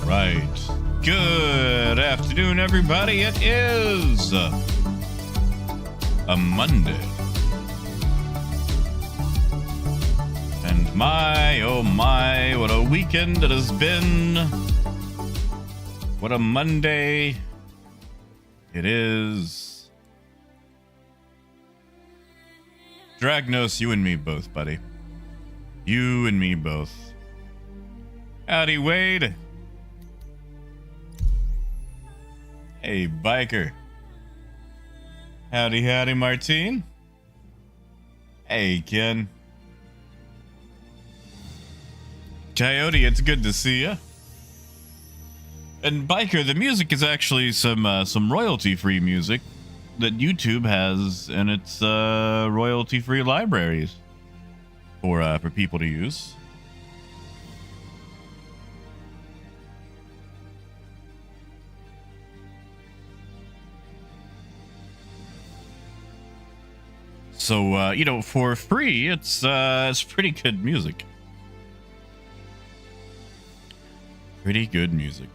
right. Good afternoon, everybody. It is a Monday. And my, oh my, what a weekend it has been. What a Monday it is. Dragnos, you and me both, buddy. You and me both. Howdy, Wade. Hey, Biker. Howdy, howdy, Martine. Hey, Ken. Coyote, it's good to see ya. And Biker, the music is actually some royalty-free music that YouTube has in its royalty-free libraries for people to use. So, you know, for free, it's pretty good music. Pretty good music.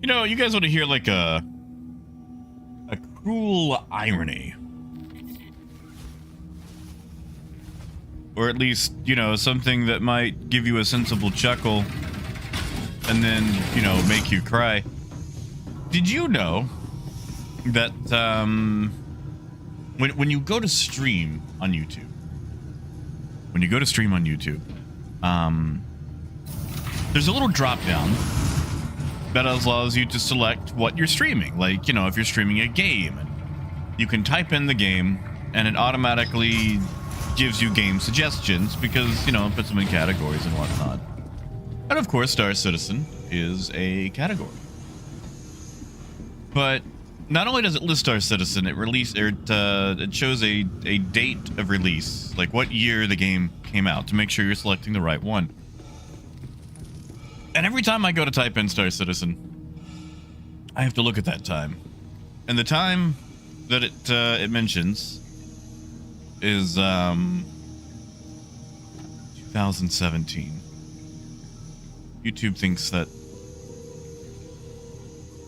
You know, you guys want to hear like a cruel irony. Or at least, you know, something that might give you a sensible chuckle and then, you know, make you cry. Did you know that when you go to stream on YouTube, there's a little drop down that allows you to select what you're streaming. Like, you know, if you're streaming a game, you can type in the game and it automatically gives you game suggestions because, you know, it puts them in categories and whatnot. And of course, Star Citizen is a category. But not only does it list Star Citizen, it shows a date of release, like what year the game came out, to make sure you're selecting the right one. And every time I go to type in Star Citizen, I have to look at that time. And the time that it mentions is 2017. YouTube thinks that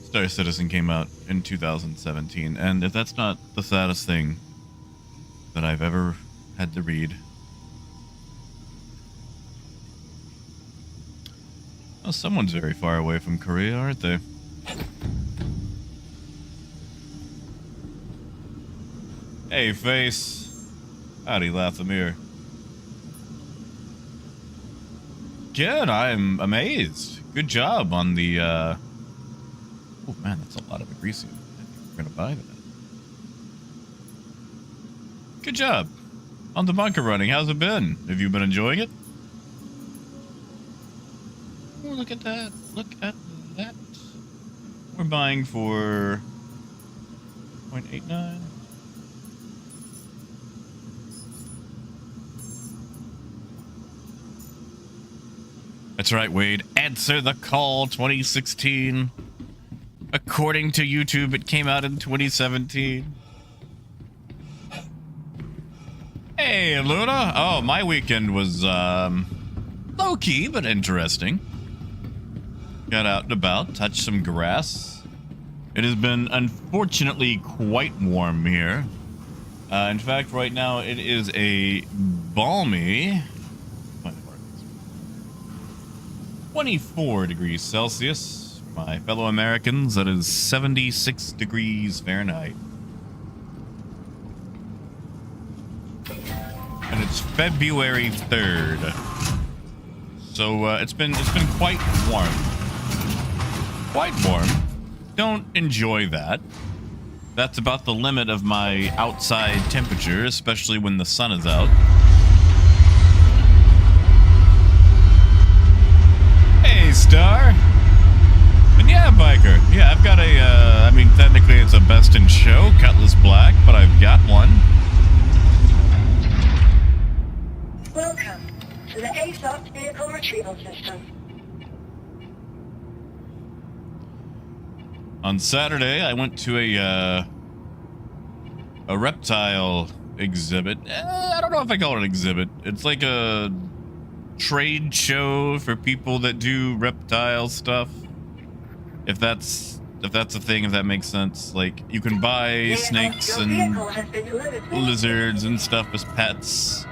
Star Citizen came out in 2017, and if that's not the saddest thing that I've ever had to read. Well, someone's very far away from Korea, aren't they? Hey, Face. Howdy, Lathamir. Good, I'm amazed. Good job on the, Oh, man, that's a lot of Agresium. I think we're gonna buy that. Good job on the bunker running. How's it been? Have you been enjoying it? Oh, look at that. Look at that. We're buying for 0.89. That's right, Wade. Answer the Call 2016. According to YouTube, it came out in 2017. Hey, Luna. Oh, my weekend was low-key, but interesting. Got out and about, touched some grass. It has been, unfortunately, quite warm here. In fact, right now, it is a balmy 24 degrees Celsius. My fellow Americans, that is 76 degrees Fahrenheit. And it's February 3rd. So it's been quite warm. Quite warm. Don't enjoy that. That's about the limit of my outside temperature, especially when the sun is out. Hey, Star. And yeah, Biker. Yeah, I've got a, I mean, technically it's a best in show, Cutlass Black, but I've got one. Welcome to the ASOP Vehicle Retrieval System. On Saturday, I went to a reptile exhibit. I don't know if I call it an exhibit. It's like a trade show for people that do reptile stuff. If that's a thing, if that makes sense. Like, you can buy snakes and lizards and stuff as pets.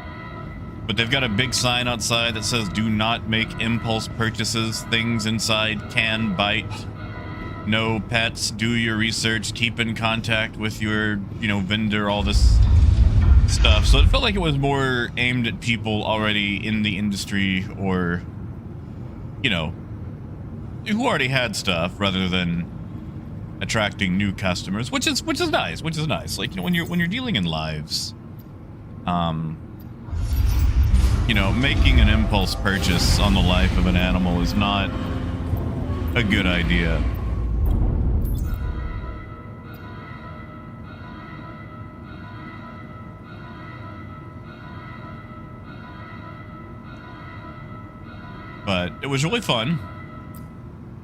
But they've got a big sign outside that says, "Do not make impulse purchases. Things inside can bite. No pets. Do your research. Keep in contact with your, vendor," all this stuff. So it felt like it was more aimed at people already in the industry or, who already had stuff rather than attracting new customers, which is nice. Like, when you're dealing in lives, making an impulse purchase on the life of an animal is not a good idea. But it was really fun.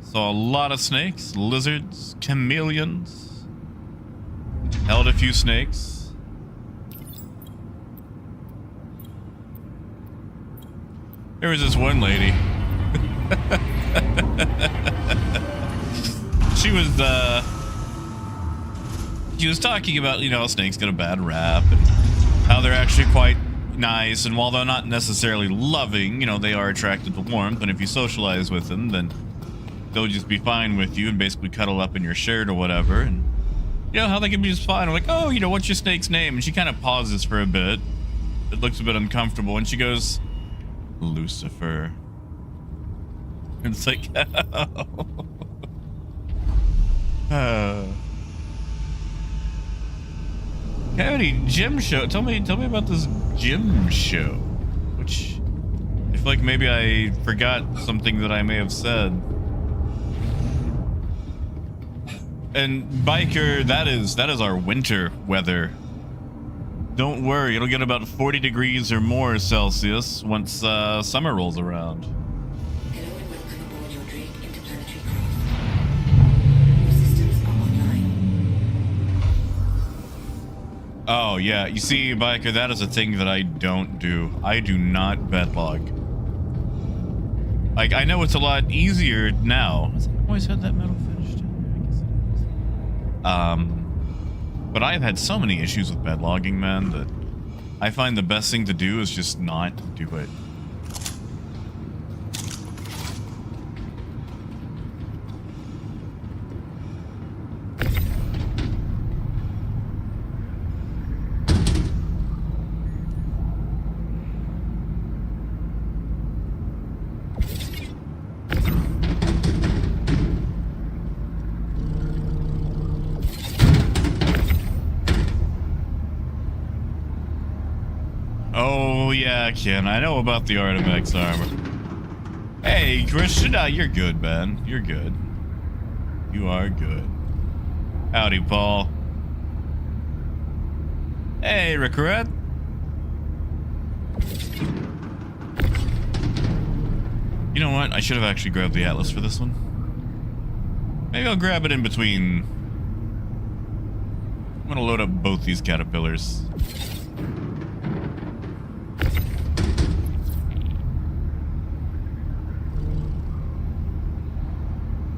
Saw a lot of snakes, lizards, chameleons. Held a few snakes. There was this one lady. She was talking about, how snakes get a bad rap and how they're actually quite nice, and while they're not necessarily loving, they are attracted to warmth, and if you socialize with them, then they'll just be fine with you and basically cuddle up in your shirt or whatever, and how they can be just fine. I'm like, "Oh, what's your snake's name?" And she kind of pauses for a bit. It looks a bit uncomfortable, and she goes, "Lucifer." And it's like, Howdy, gym show. Tell me about this gym show. Which I feel like maybe I forgot something that I may have said. And biker, that is our winter weather. Don't worry, it'll get about 40 degrees or more Celsius once summer rolls around. Hello and welcome aboard your Drake interplanetary craft. Your systems are online. Oh yeah, you see, biker, that is a thing that I don't do. I do not bed log. Like, I know it's a lot easier now. Has it always had that metal finish to it? I guess it is. But I've had so many issues with bed logging, man, that I find the best thing to do is just not do it. Oh, yeah, Ken, I know about the Artemex armor. Hey, Christian, you're good, man. You're good. You are good. Howdy, Paul. Hey, Rickeret. You know what? I should have actually grabbed the Atlas for this one. Maybe I'll grab it in between. I'm gonna load up both these caterpillars.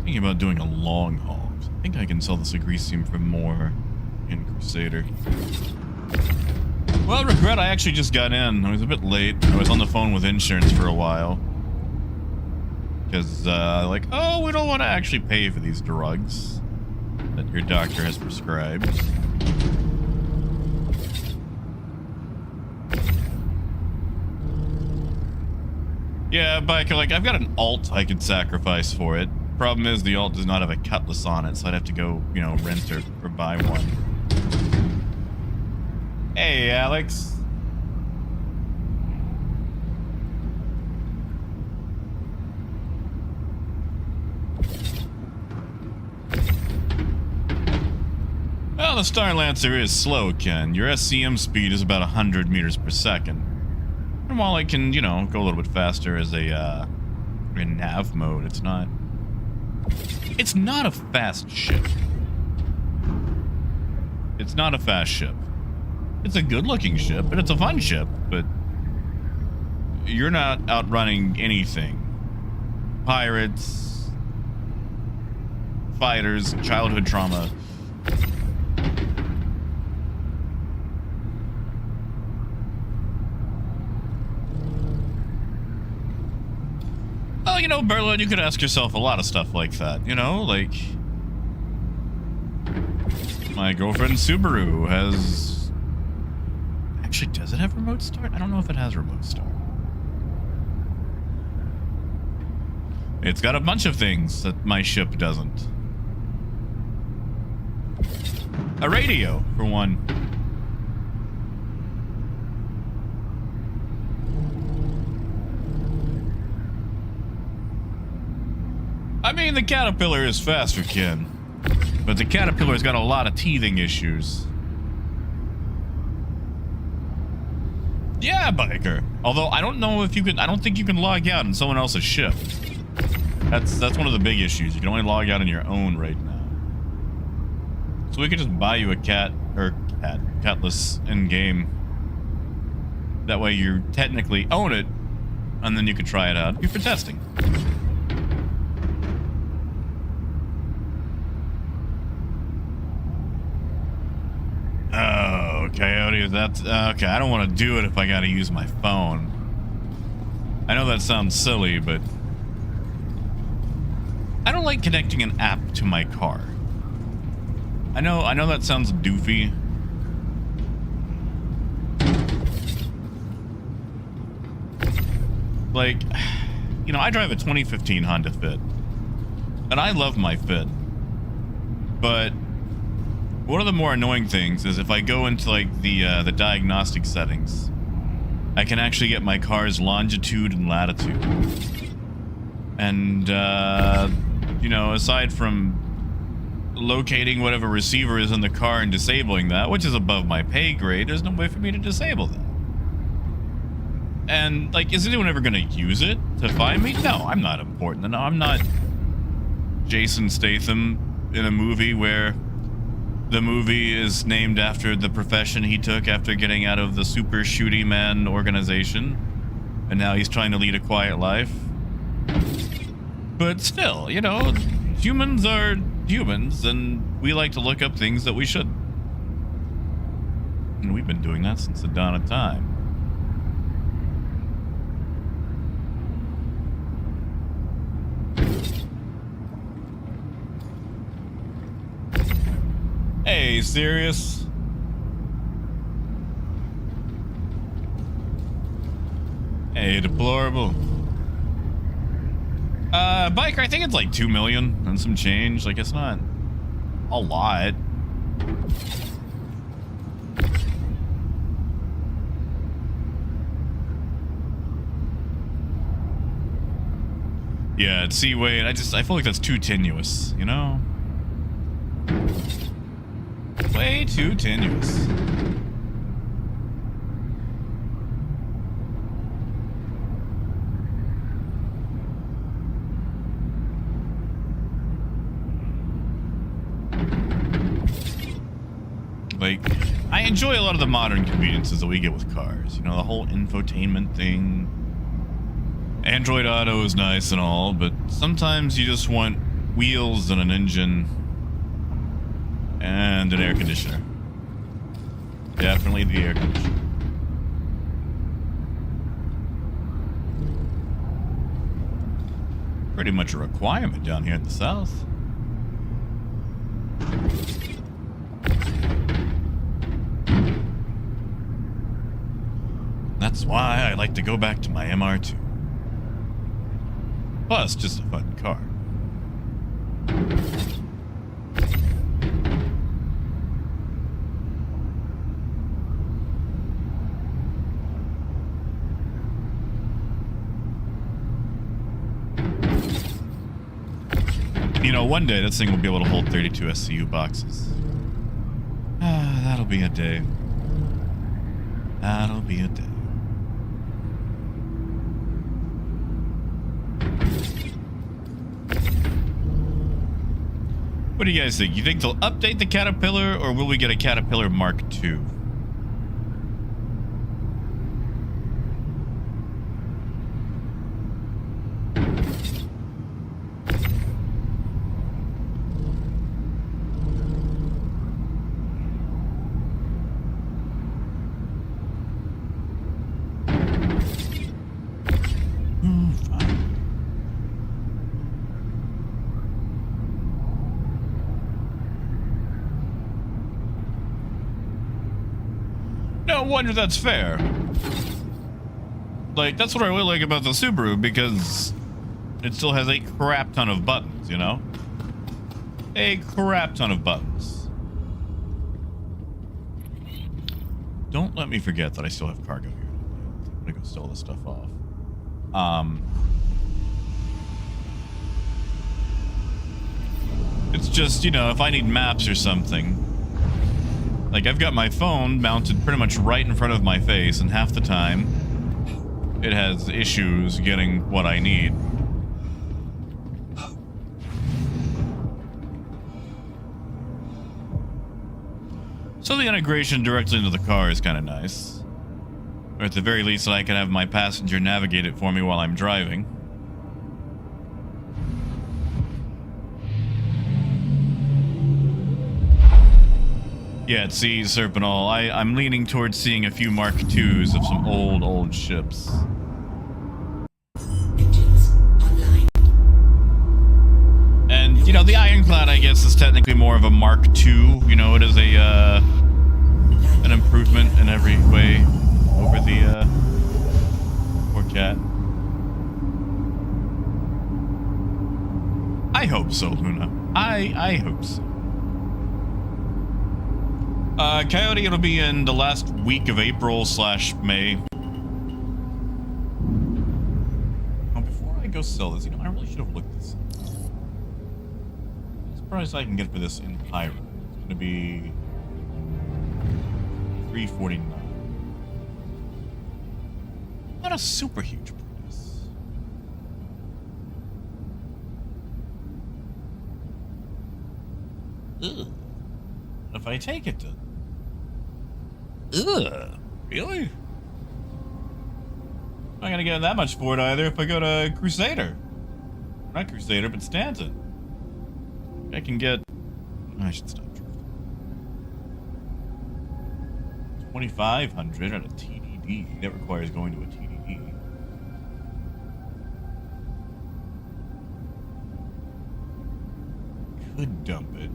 Thinking about doing a long haul. I think I can sell this Agresium for more in Crusader. Well, regret, I actually just got in. I was a bit late. I was on the phone with insurance for a while. Because, like, oh, we don't want to actually pay for these drugs that your doctor has prescribed. Yeah, biker, like, I've got an alt I could sacrifice for it. Problem is, the alt does not have a cutlass on it, so I'd have to go, rent or buy one. Hey, Alex. Well, the Star Lancer is slow, Ken. Your SCM speed is about 100 meters per second. And while it can, go a little bit faster as in nav mode, it's not It's not a fast ship. It's not a fast ship. It's a good-looking ship, and it's a fun ship, but you're not outrunning anything. Pirates, fighters, childhood trauma. Well, you know, Berlin, you could ask yourself a lot of stuff like that, you know, like my girlfriend Subaru has... Actually, does it have remote start? I don't know if it has remote start. It's got a bunch of things that my ship doesn't. A radio, for one. I mean, the Caterpillar is faster, Ken. But the Caterpillar's got a lot of teething issues. Yeah, biker. Although I don't know if you can... I don't think you can log out in someone else's ship. That's one of the big issues. You can only log out on your own right now. So we could just buy you a catless in-game. That way you technically own it, and then you can try it out. Be for testing. Oh, Coyote, that's... okay, I don't want to do it if I gotta use my phone. I know that sounds silly, but... I don't like connecting an app to my car. I know that sounds doofy. Like, you know, I drive a 2015 Honda Fit. And I love my Fit. But one of the more annoying things is if I go into like the diagnostic settings, I can actually get my car's longitude and latitude. And you know, aside from locating whatever receiver is in the car and disabling that, which is above my pay grade, there's no way for me to disable that. And like, is anyone ever gonna use it to find me? No, I'm not important. No, I'm not Jason Statham in a movie where the movie is named after the profession he took after getting out of the super shooty man organization, and now he's trying to lead a quiet life. But still, you know, humans are humans, and we like to look up things that we should. And we've been doing that since the dawn of time. Hey, serious? Hey, deplorable. Biker, I think it's like 2 million and some change. Like, it's not a lot. Yeah, see, wait, I feel like that's too tenuous, you know? Way too tenuous. Like, I enjoy a lot of the modern conveniences that we get with cars. You know, the whole infotainment thing. Android Auto is nice and all, but sometimes you just want wheels and an engine and an air conditioner. Definitely the air conditioner. Pretty much a requirement down here in the South. That's why I like to go back to my MR2. Plus, just a fun car. You know, one day this thing will be able to hold 32 SCU boxes. Ah, that'll be a day. That'll be a day. What do you guys think? You think they'll update the Caterpillar, or will we get a Caterpillar Mark II? No wonder that's fair. Like, that's what I really like about the Subaru, because it still has a crap ton of buttons, you know? A crap ton of buttons. Don't let me forget that I still have cargo here. I'm gonna go sell this stuff off. It's just, you know, if I need maps or something. Like, I've got my phone mounted pretty much right in front of my face, and half the time, it has issues getting what I need. So the integration directly into the car is kind of nice. Or at the very least, I can have my passenger navigate it for me while I'm driving. Yeah, see, Serpentall, I'm leaning towards seeing a few Mark IIs of some old ships. Engines online. And, you know, the Ironclad, I guess, is technically more of a Mark II. You know, it is a, an improvement in every way over the, poor cat. I hope so, Luna. I hope so. Coyote, it'll be in the last week of April/May. Oh, before I go sell this, you know, I really should have looked this up. What's the price I can get for this in Pyro? It's gonna be $349. Not a super huge price. Ugh. What if I take it to? Ugh. Really? I'm not gonna get that much for it either if I go to Crusader. Not Crusader, but Stanton. I can get... I should stop drifting. 2,500 at a TDD. That requires going to a TDD. Could dump it.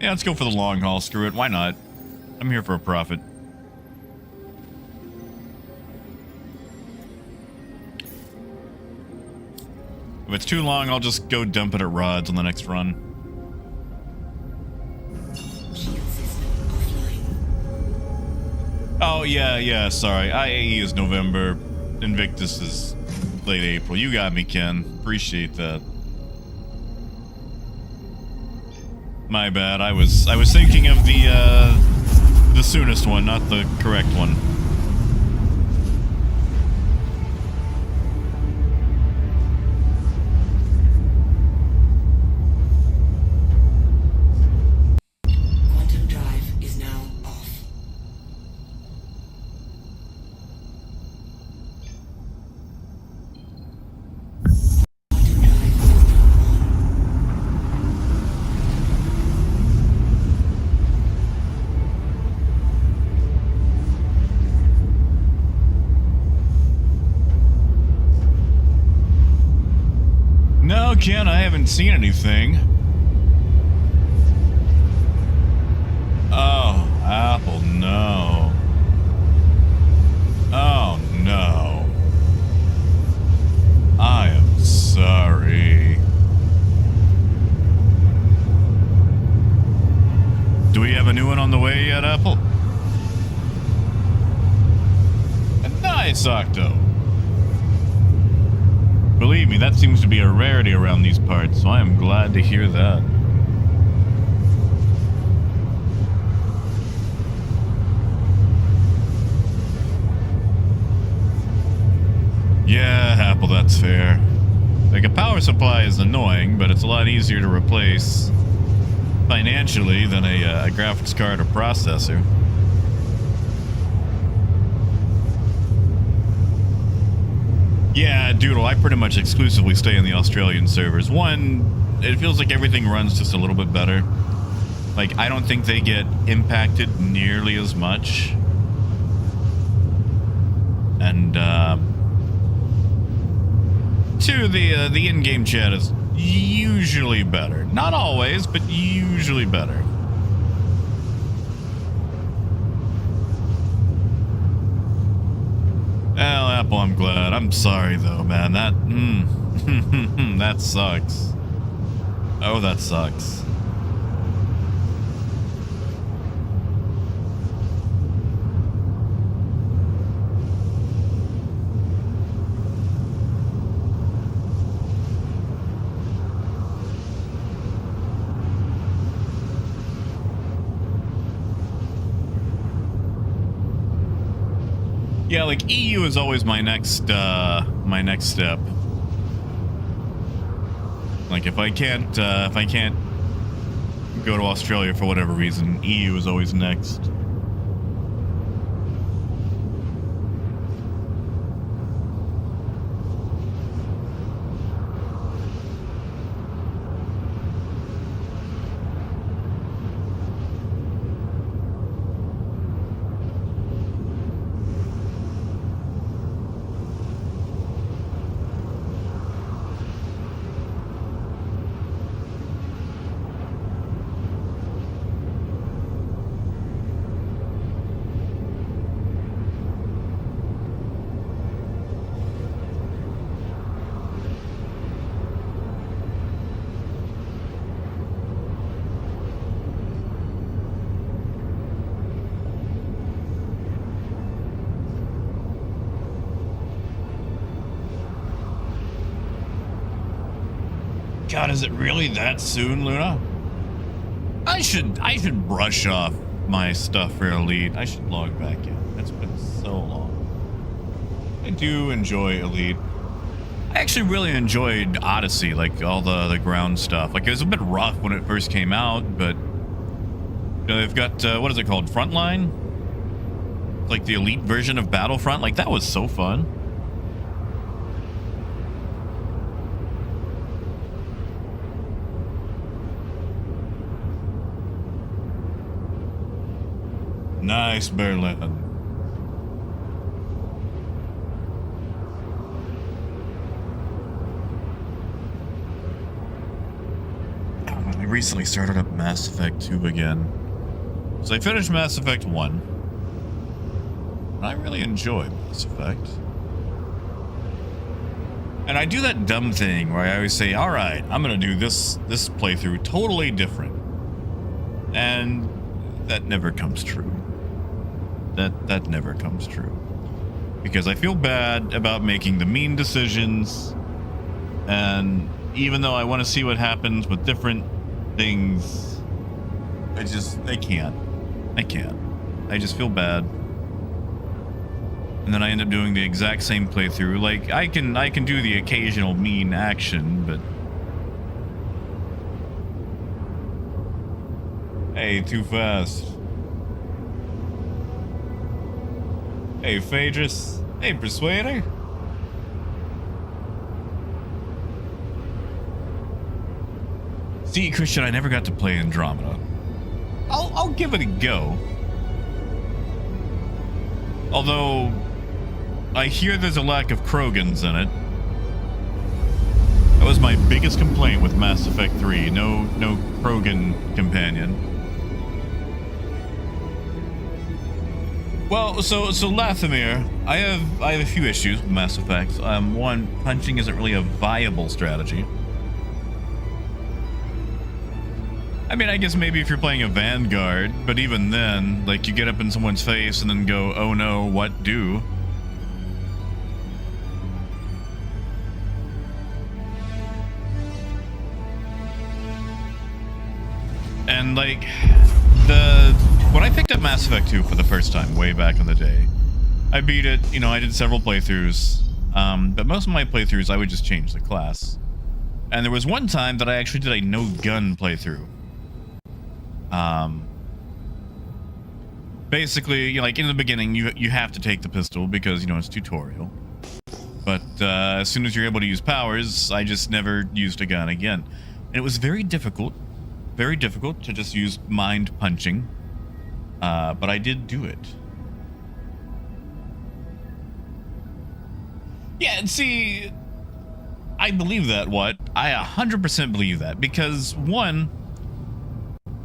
Yeah, let's go for the long haul. Screw it. Why not? I'm here for a profit. If it's too long, I'll just go dump it at Rods on the next run. Shield system offline. Oh, yeah, sorry. IAE is November. Invictus is late April. You got me, Ken. Appreciate that. My bad. I was thinking of the soonest one, not the correct one. Quantum drive is now off. Quantum drive is now No, Ken, I haven't seen anything. Oh, Apple, no. Oh, no. I am sorry. Do we have a new one on the way yet, Apple? Nice, Octo. Believe me, that seems to be a rarity around these parts, so I am glad to hear that. Yeah, Apple, that's fair. Like, a power supply is annoying, but it's a lot easier to replace financially than a graphics card or processor. Yeah, Doodle, I pretty much exclusively stay in the Australian servers. One, it feels like everything runs just a little bit better. Like, I don't think they get impacted nearly as much. And, two, the in-game chat is usually better. Not always, but usually better. Well, Apple, I'm glad. I'm sorry, though, man. That, that sucks. Oh, that sucks. Yeah, like EU is always my next step. Like if I can't go to Australia for whatever reason, EU is always next. God, is it really that soon, Luna? I should brush off my stuff for Elite. I should log back in. It's been so long. I do enjoy Elite. I actually really enjoyed Odyssey, like all the ground stuff. Like it was a bit rough when it first came out, but you know, they've got what is it called? Frontline? Like the Elite version of Battlefront. Like that was so fun. Nice, Berlin. I recently started up Mass Effect 2 again. So I finished Mass Effect 1. I really enjoy Mass Effect. And I do that dumb thing where I always say, all right, I'm going to do this playthrough totally different. And that never comes true. That never comes true. Because I feel bad about making the mean decisions. And even though I want to see what happens with different things, I can't. I just feel bad. And then I end up doing the exact same playthrough. Like, I can do the occasional mean action, but... Hey, too fast. Hey, Phaedrus. Hey, Persuader. See, Christian, I never got to play Andromeda. I'll give it a go. Although, I hear there's a lack of Krogans in it. That was my biggest complaint with Mass Effect 3. No Krogan companion. Well, so Lathimir, I have a few issues with Mass Effect. One, punching isn't really a viable strategy. I mean, I guess maybe if you're playing a Vanguard, but even then, like, you get up in someone's face and then go, oh no, what do? And, like, when I picked up Mass Effect 2 for the first time, way back in the day, I beat it, you know, I did several playthroughs, But most of my playthroughs, I would just change the class. And there was one time that I actually did a no gun playthrough. Basically, like in the beginning, you have to take the pistol because, you know, it's tutorial. But as soon as you're able to use powers, I just never used a gun again. And it was very difficult to just use mind punching. But I did do it. Yeah, and see, I believe that, I 100% believe that, because one,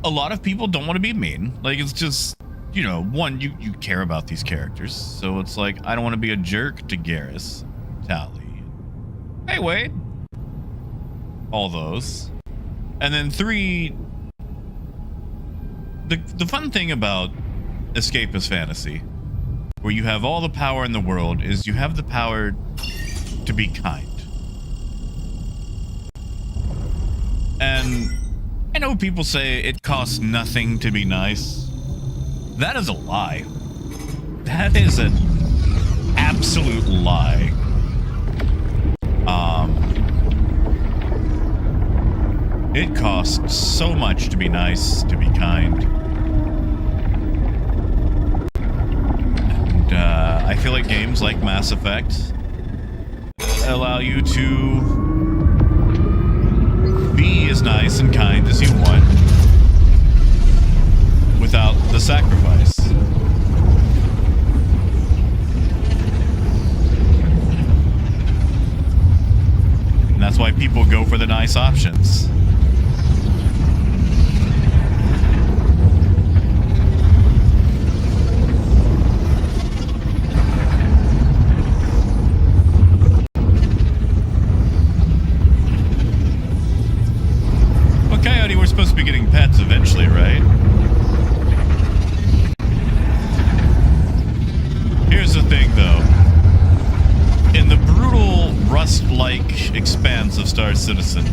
a lot of people don't want to be mean. Like, it's just, you know, one, you care about these characters. So it's like, I don't want to be a jerk to Garrus, Tally. Hey, Wade. All those. And then three, the fun thing about escapist fantasy, where you have all the power in the world, is you have the power to be kind. And I know people say it costs nothing to be nice. That is a lie. That is an absolute lie. It costs so much to be nice, to be kind. And I feel like games like Mass Effect allow you to be as nice and kind as you want without the sacrifice. And that's why people go for the nice options. Coyote, we're supposed to be getting pets eventually, right? Here's the thing, though. In the brutal, rust-like expanse of Star Citizen,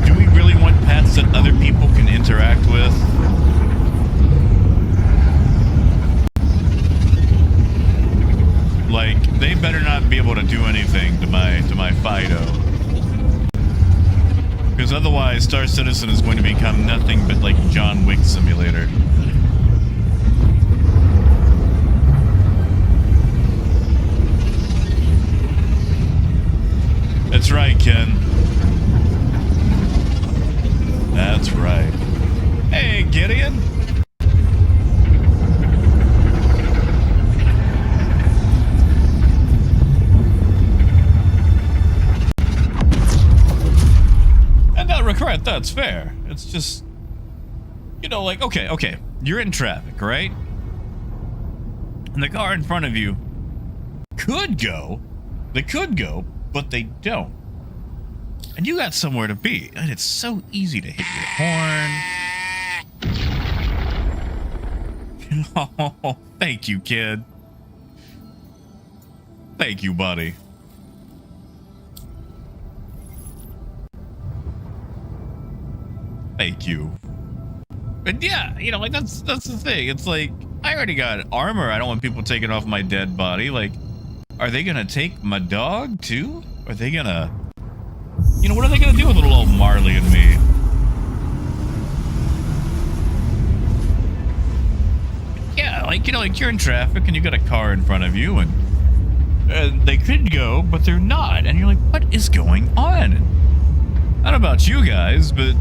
do we really want pets that other people can interact with? Like, they better not be able to do anything to my Fido. Because otherwise, Star Citizen is going to become nothing but like John Wick Simulator. That's right, Ken. That's right. Hey, Gideon. Regret, that's fair. It's just, you know, like, okay, you're in traffic, right? And the car in front of you could go, but they don't. And you got somewhere to be, and it's so easy to hit your horn. Oh, thank you, kid. Thank you, buddy. Thank you. But yeah, you know, like that's the thing. It's like, I already got armor. I don't want people taking off my dead body. Like, are they gonna take my dog too? Are they gonna, you know, what are they gonna do with little old Marley and me? Yeah, like, you know, like you're in traffic and you got a car in front of you and they could go, but they're not. And you're like, what is going on? I don't know about you guys, but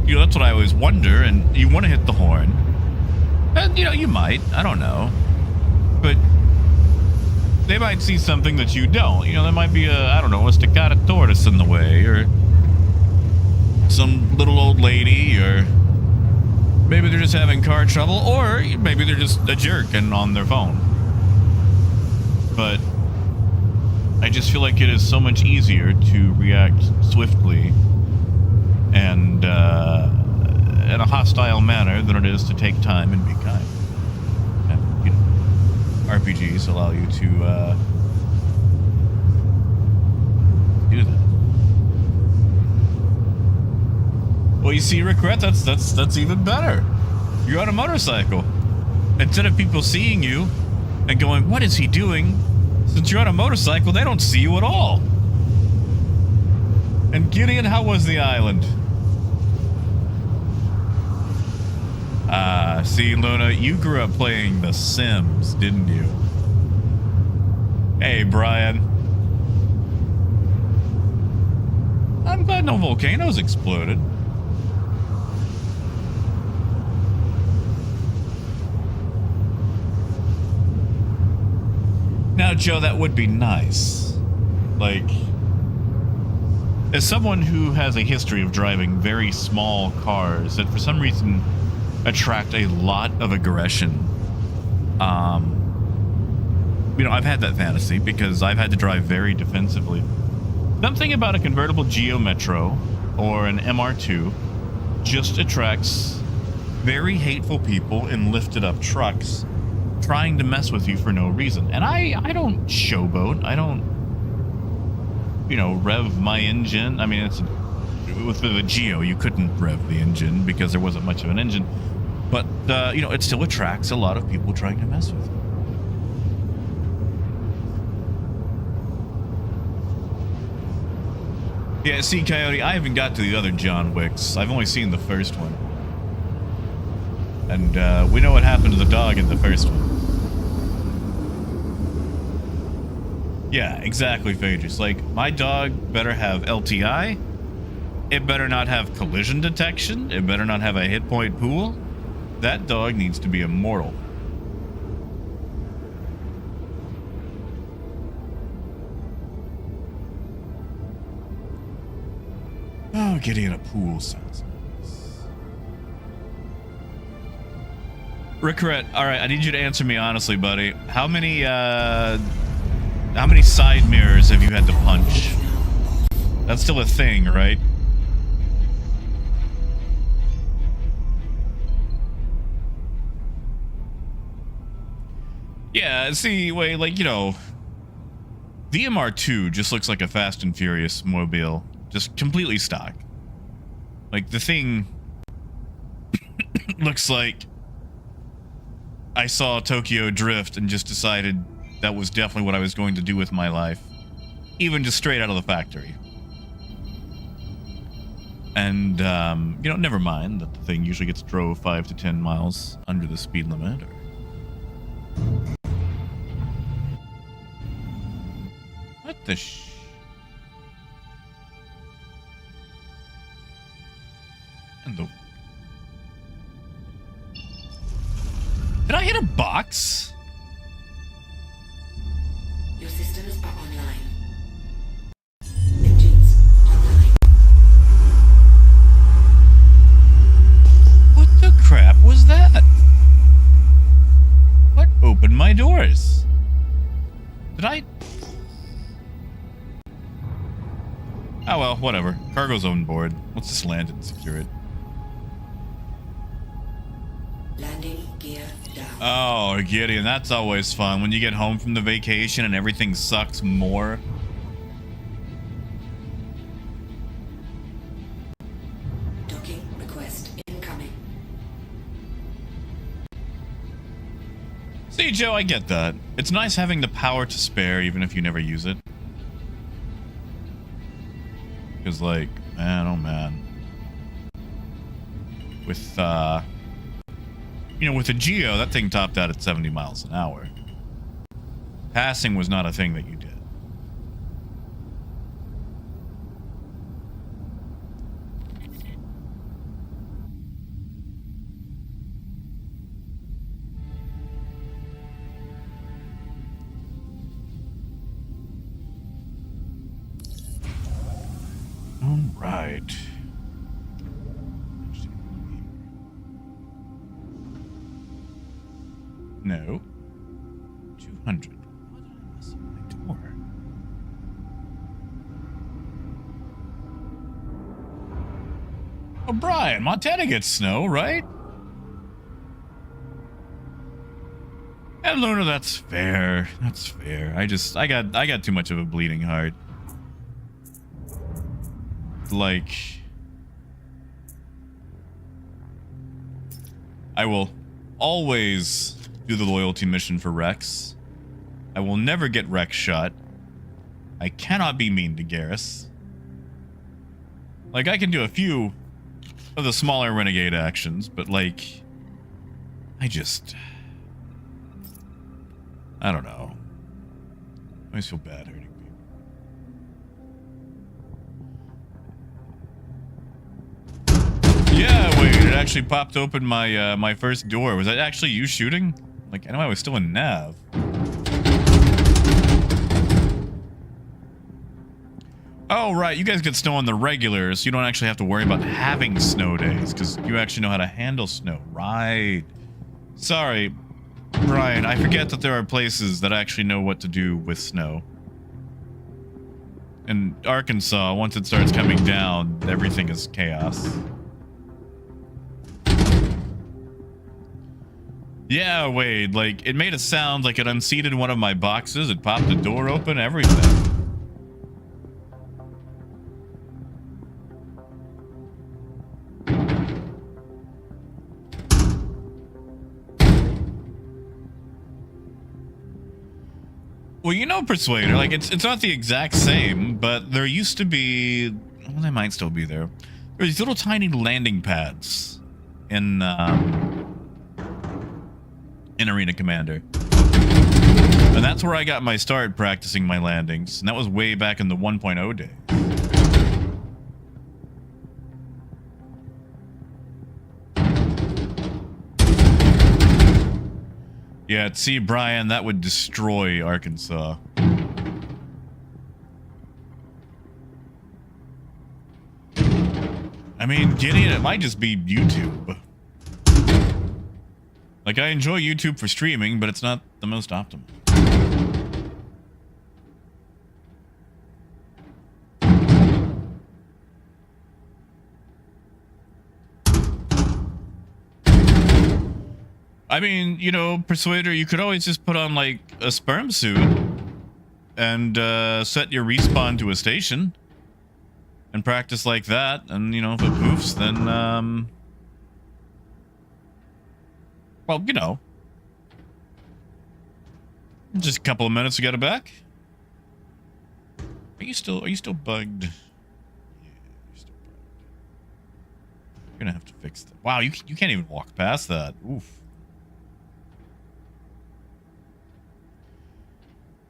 you know, that's what I always wonder, and you want to hit the horn. And, you know, you might. I don't know. But they might see something that you don't. You know, there might be a staccato tortoise in the way, or some little old lady, or maybe they're just having car trouble, or maybe they're just a jerk and on their phone. But I just feel like it is so much easier to react swiftly and in a hostile manner than it is to take time and be kind. And, you know, RPGs allow you to do that. Well, you see, Regret, that's even better. You're on a motorcycle. Instead of people seeing you and going, what is he doing? Since you're on a motorcycle, they don't see you at all. And Gideon, how was the island? See, Luna, you grew up playing The Sims, didn't you? Hey, Brian. I'm glad no volcanoes exploded. Now, Joe, that would be nice. Like, as someone who has a history of driving very small cars that for some reason attract a lot of aggression, you know, I've had that fantasy because I've had to drive very defensively. Something about a convertible Geo Metro or an MR2 just attracts very hateful people in lifted up trucks trying to mess with you for no reason. And I don't showboat. I don't, you know, rev my engine. I mean, it's with the Geo, you couldn't rev the engine because there wasn't much of an engine. But, you know, it still attracts a lot of people trying to mess with you. Yeah, see, Coyote, I haven't got to the other John Wicks. I've only seen the first one. And we know what happened to the dog in the first one. Yeah, exactly, Phaedrus. Like, my dog better have LTI. It better not have collision detection. It better not have a hit point pool. That dog needs to be immortal. Oh, getting in a pool sounds nice. Rickret, all right, I need you to answer me honestly, buddy. How many side mirrors have you had to punch? That's still a thing, right? Yeah, see, wait, like, you know, the MR2 just looks like a Fast and Furious mobile. Just completely stock. Like, the thing looks like I saw Tokyo Drift and just decided that was definitely what I was going to do with my life. Even just straight out of the factory. And, you know, never mind that the thing usually gets drove 5 to 10 miles under the speed limit. What the And the... Did I hit a box? Your systems are online. Engines online. What the crap was that? What opened my doors? Did I... Oh well, whatever. Cargo's on board. Let's just land it and secure it. Landing gear down. Oh, Gideon, that's always fun. When you get home from the vacation and everything sucks more. Docking request incoming. See, Joe, I get that. It's nice having the power to spare even if you never use it. Because, like, man, oh man. With, you know, with a Geo, that thing topped out at 70 miles an hour. Passing was not a thing that you did. All right. No. 200. What did I miss on my door? Oh, Brian, Montana gets snow, right? And Luna, that's fair. That's fair. I got too much of a bleeding heart. Like, I will always do the loyalty mission for Rex. I will never get Rex shot. I cannot be mean to Garrus. Like, I can do a few of the smaller renegade actions, but like, I don't know. I always feel bad hurting people. Yeah, wait, it actually popped open my my first door. Was that actually you shooting? Like, I know I was still in nav. Oh, right, you guys get snow on the regular, so you don't actually have to worry about having snow days, because you actually know how to handle snow. Right. Sorry, Brian, I forget that there are places that actually know what to do with snow. In Arkansas, once it starts coming down, everything is chaos. Yeah, Wade, like, it made a sound like it unseated one of my boxes, it popped the door open, everything. Well, you know, Persuader, like, it's not the exact same, but there used to be... Well, they might still be there. There's these little tiny landing pads in Arena Commander. And that's where I got my start practicing my landings. And that was way back in the 1.0 day. Yeah, see, Brian, that would destroy Arkansas. I mean, Gideon, it might just be YouTube. Like, I enjoy YouTube for streaming, but it's not the most optimal. I mean, you know, Persuader, you could always just put on, like, a sperm suit and set your respawn to a station and practice like that. And, you know, if it poofs, then, well, you know, just a couple of minutes to get it back. Are you still bugged? Yeah, you're still bugged. You're gonna have to fix that. Wow, you can't even walk past that. Oof.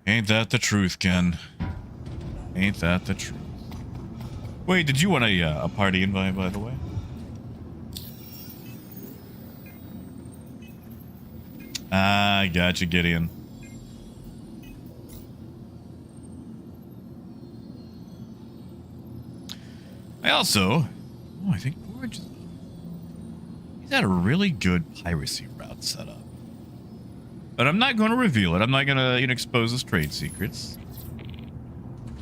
Ain't that the truth, Ken? Ain't that the truth? Wait, did you want a party invite, by the way? Ah, gotcha, Gideon. I also... Oh, I think Forge... He's had a really good piracy route set up. But I'm not going to reveal it. I'm not going to, you know, expose his trade secrets.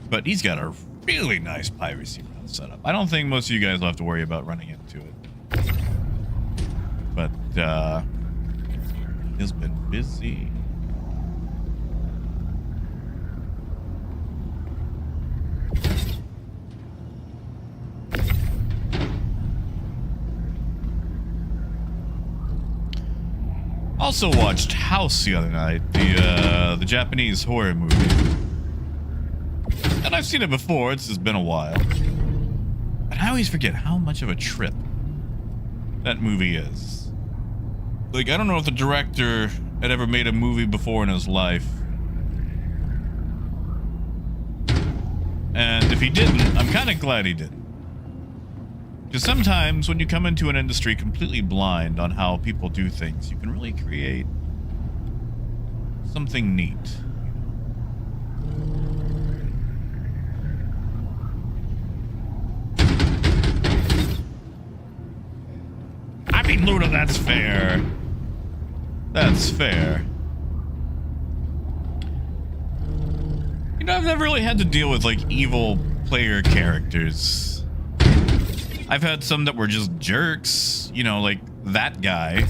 But he's got a really nice piracy route set up. I don't think most of you guys will have to worry about running into it. But, he's been busy. Also watched House the other night, the Japanese horror movie. And I've seen it before, it's just been a while. But I always forget how much of a trip that movie is. Like, I don't know if the director had ever made a movie before in his life. And if he didn't, I'm kind of glad he didn't. Because sometimes when you come into an industry completely blind on how people do things, you can really create something neat. I mean, Luna, that's fair. That's fair. You know, I've never really had to deal with, like, evil player characters. I've had some that were just jerks, you know, like that guy.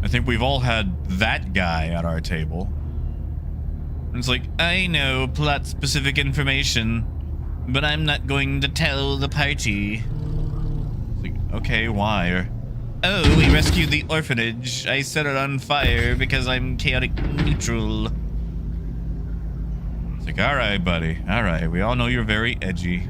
I think we've all had that guy at our table. And it's like, I know plot-specific information, but I'm not going to tell the party. It's like, okay, why? Or, oh, we rescued the orphanage. I set it on fire because I'm chaotic neutral. It's like, all right, buddy. All right. We all know you're very edgy.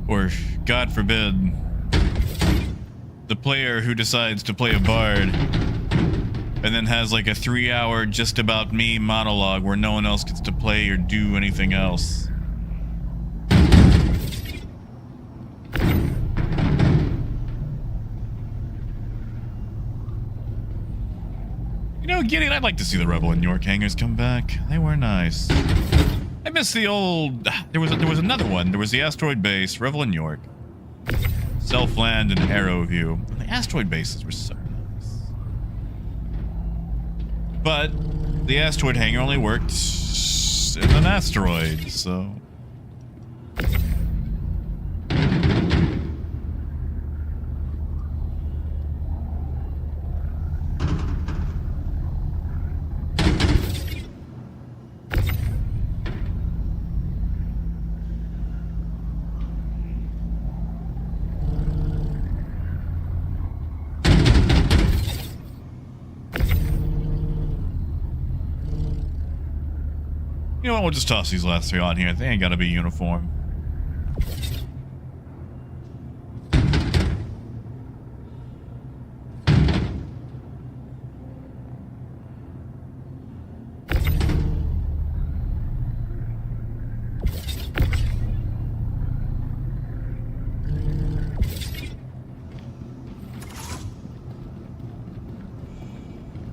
Or, God forbid, the player who decides to play a bard and then has like a 3-hour just about me monologue where no one else gets to play or do anything else. You know, Gideon, I'd like to see the Rebel and York hangers come back. They were nice. I miss the old... There was another one. There was the asteroid base, Revel in York, Selfland, and Arrowview. The asteroid bases were so nice. But the asteroid hangar only worked in an asteroid, so... You know what, we'll just toss these last 3 on here. They ain't gotta be uniform.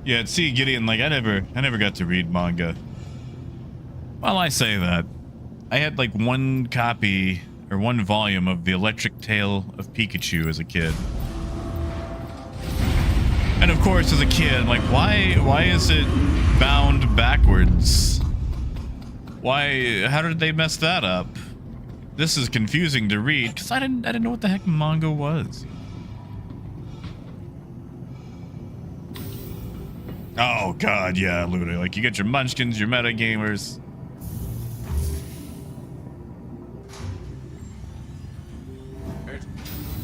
Yeah, see, Gideon, like, I never got to read manga. Well, I say that. I had like 1 copy or 1 volume of The Electric Tale of Pikachu as a kid. And of course, as a kid, like, why is it bound backwards? How did they mess that up? This is confusing to read because I didn't know what the heck manga was. Oh god, yeah, literally. Like, you get your munchkins, your metagamers.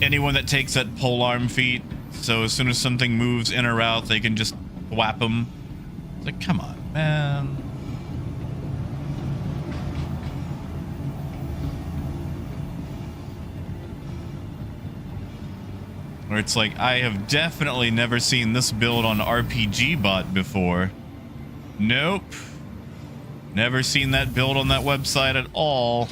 Anyone that takes that polearm feat, so as soon as something moves in or out, they can just whap them. It's like, come on, man. Or it's like, I have definitely never seen this build on RPG Bot before. Nope. Never seen that build on that website at all.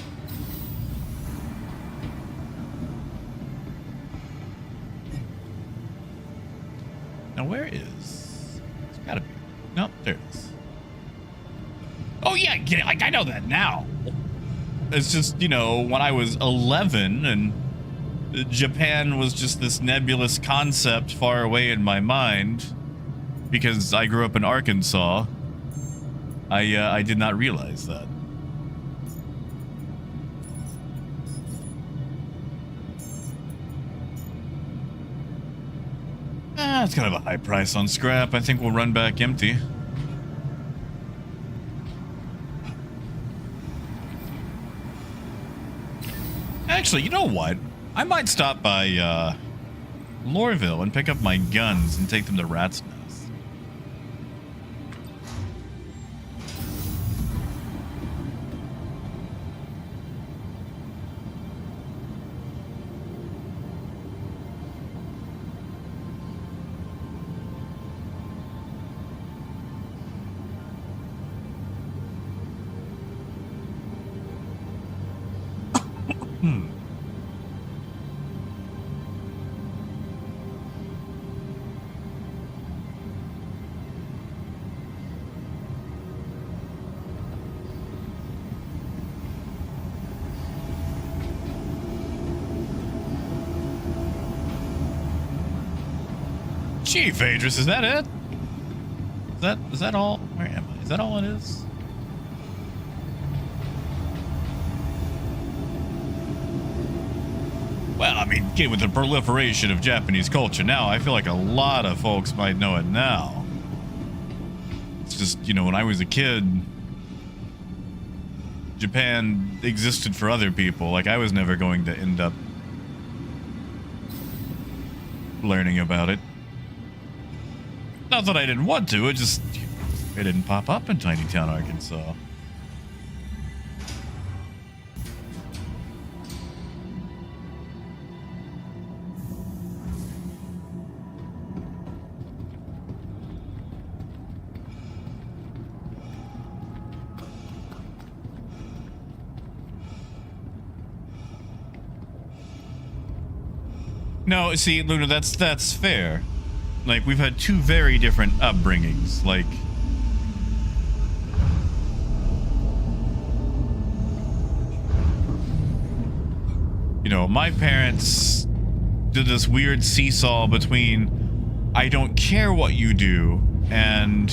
Now, where is... It's gotta be... Nope, there it is. Oh, yeah, get it. Like, I know that now. It's just, you know, when I was 11 and Japan was just this nebulous concept far away in my mind because I grew up in Arkansas, I did not realize that. It's kind of a high price on scrap. I think we'll run back empty. Actually, you know what? I might stop by Lorville and pick up my guns and take them to Rat's Nest. Chief Adris, is that it? Is that all? Where am I? Is that all it is? Well, I mean, with the proliferation of Japanese culture now, I feel like a lot of folks might know it now. It's just, you know, when I was a kid, Japan existed for other people. Like, I was never going to end up learning about it. Not that I didn't want to, it didn't pop up in Tiny Town, Arkansas. No, see, Luna, that's fair. Like, we've had two very different upbringings. Like, you know, my parents did this weird seesaw between I don't care what you do and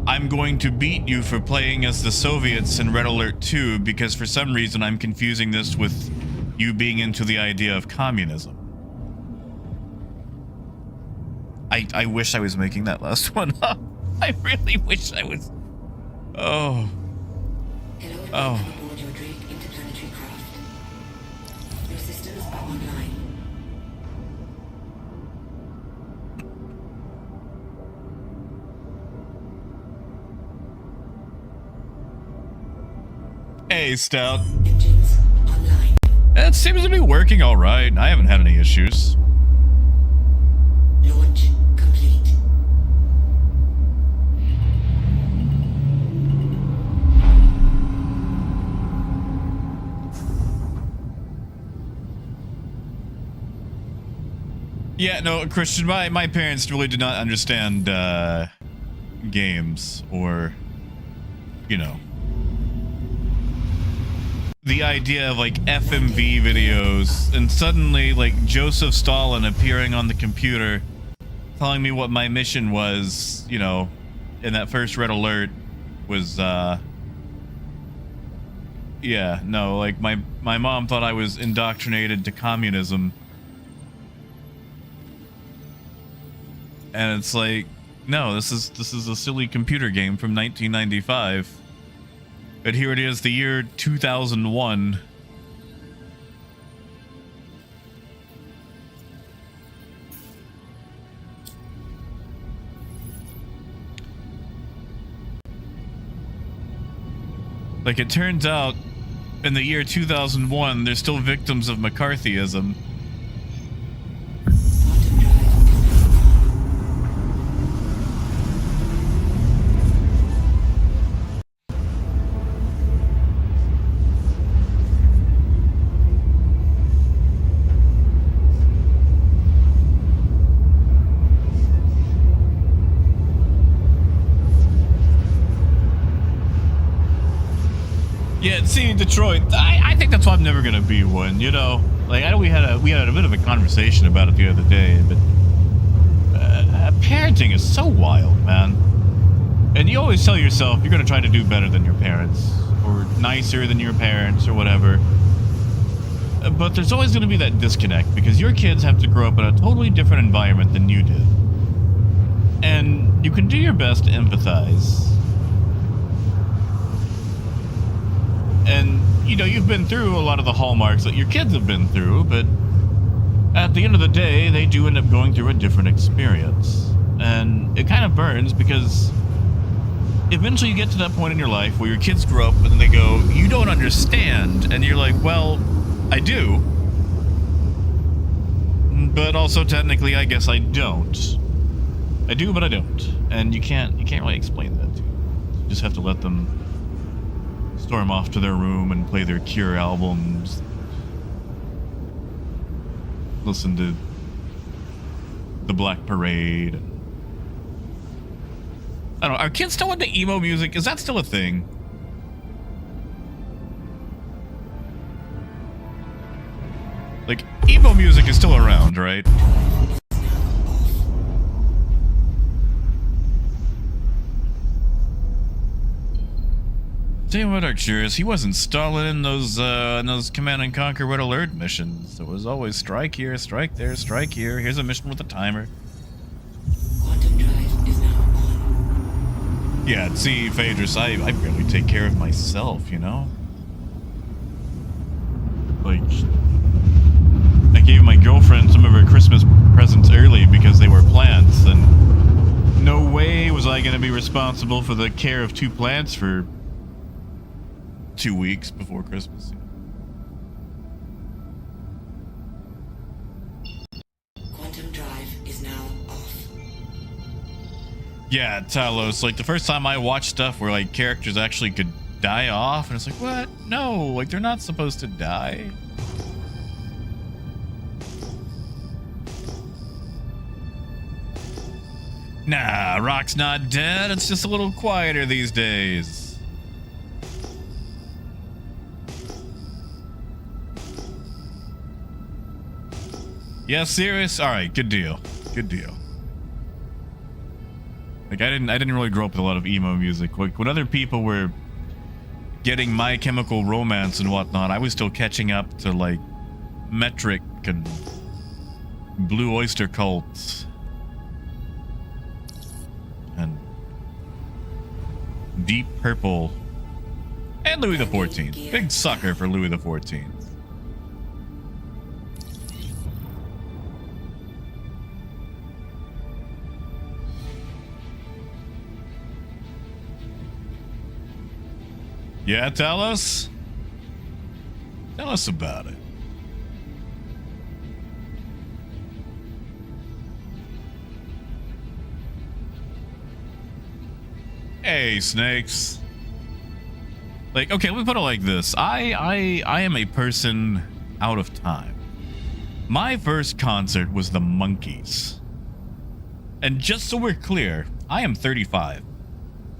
I'm going to beat you for playing as the Soviets in Red Alert 2 because for some reason I'm confusing this with you being into the idea of communism. I wish I was making that last one up. I really wish I was. Oh. Hello and Oh. welcome aboard your Drake interplanetary craft. Your systems are online. Hey, Stout. Engines online. It seems to be working all right. I haven't had any issues. Launch complete. Yeah, no, Christian, my parents really did not understand games or, you know, the idea of like FMV videos and suddenly like Joseph Stalin appearing on the computer telling me what my mission was, you know, in that first Red Alert was, yeah, no, like my mom thought I was indoctrinated to communism. And it's like, no, this is a silly computer game from 1995. But here it is, the year 2001. Like, it turns out, in the year 2001, they're still victims of McCarthyism. Yeah, see, Detroit, I think that's why I'm never gonna be one, you know? Like, I know we had a bit of a conversation about it the other day, but parenting is so wild, man. And you always tell yourself you're gonna try to do better than your parents, or nicer than your parents, or whatever. But there's always gonna be that disconnect, because your kids have to grow up in a totally different environment than you did. And you can do your best to empathize. And, you know, you've been through a lot of the hallmarks that your kids have been through, but at the end of the day, they do end up going through a different experience. And it kind of burns because eventually you get to that point in your life where your kids grow up and then they go, you don't understand. And you're like, well, I do. But also technically, I guess I don't. I do, but I don't. And you can't really explain that to them. You just have to let them storm off to their room and play their Cure albums. Listen to the Black Parade. I don't know. Are kids still into emo music? Is that still a thing? Like, emo music is still around, right? Tell you what, Arcturus, he wasn't stalling in those Command and Conquer Red Alert missions. It was always strike here, strike there, strike here. Here's a mission with a timer. Quantum drive is now on. Yeah, see, Phaedrus, I barely take care of myself, you know? Like, I gave my girlfriend some of her Christmas presents early because they were plants, and no way was I going to be responsible for the care of 2 plants for 2 weeks before Christmas. Quantum drive is now off. Yeah, Talos, like the first time I watched stuff where like characters actually could die off, and it's like, what? No, like they're not supposed to die. Nah, Rock's not dead. It's just a little quieter these days. Yeah, serious? All right, good deal. Good deal. Like I didn't really grow up with a lot of emo music. Like when other people were getting My Chemical Romance and whatnot, I was still catching up to like Metric and Blue Oyster Cult and Deep Purple and Louis XIV. Big sucker for Louis XIV. Yeah, tell us. Tell us about it. Hey, snakes. Like, okay, let me put it like this. I am a person out of time. My first concert was the Monkees. And just so we're clear, I am 35.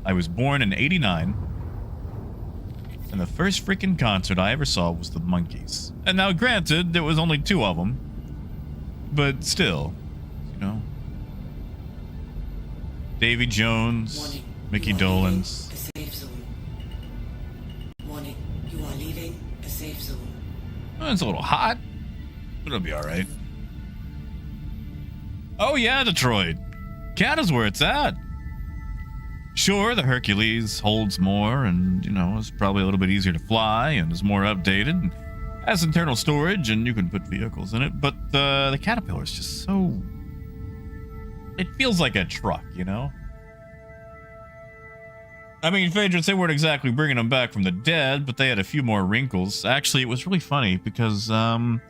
I was born in 89. And the first freaking concert I ever saw was the Monkees. And now, granted, there was only 2 of them. But still, you know. Davy Jones, Warning, Mickey you are Dolenz. leaving a safe zone. Warning, you are leaving a safe zone. Oh, it's a little hot, but it'll be alright. Oh yeah, Detroit. Canada's where it's at. Sure, the Hercules holds more and, you know, is probably a little bit easier to fly and is more updated and has internal storage and you can put vehicles in it, but the Caterpillar is just so... It feels like a truck, you know? I mean, Phaedrus, they weren't exactly bringing them back from the dead, but they had a few more wrinkles. Actually, it was really funny because the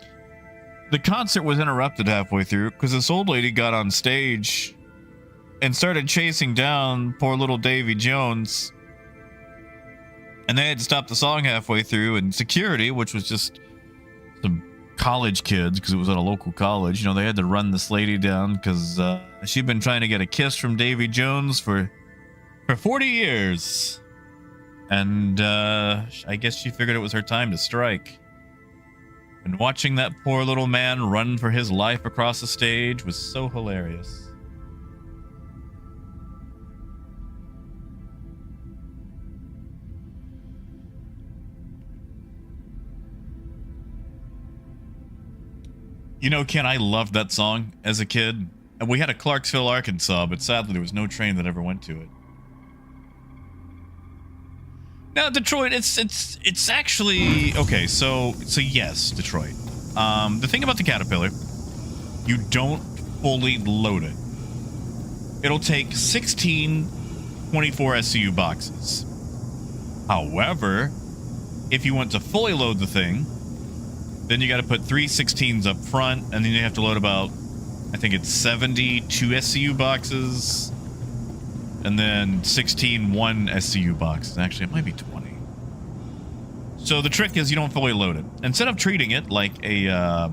concert was interrupted halfway through because this old lady got on stage and started chasing down poor little Davy Jones. And they had to stop the song halfway through, and security, which was just some college kids, because it was at a local college, you know, they had to run this lady down because she'd been trying to get a kiss from Davy Jones for 40 years. And I guess she figured it was her time to strike. And watching that poor little man run for his life across the stage was so hilarious. You know, Ken, I loved that song as a kid. And we had a Clarksville, Arkansas, but sadly there was no train that ever went to it. Now, Detroit, it's actually okay. So yes, Detroit. The thing about the Caterpillar, you don't fully load it. It'll take 16 24 SCU boxes. However, if you want to fully load the thing, then you got to put 3 16s up front, and then you have to load about, I think it's 72 SCU boxes, and then 16 1 SCU boxes. Actually, it might be 20. So the trick is you don't fully load it. Instead of treating it like a...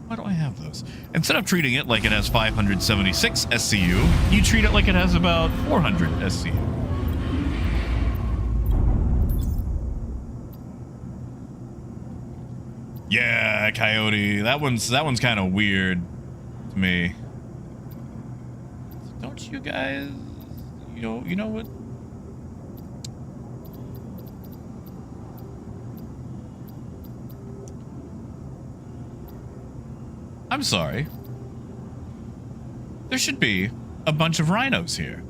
why do I have those? Instead of treating it like it has 576 SCU, you treat it like it has about 400 SCU. Yeah, Coyote. That one's kind of weird to me. Don't you guys, you know what? I'm sorry. There should be a bunch of rhinos here.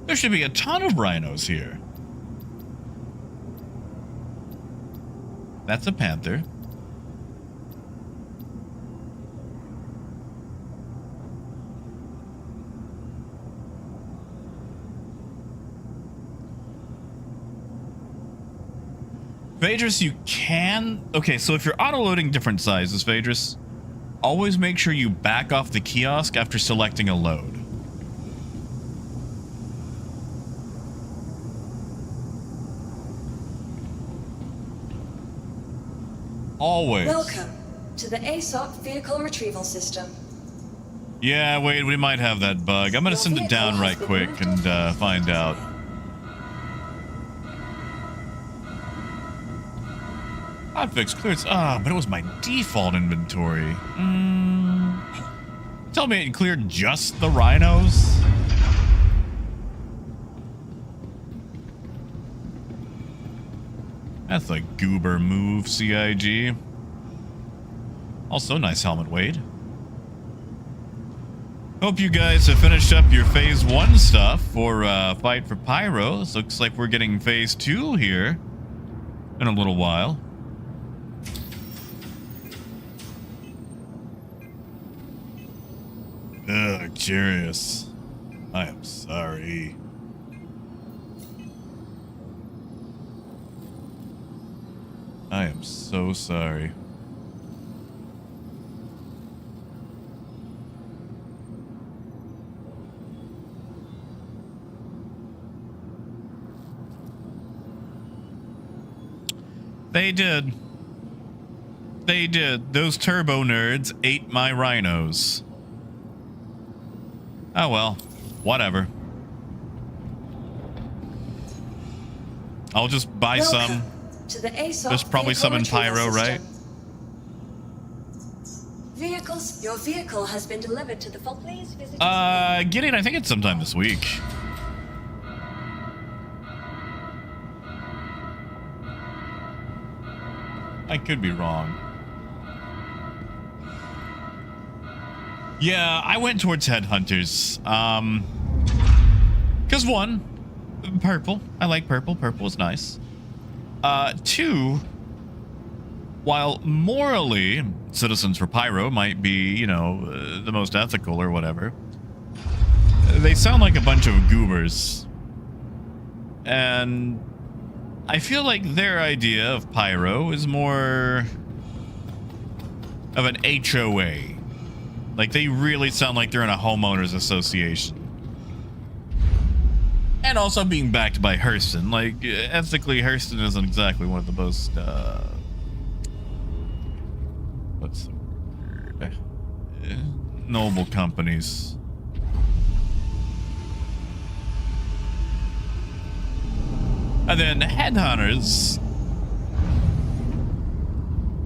There should be a ton of rhinos here. That's a panther. Phaedrus, you can... Okay, so if you're auto-loading different sizes, Phaedrus, always make sure you back off the kiosk after selecting a load. Always. Welcome to the ASOP vehicle retrieval system. Yeah, wait, we might have that bug. I'm gonna send it down right quick and find out. Hotfix clearance. Ah, but it was my default inventory. Tell me it cleared just the rhinos? That's a goober move, CIG. Also, nice helmet, Wade. Hope you guys have finished up your phase 1 stuff for Fight for Pyro. This looks like we're getting phase 2 here in a little while. Ugh, curious. I am sorry. I am so sorry. They did. They did. Those turbo nerds ate my rhinos. Oh well, whatever. I'll just buy some. To the ASOP There's probably some in Pyro, right? Vehicles, your vehicle has been delivered to the Please visit. Gideon, I think it's sometime this week. I could be wrong. Yeah, I went towards Headhunters. Because one, purple. I like purple. Purple is nice. Two, while morally Citizens for Pyro might be, you know, the most ethical or whatever, they sound like a bunch of goobers. And I feel like their idea of Pyro is more of an HOA. Like, they really sound like they're in a homeowners association. And also being backed by Hurston. Like, ethically, Hurston isn't exactly one of the most, what's the word? Noble companies. And then Headhunters.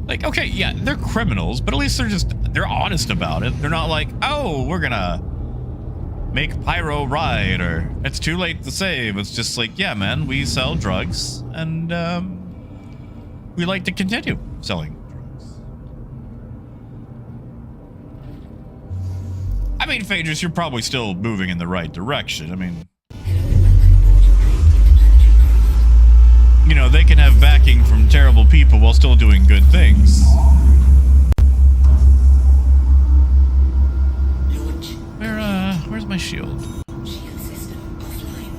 Like, okay, yeah, they're criminals, but at least they're honest about it. They're not like, oh, we're gonna make Pyro right, or it's too late to save. It's just like, yeah, man, we sell drugs, and we like to continue selling drugs. I mean, Phaedrus, you're probably still moving in the right direction. I mean, you know, they can have backing from terrible people while still doing good things. Where's my shield? Shield system offline.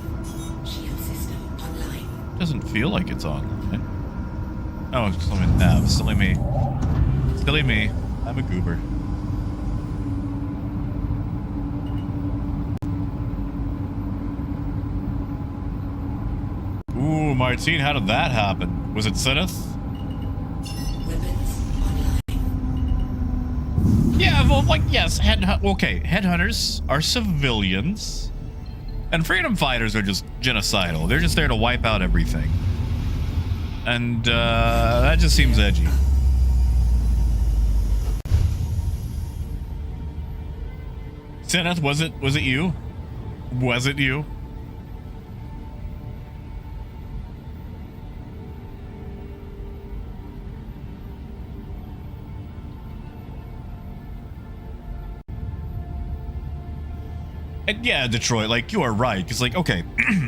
Shield system online. Doesn't feel like it's on. Oh, it's only nav. Silly me. Silly me. I'm a goober. Ooh, Martine, how did that happen? Was it Zenith? Weapons online. Yeah, well, like, yes. Okay, Headhunters are civilians. And freedom fighters are just genocidal. They're just there to wipe out everything. And, that just seems edgy. Zenith, was it you? Was it you? And yeah, Detroit, like you are right. Cause like, okay,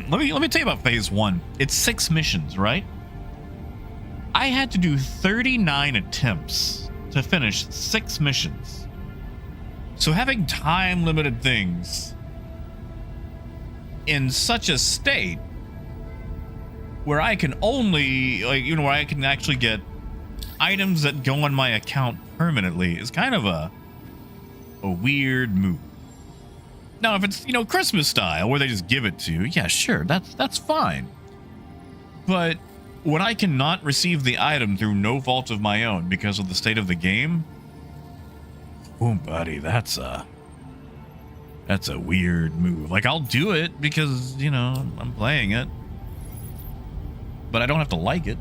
let me tell you about phase 1. It's 6 missions, right? I had to do 39 attempts to finish 6 missions. So having time limited things in such a state where I can only, like, you know, where I can actually get items that go on my account permanently is kind of a weird move. Now, if it's, you know, Christmas style where they just give it to you, yeah, sure, that's fine. But when I cannot receive the item through no fault of my own because of the state of the game, oh, buddy, that's a weird move. Like, I'll do it because, you know, I'm playing it, but I don't have to like it.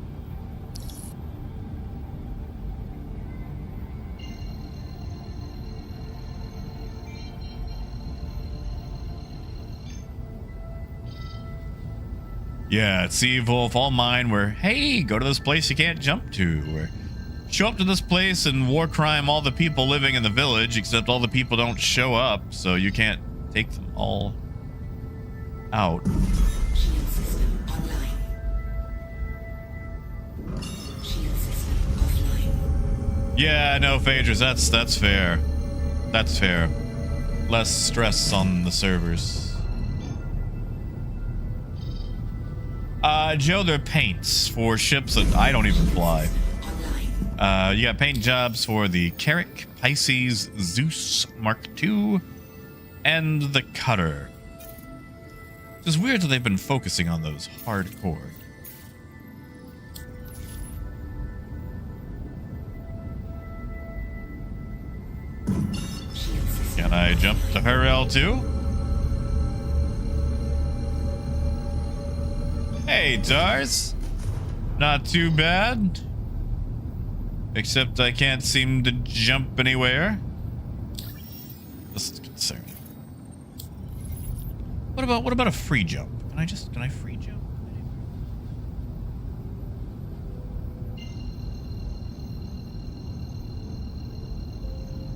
Yeah, Sea Wolf, all mine were, hey, go to this place you can't jump to, or show up to this place and war crime all the people living in the village, except all the people don't show up, so you can't take them all out. Shield system online. Shield system offline. Yeah, no, Phaedrus, that's fair. That's fair. Less stress on the servers. Joe, they're paints for ships that I don't even fly. You got paint jobs for the Carrick, Pisces, Zeus Mark II, and the Cutter. It's weird that they've been focusing on those hardcore. Can I jump to Referral too? Hey, Tars. Not too bad. Except I can't seem to jump anywhere. This is concerning. What about a free jump? Can I free jump?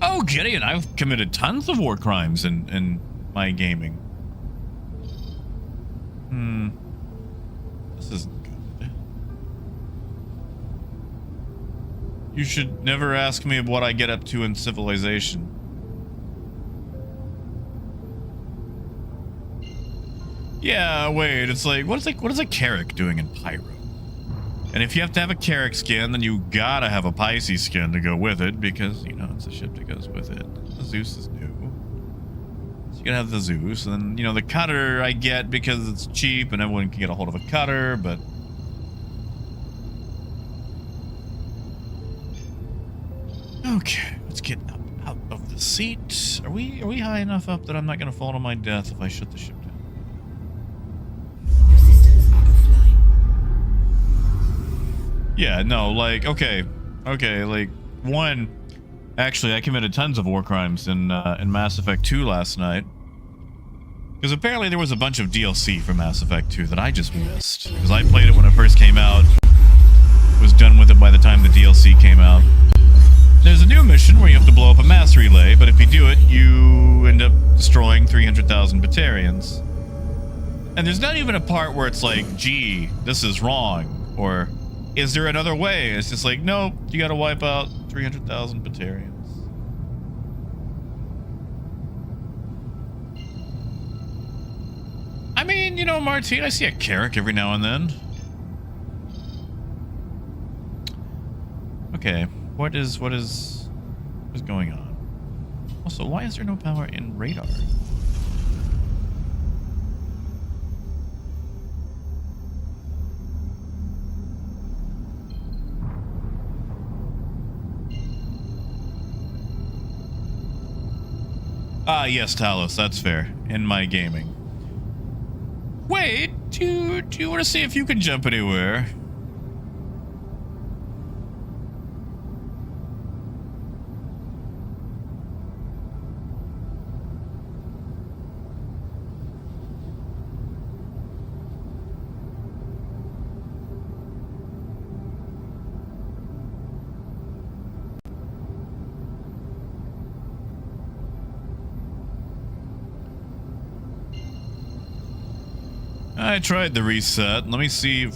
Oh, Gideon, I've committed tons of war crimes in my gaming. This isn't good. You should never ask me what I get up to in Civilization. Yeah, wait, it's like, what is a Carrick doing in Pyro? And if you have to have a Carrick skin, then you gotta have a Pisces skin to go with it, because, you know, it's a ship that goes with it. The Zeus is new. So you gotta have the Zeus, and then, you know, the Cutter I get because it's cheap and everyone can get a hold of a Cutter, but... Okay, let's get up out of the seat. Are we high enough up that I'm not gonna fall to my death if I shut the ship down? Your systems are offline. Yeah, no, like, okay, like, one, actually, I committed tons of war crimes in Mass Effect 2 last night. Because apparently there was a bunch of DLC for Mass Effect 2 that I just missed. Because I played it when it first came out, was done with it by the time the DLC came out. There's a new mission where you have to blow up a mass relay, but if you do it, you end up destroying 300,000 Batarians. And there's not even a part where it's like, gee, this is wrong, or is there another way? It's just like, nope, you gotta wipe out 300,000 Batarians. I mean, you know, Martine, I see a Carrick every now and then. Okay, what is going on? Also, why is there no power in radar? Ah, yes, Talos, that's fair. In my gaming. Wait, do you want to see if you can jump anywhere? I tried the reset. Let me see if...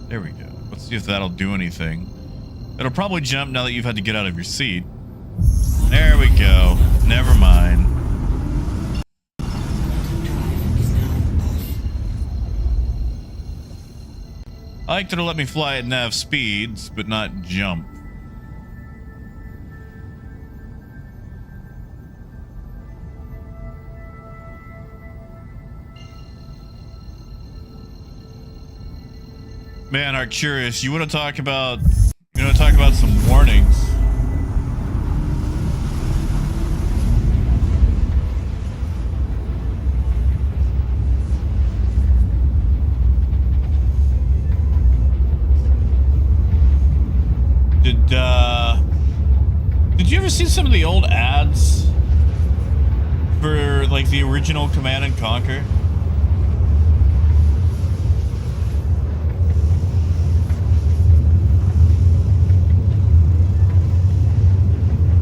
There we go. Let's see if that'll do anything. It'll probably jump now that you've had to get out of your seat. There we go. Never mind. I like that it'll let me fly at nav speeds, but not jump. Man, Arcturus, you want to talk about some warnings? Did you ever see some of the old ads for like the original Command and Conquer?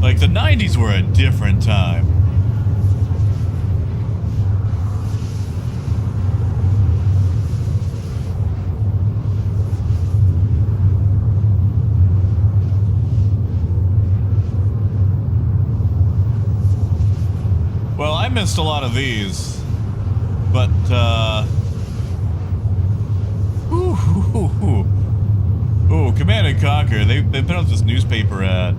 Like the 90s were a different time. Well, I missed a lot of these, but Command and Conquer, they put out this newspaper ad.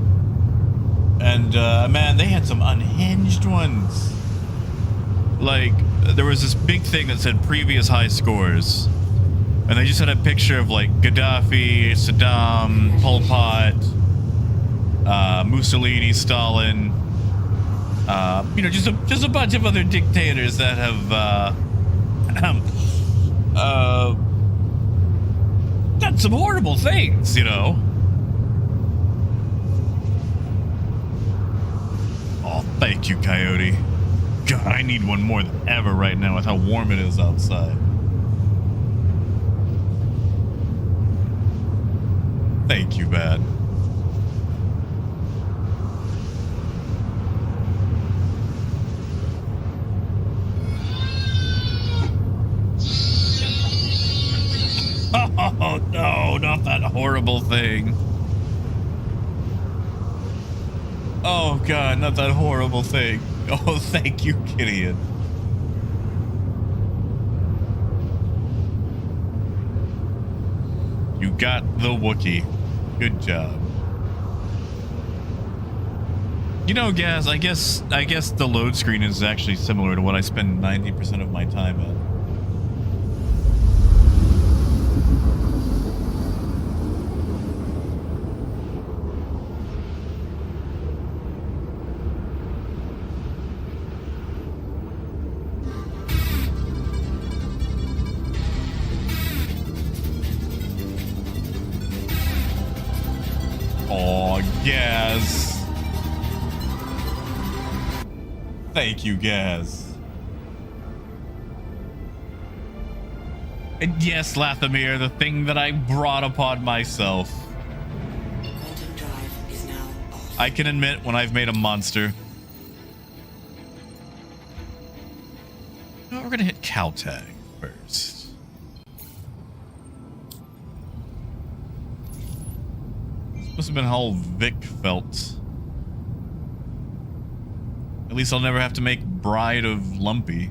And, man, they had some unhinged ones. Like, there was this big thing that said previous high scores. And they just had a picture of, like, Gaddafi, Saddam, Pol Pot, Mussolini, Stalin. You know, just a bunch of other dictators that have, done some horrible things, you know. Oh, thank you, Coyote. God, I need one more than ever right now with how warm it is outside. Thank you, Bat. Oh, no, not that horrible thing. Oh, God, not that horrible thing. Oh, thank you, Gideon. You got the Wookiee. Good job. You know, Gaz, I guess the load screen is actually similar to what I spend 90% of my time at. Gaz. Thank you, Gaz. And yes, Lathamir, the thing that I brought upon myself. Quantum drive is now off. I can admit when I've made a monster. No, we're gonna hit Caltech first. Must have been how Vic felt. At least I'll never have to make Bride of Lumpy.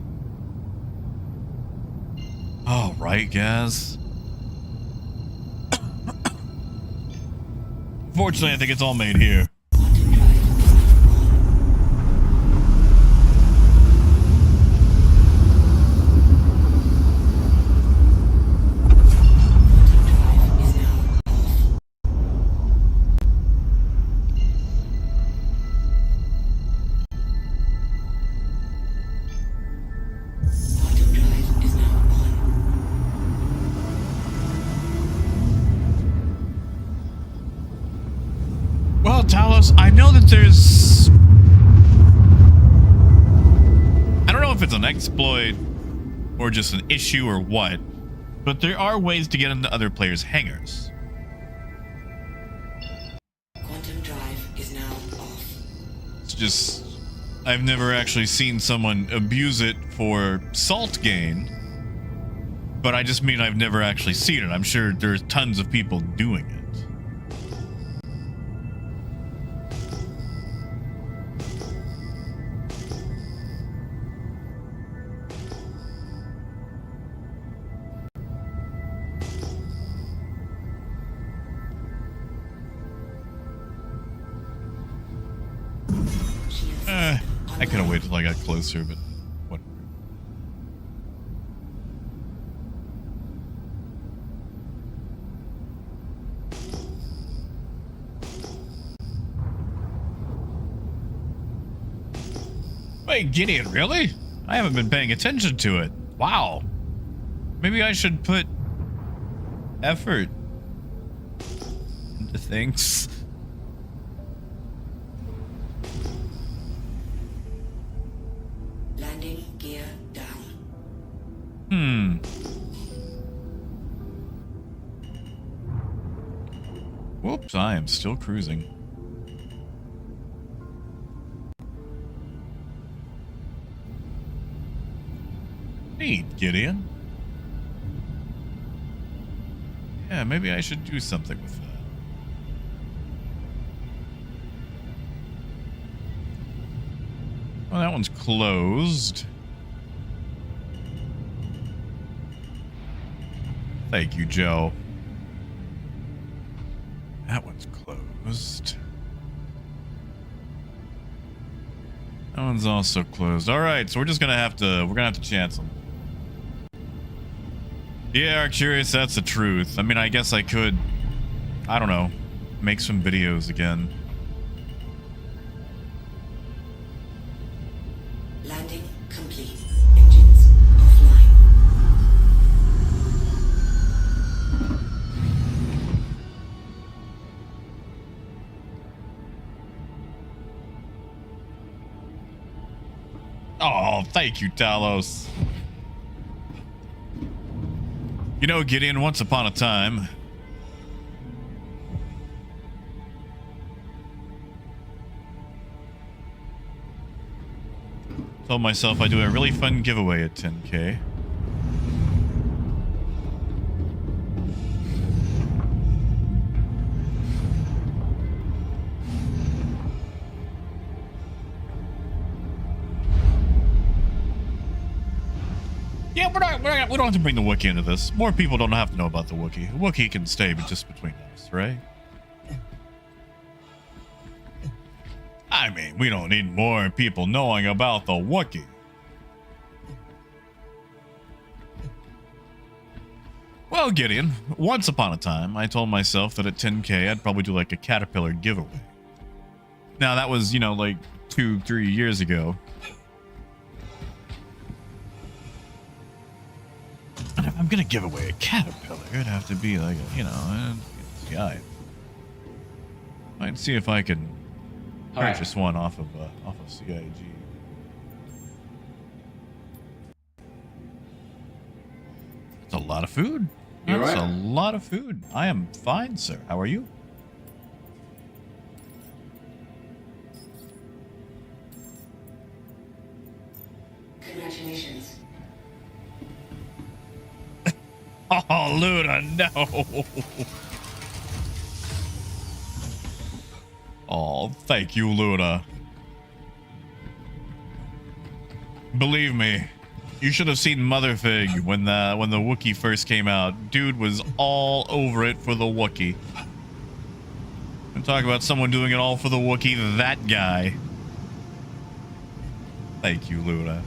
Oh, right, Gaz. Fortunately, I think it's all made here. I know that there's... I don't know if it's an exploit or just an issue or what, but there are ways to get into other players' hangars. Quantum drive is now off. It's just... I've never actually seen someone abuse it for salt gain. But I just mean I've never actually seen it. I'm sure there's tons of people doing it. I could have waited till I got closer, but whatever. Wait, Gideon, really? I haven't been paying attention to it. Wow. Maybe I should put effort into things. Landing gear down. Whoops, I am still cruising. Neat, Gideon. Yeah, maybe I should do something with that. Well, that one's closed. Thank you, Joe. That one's closed. That one's also closed. All right, so we're gonna have to chance them. Yeah, Arcturus, that's the truth. I mean, I guess I could, I don't know, make some videos again. Landing complete. Engines offline. Oh, thank you, Talos. You know, Gideon, once upon a time, told myself I'd do a really fun giveaway at 10K. Yeah, we don't have to bring the Wookiee into this. More people don't have to know about the Wookiee. The Wookiee can stay just between us, right? I mean, we don't need more people knowing about the Wookiee. Well, Gideon, once upon a time, I told myself that at 10K, I'd probably do like a caterpillar giveaway. Now, that was, you know, like 2-3 years ago. And if I'm gonna give away a caterpillar, it'd have to be like a, you know, guy. Might see if I can purchase one off of CIG. That's a lot of food. That's a lot of food. I am fine, sir. How are you? Congratulations. Oh, Luna, no. Oh, thank you, Luna. Believe me, you should have seen Motherfig when the Wookiee first came out. Dude was all over it for the Wookiee. And talk about someone doing it all for the Wookiee, that guy. Thank you, Luna.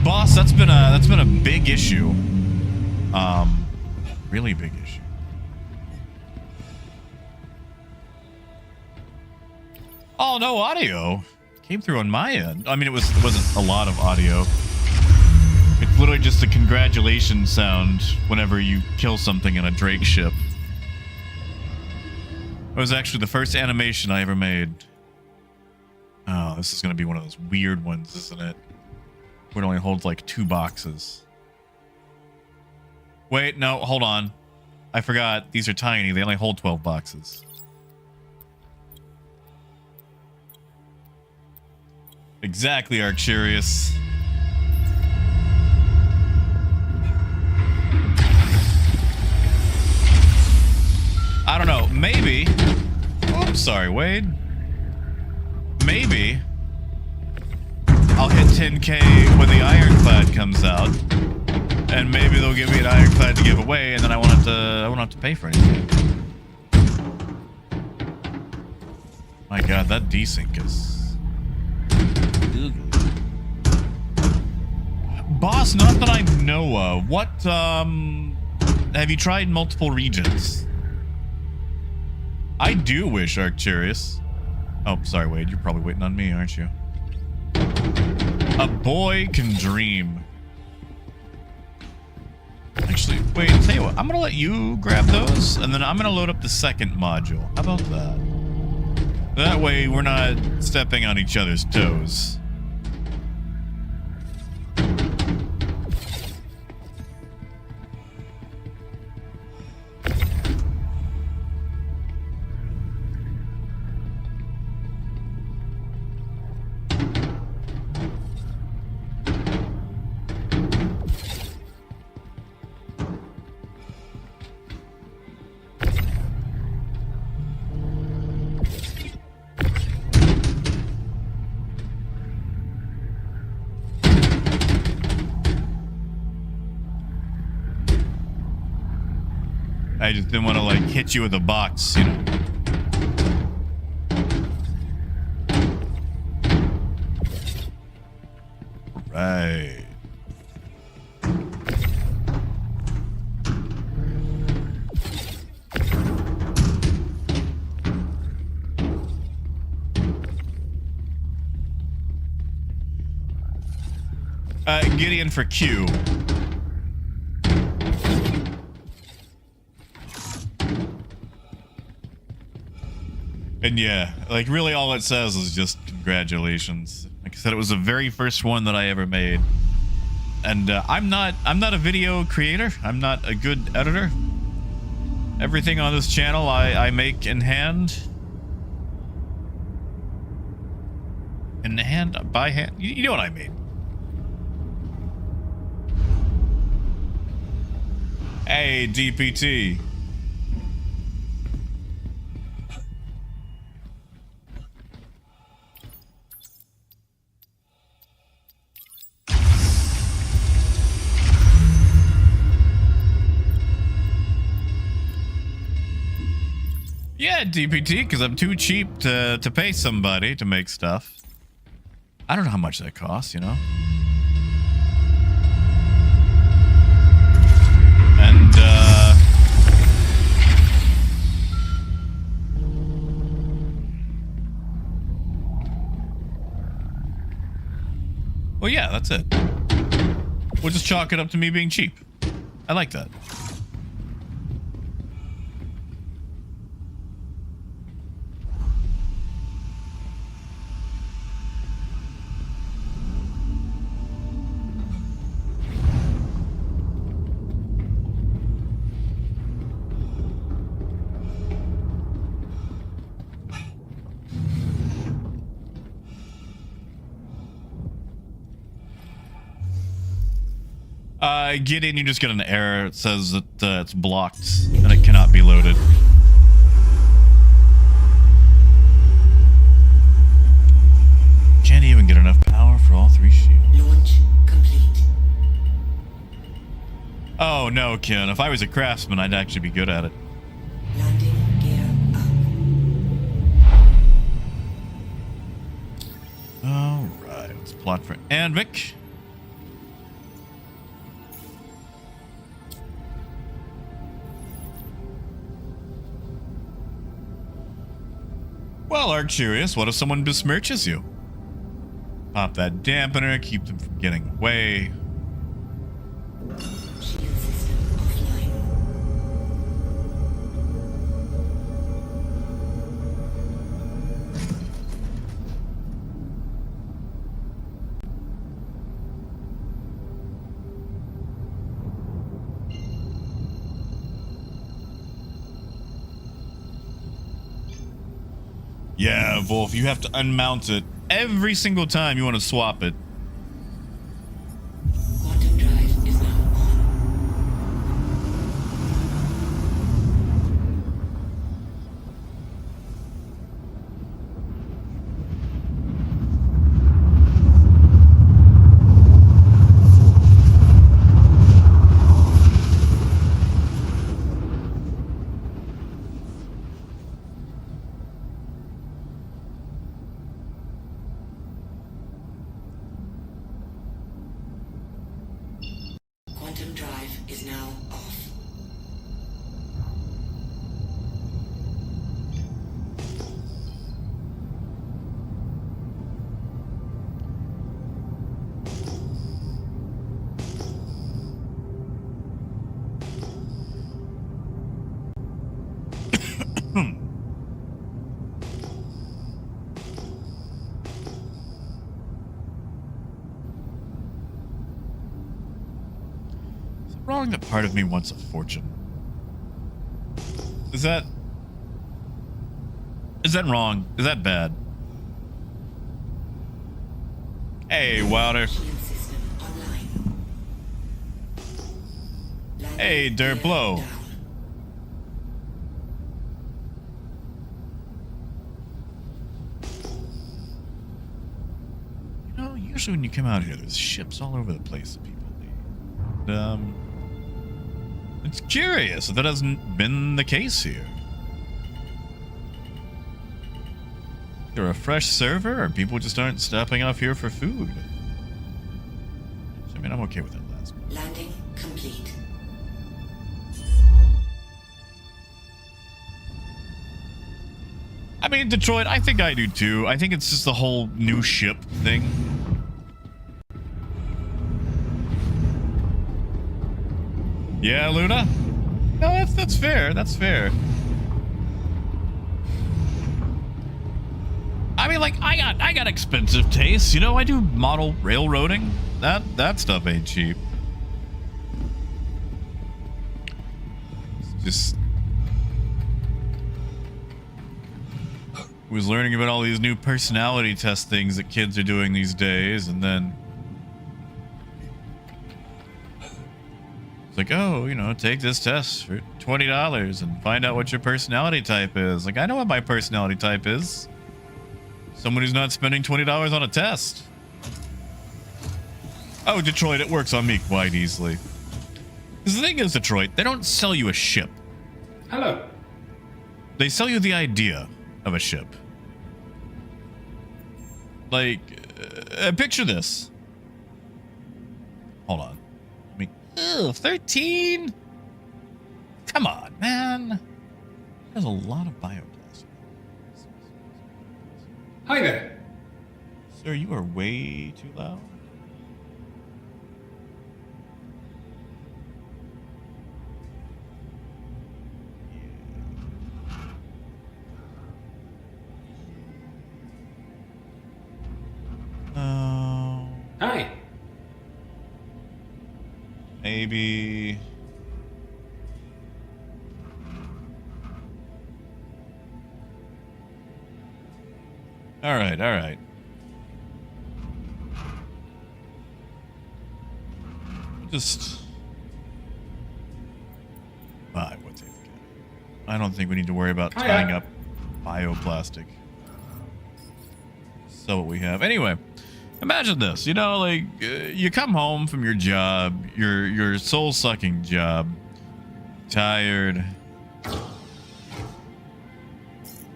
Boss, that's been a big issue. Really big issue. Oh, no audio. Came through on my end. I mean, it wasn't a lot of audio. It's literally just a congratulations sound whenever you kill something in a Drake ship. It was actually the first animation I ever made. Oh, this is gonna be one of those weird ones, isn't it? Where it only holds like 2 boxes. Wait, no, hold on. I forgot. These are tiny. They only hold 12 boxes. Exactly, Arcturius. I don't know. Maybe. Oops, sorry, Wade. Maybe I'll hit 10K when the Ironclad comes out, and maybe they'll give me an Ironclad to give away, and then I won't have to pay for anything. My God, that desync is ugly. Boss, not that I know of. What have you tried multiple regions? I do wish, Arcturius. Oh, sorry, Wade. You're probably waiting on me, aren't you? A boy can dream. Actually, wait, I'll tell you what. I'm going to let you grab those, and then I'm going to load up the second module. How about that? That way, we're not stepping on each other's toes. I just didn't want to, like, hit you with a box, you know. Right. Gideon for Q. And yeah, like really all it says is just congratulations. Like I said, it was the very first one that I ever made. And I'm not a video creator. I'm not a good editor. Everything on this channel I make in hand. In hand, by hand. You know what I mean. Hey, DPT. Yeah, DPT, because I'm too cheap to pay somebody to make stuff. I don't know how much that costs, you know? And, well, yeah, that's it. We'll just chalk it up to me being cheap. I like that. Get in, you just get an error. It says that it's blocked and it cannot be loaded. Can't even get enough power for all three shields. Launch complete. Oh no, Ken. If I was a craftsman, I'd actually be good at it. Landing gear up. Alright, let's plot for Anvik. Well, Arcturius, what if someone besmirches you? Pop that dampener, keep them from getting away. Shield system offline. Yeah, Wolf, you have to unmount it every single time you want to swap it. Quantum drive is now on. Quantum drive is now off. Is it wrong that part of me wants a fortune? Is that wrong? Is that bad? Hey, Wilder. Shield system online. Hey, Derplo. Down. You know, usually when you come out here, there's ships all over the place that people leave. And, it's curious if that hasn't been the case here. You're a fresh server, or people just aren't stopping off here for food? I mean, I'm okay with that last one. Landing complete. I mean, Detroit, I think I do too. I think it's just the whole new ship thing. Yeah, Luna? No, that's fair. That's fair. I mean, like, I got expensive tastes. You know, I do model railroading. That stuff ain't cheap. It's just was learning about all these new personality test things that kids are doing these days, and then it's like, oh, you know, take this test for $20 and find out what your personality type is. Like, I know what my personality type is. Someone who's not spending $20 on a test. Oh, Detroit, it works on me quite easily. Because the thing is, Detroit, they don't sell you a ship. Hello. They sell you the idea of a ship. Like, picture this. Hold on. I mean, 13? Come on, man. There's a lot of bioblast. Hi there. Sir, you are way too loud. Hi. Maybe. All right. Just buy what they've got. I don't think we need to worry about Hiya. tying up bioplastic. So what we have. Anyway, imagine this. You know, like you come home from your job, your soul-sucking job, tired.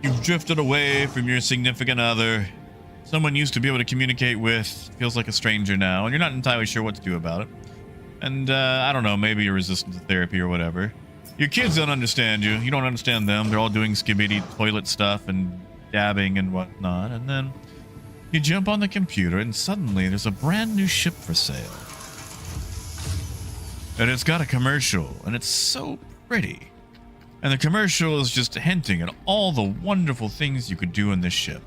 You've drifted away from your significant other. Someone used to be able to communicate with feels like a stranger now, and you're not entirely sure what to do about it. And I don't know, maybe you're resistant to therapy or whatever. Your kids don't understand you. You don't understand them. They're all doing skibidi toilet stuff and dabbing and whatnot. And then you jump on the computer, and suddenly there's a brand new ship for sale. And it's got a commercial, and it's so pretty. And the commercial is just hinting at all the wonderful things you could do in this ship.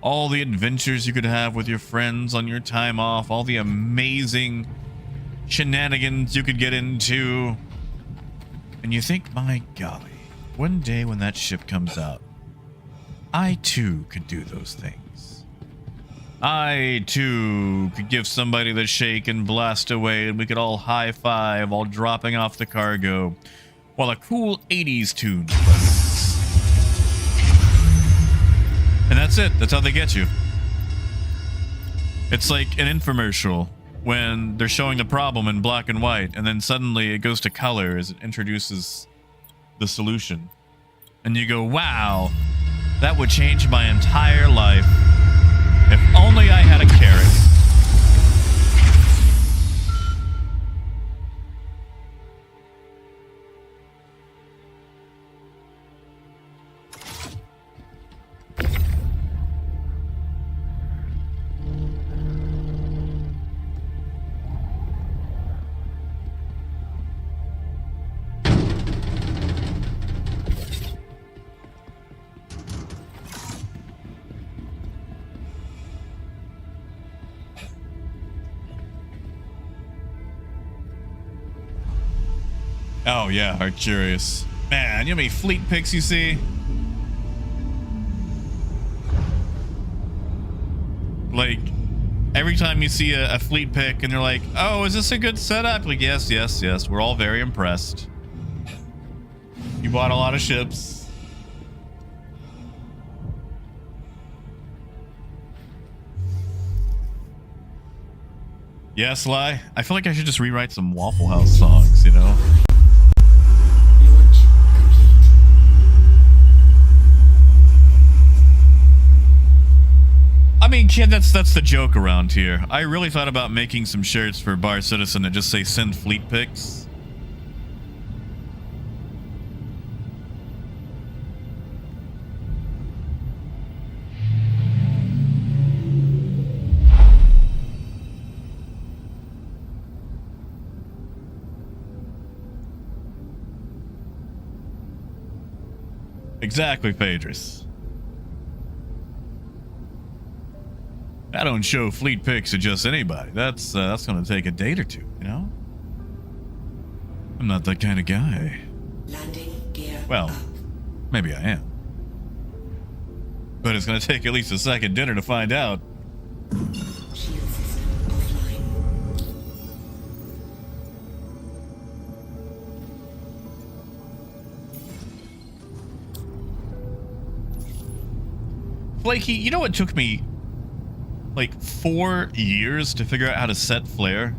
All the adventures you could have with your friends on your time off. All the amazing shenanigans you could get into. And you think, my golly, one day when that ship comes out, I too could do those things. I too could give somebody the shake and blast away, and we could all high five while dropping off the cargo while a cool 80s tune plays. And that's it. That's how they get you. It's like an infomercial when they're showing the problem in black and white, and then suddenly it goes to color as it introduces the solution. And you go, wow, that would change my entire life. If only I had a carrot. Oh yeah, are curious. Man, you know how many fleet pics you see? Like, every time you see a fleet pic and they're like, oh, is this a good setup? Like, yes, yes, yes. We're all very impressed. You bought a lot of ships. Yes, Sly. I feel like I should just rewrite some Waffle House songs, you know? Launch complete. I mean, kid, that's the joke around here. I really thought about making some shirts for Bar Citizen that just say send fleet pics. Exactly, Phaedrus. I don't show fleet pics to just anybody. That's gonna take a date or two, you know? I'm not that kind of guy. Landing gear Well, up. maybe I am. But it's gonna take at least a second dinner to find out. Shield system offline. Blakey, you know what took me like 4 years to figure out how to set flare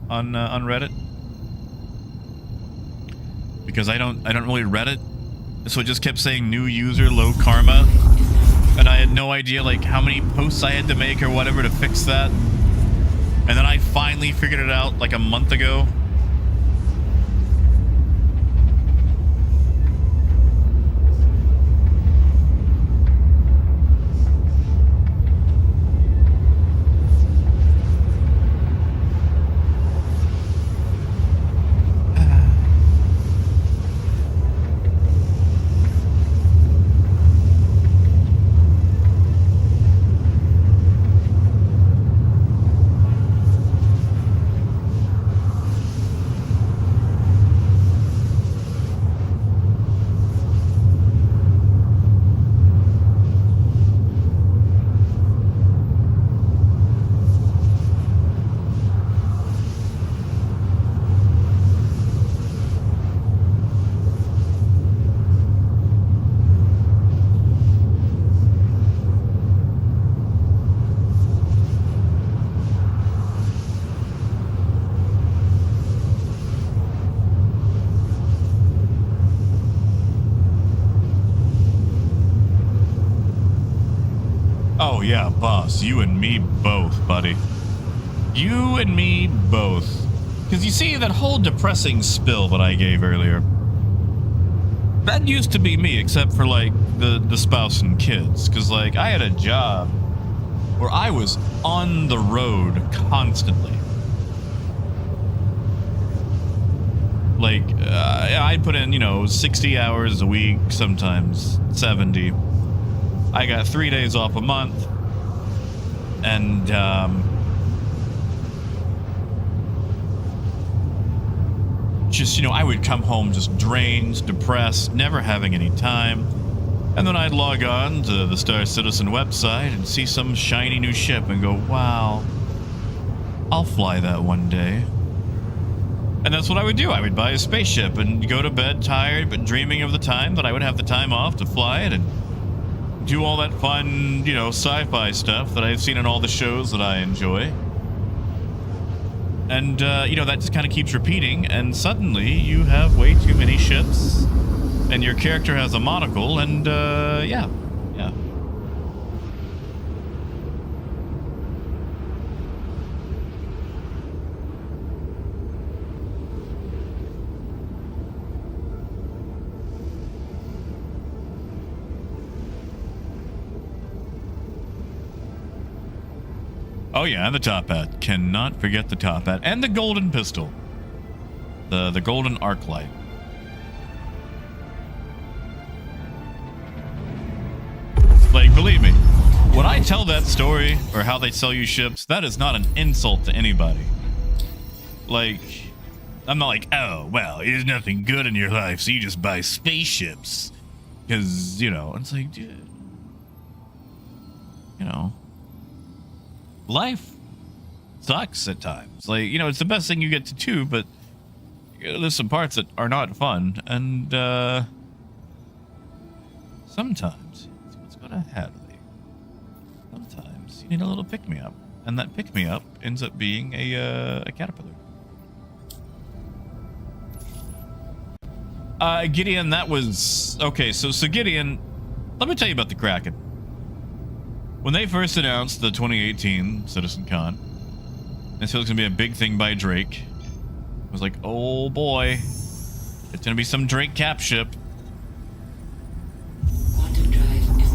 on Reddit? Because I don't really Reddit, so it just kept saying new user, low karma, and I had no idea like how many posts I had to make or whatever to fix that. And then I finally figured it out like a month ago. Oh yeah, boss, you and me both, buddy. You and me both. Because you see, that whole depressing spill that I gave earlier, that used to be me, except for like the spouse and kids. Because like I had a job where I was on the road constantly. Like I'd put in, 60 hours a week, sometimes 70. I got 3 days off a month, and just, I would come home just drained, depressed, never having any time. And And then I'd log on to the Star Citizen website and see some shiny new ship and go, wow, I'll fly that one day. And that's what I would do. I would buy a spaceship and go to bed tired, but dreaming of the time that I would have the time off to fly it and do all that fun, you know, sci-fi stuff that I've seen in all the shows that I enjoy. And, you know, that just kind of keeps repeating, and suddenly you have way too many ships, and your character has a monocle, and, yeah. Oh yeah, and the top hat. Cannot forget the top hat. And the golden pistol. The golden arc light. Like, believe me, when I tell that story, or how they sell you ships, that is not an insult to anybody. Like, I'm not like, oh, well, there's nothing good in your life, so you just buy spaceships. Because, you know, it's like, dude, you know, life sucks at times. Like, you know, it's the best thing you get to do, but there's some parts that are not fun, and sometimes what's gonna happen? Sometimes you need a little pick-me-up, and that pick-me-up ends up being a caterpillar. Gideon, that was okay. So Gideon, let me tell you about the Kraken. When they first announced the 2018 Citizen Con, and so it's gonna be a big thing by Drake, I was like, oh boy, it's gonna be some Drake cap ship.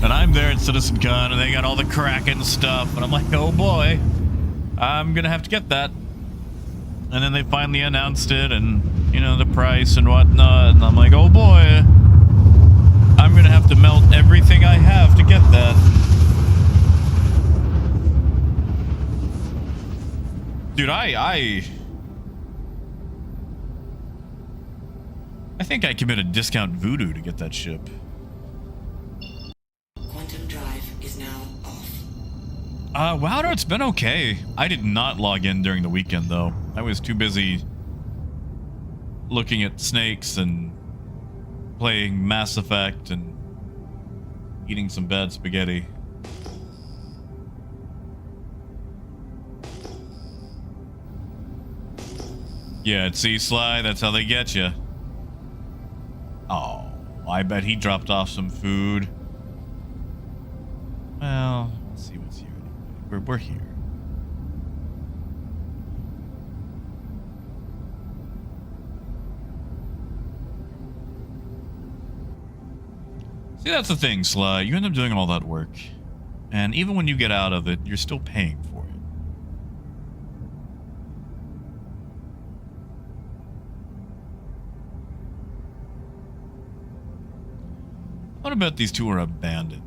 And I'm there at Citizen Con, and they got all the Kraken stuff, and I'm like, oh boy, I'm gonna have to get that. And then they finally announced it, and you know, the price and whatnot, and I'm like, oh boy, I'm gonna have to melt everything I have to get that. Dude, I think I committed discount voodoo to get that ship. Quantum drive is now off. Wow, no, it's been okay. I did not log in during the weekend, though. I was too busy looking at snakes and playing Mass Effect and eating some bad spaghetti. Yeah, at Sea Sly, that's how they get you. Oh, I bet he dropped off some food. Well, let's see what's here. We're here. See, that's the thing, Sly. You end up doing all that work. And even when you get out of it, you're still paying for it. What about these two are abandoned?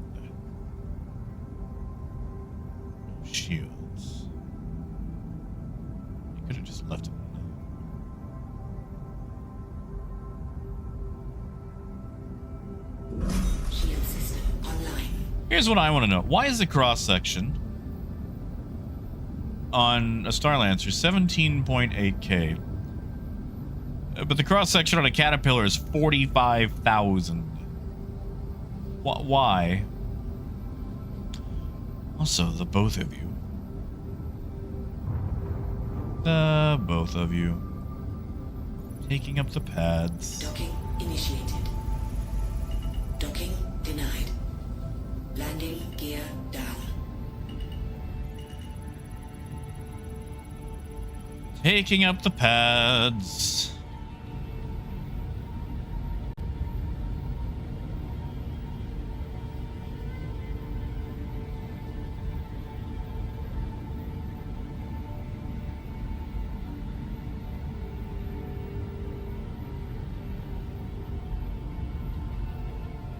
No shields. You could have just left them. Shield system online. Here's what I want to know. Why is the cross-section on a Starlancer 17.8K, but the cross-section on a Caterpillar is 45,000? Why? Also, the both of you. The both of you. Taking up the pads. Docking initiated. Docking denied. Landing gear down. Taking up the pads.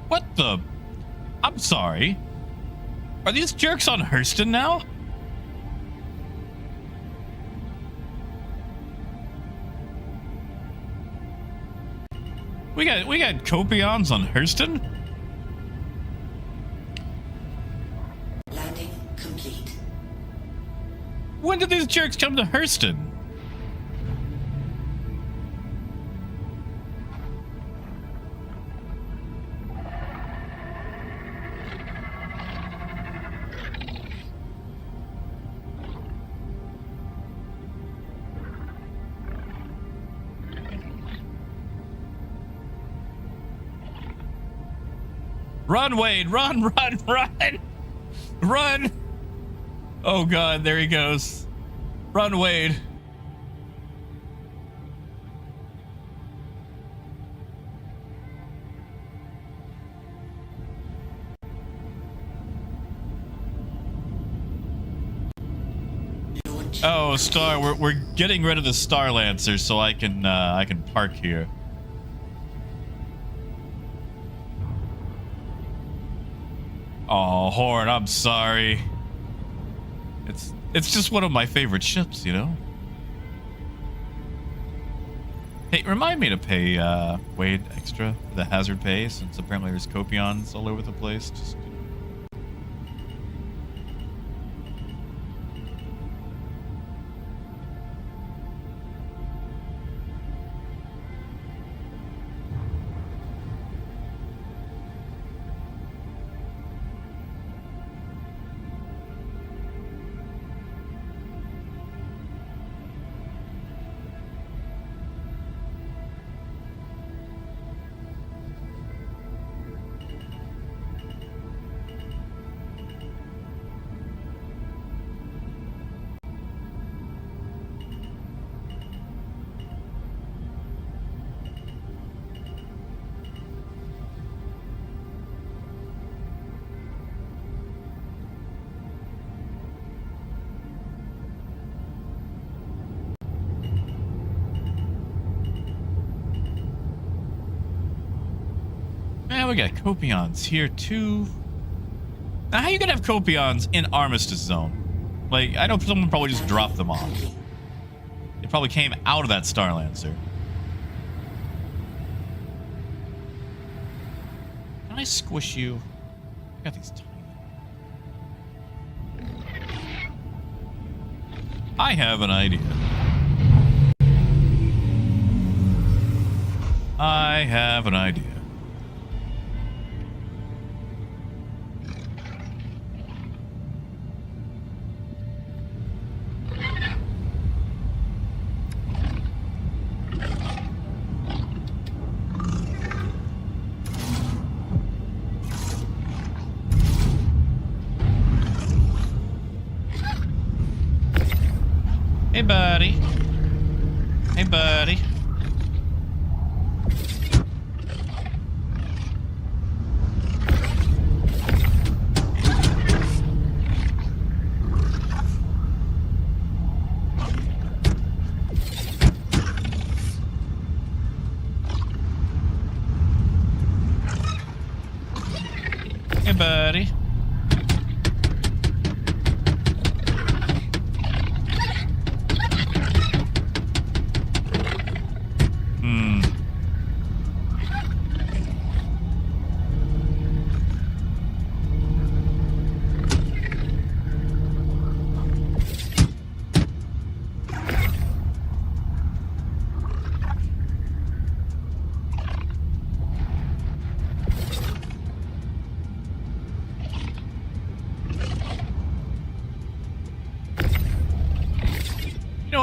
What the? I'm sorry. Are these jerks on Hurston now? We got Copions on Hurston? when did these jerks come to Hurston? Run, Wade! Run, run, run! Run! Oh god, there he goes. Run, Wade. Oh, Star, we're getting rid of the Star Lancer so I can park here. Oh, Horn, I'm sorry. It's just one of my favorite ships, you know? Hey, remind me to pay Wade extra for the hazard pay, since apparently there's Copons all over the place. Just we got Copons here too. Now, how you gonna have Copons in Armistice Zone? Like, I know someone probably just dropped them off. It probably came out of that Star Lancer. Can I squish you? I got these tiny. I have an idea. I have an idea. Hey, buddy. Hey, buddy. Hey, buddy.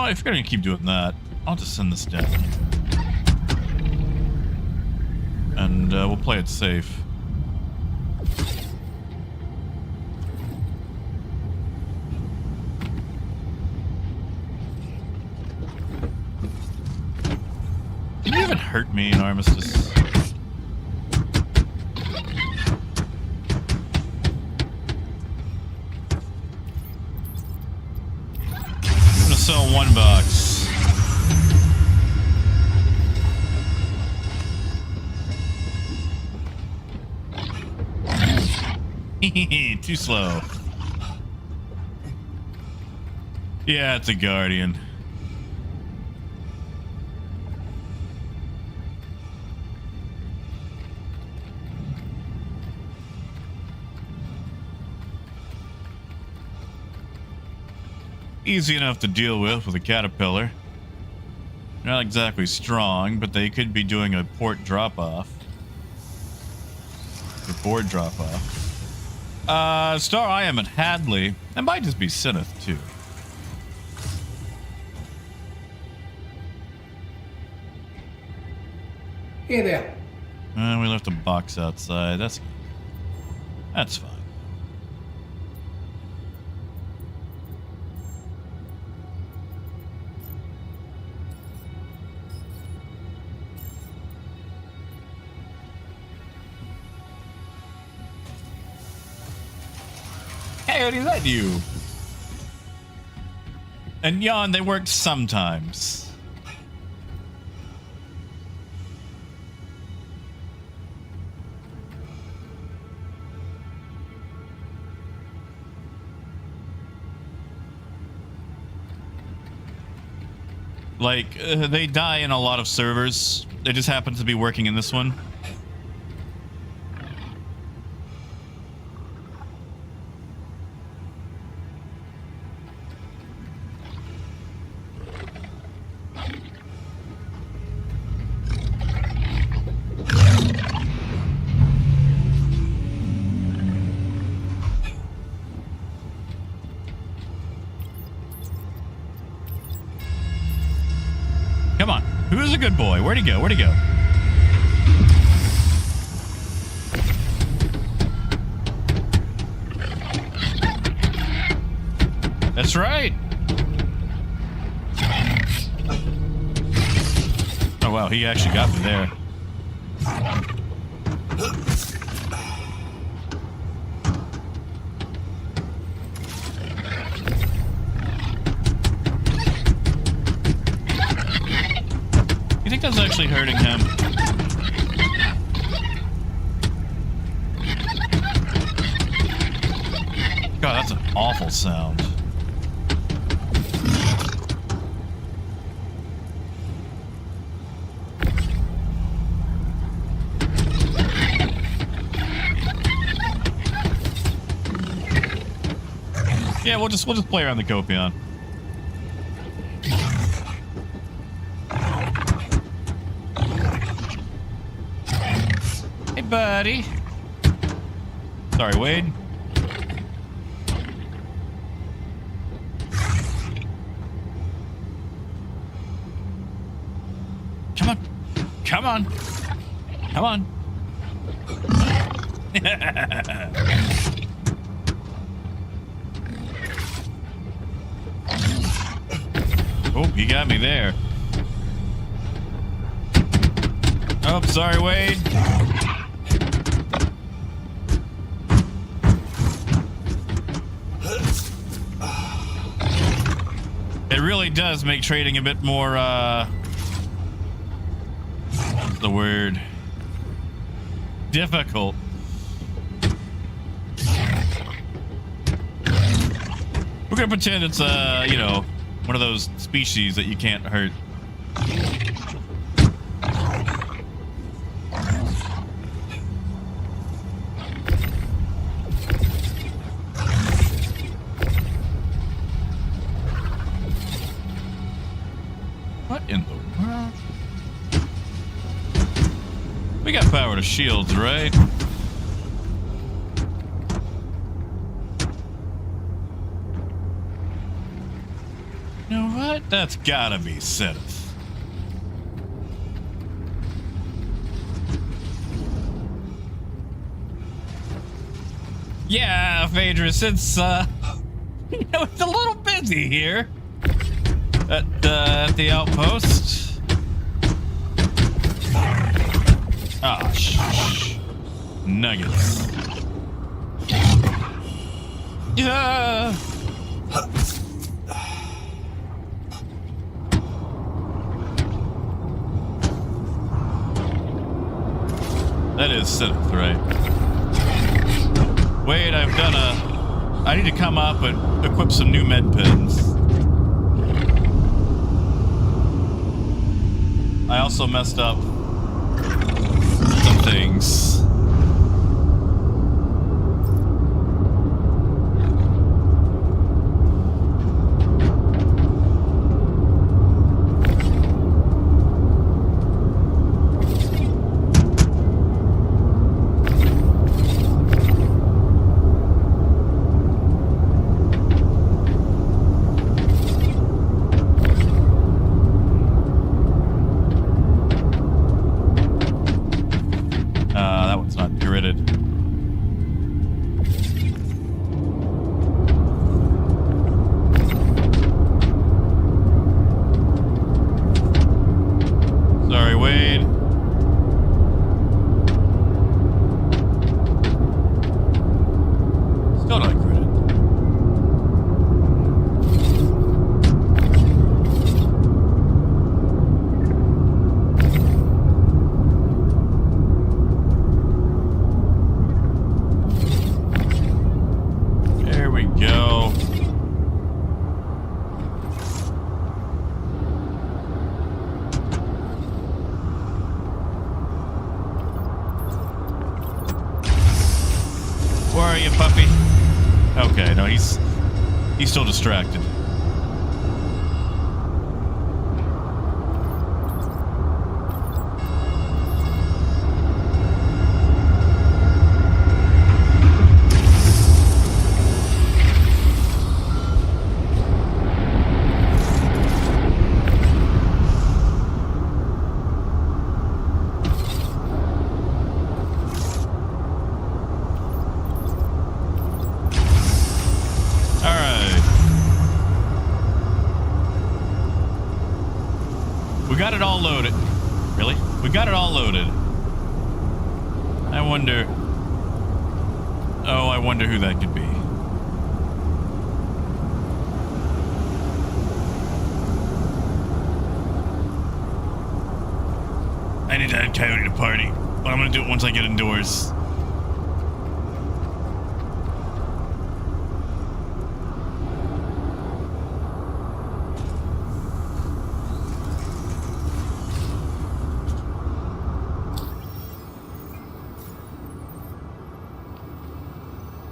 If you're gonna keep doing that, I'll just send this down. And we'll play it safe. Can you even hurt me in Armistice? Sell $1. Too slow. Yeah, it's a Guardian. easy enough to deal with a caterpillar. They're not exactly strong, but they could be doing a port drop-off. Or board drop-off. Star I am at Hadley. That might just be Sinneth, too. Hey there. We left a box outside. That's fine. Hey, is that you? And Jan, they worked sometimes. Like, they die in a lot of servers. They just happen to be working in this one. Come on. Who's a good boy? Where'd he go? Where'd he go? That's right. Oh, wow. He actually got me there. You think that's actually hurting him? God, that's an awful sound. Yeah, we'll just play around the Copion. Hey, buddy. Sorry, Wade. Come on. Come on. Come on. Oh, he got me there. Oh, sorry, Wade. It really does make trading a bit more, what's the word? Difficult. We're gonna pretend it's, you know, one of those species that you can't hurt. What in the world? We got power to shields, right? You know what? That's gotta be Sinneth. Yeah, Phaedrus, it's, you know, it's a little busy here at the outpost. Ah, nuggets. Yeah. That is Sinneth, right? Wait, I need to come up and equip some new med pins. I also messed up some things. he's still distracted. We got it all loaded. Really? We got it all loaded. I wonder... Oh, I wonder who that could be. I need to add Coyote to party, but I'm gonna do it once I get indoors.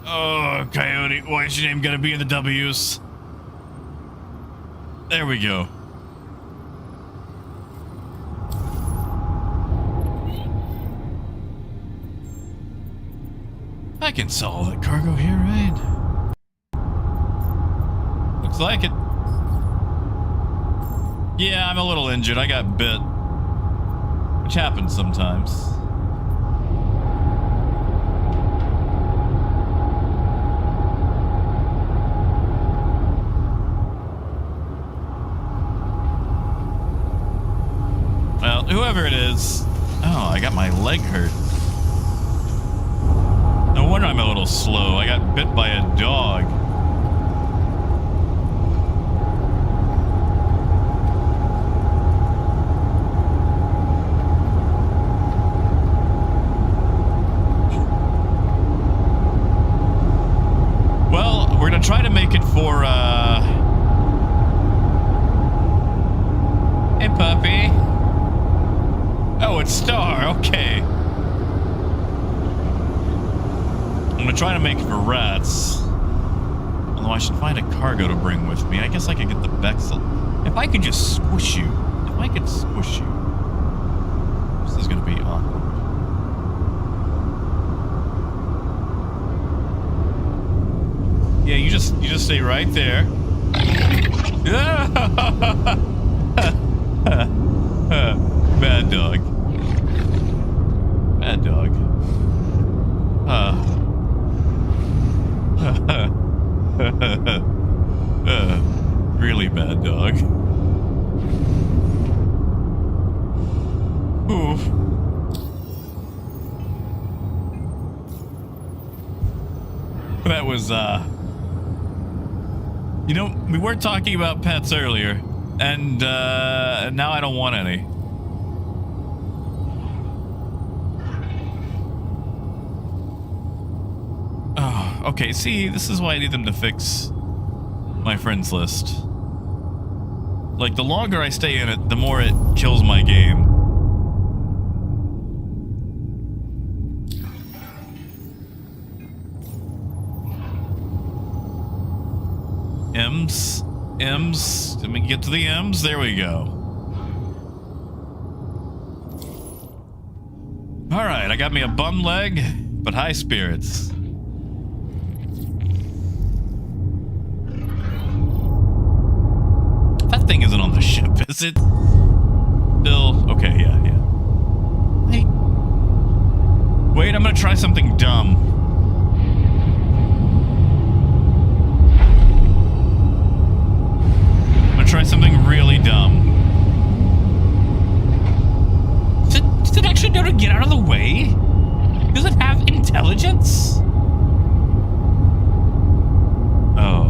Oh, Coyote, why is your name gotta be in the W's? There we go. I can solve that cargo here, right? Looks like it. Yeah, I'm a little injured. I got bit. Which happens sometimes. Well, whoever it is... Oh, I got my leg hurt. No wonder I'm a little slow. I got bit by a dog. Well, we're gonna try to make it for, Hey, puppy. Oh, it's Star. Okay. I'm gonna try to make it for rats. Although I should find a cargo to bring with me. I guess I could get the Bexel. If I could just squish you. If I could squish you. This is gonna be awkward. Yeah, you just stay right there. Bad dog. Bad dog. Really bad dog. Oof. That was, you know, we were talking about pets earlier, and, now I don't want any. Oh, okay, see, this is why I need them to fix my friends list. Like, the longer I stay in it, the more it kills my game. M's. Let me get to the M's. There we go. All right, I got me a bum leg, but high spirits. That thing isn't on the ship, is it? Still, okay, yeah. Hey. Wait, I'm gonna try something dumb. Try something really dumb. Does it actually know to get out of the way? Does it have intelligence? Oh.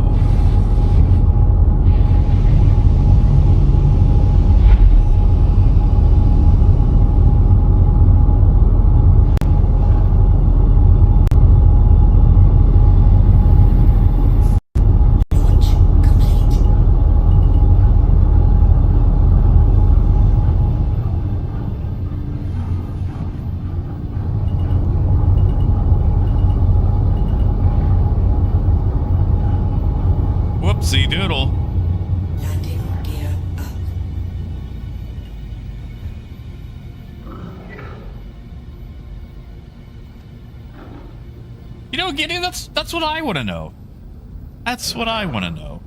Giddy, that's what I want to know. That's what I want to know.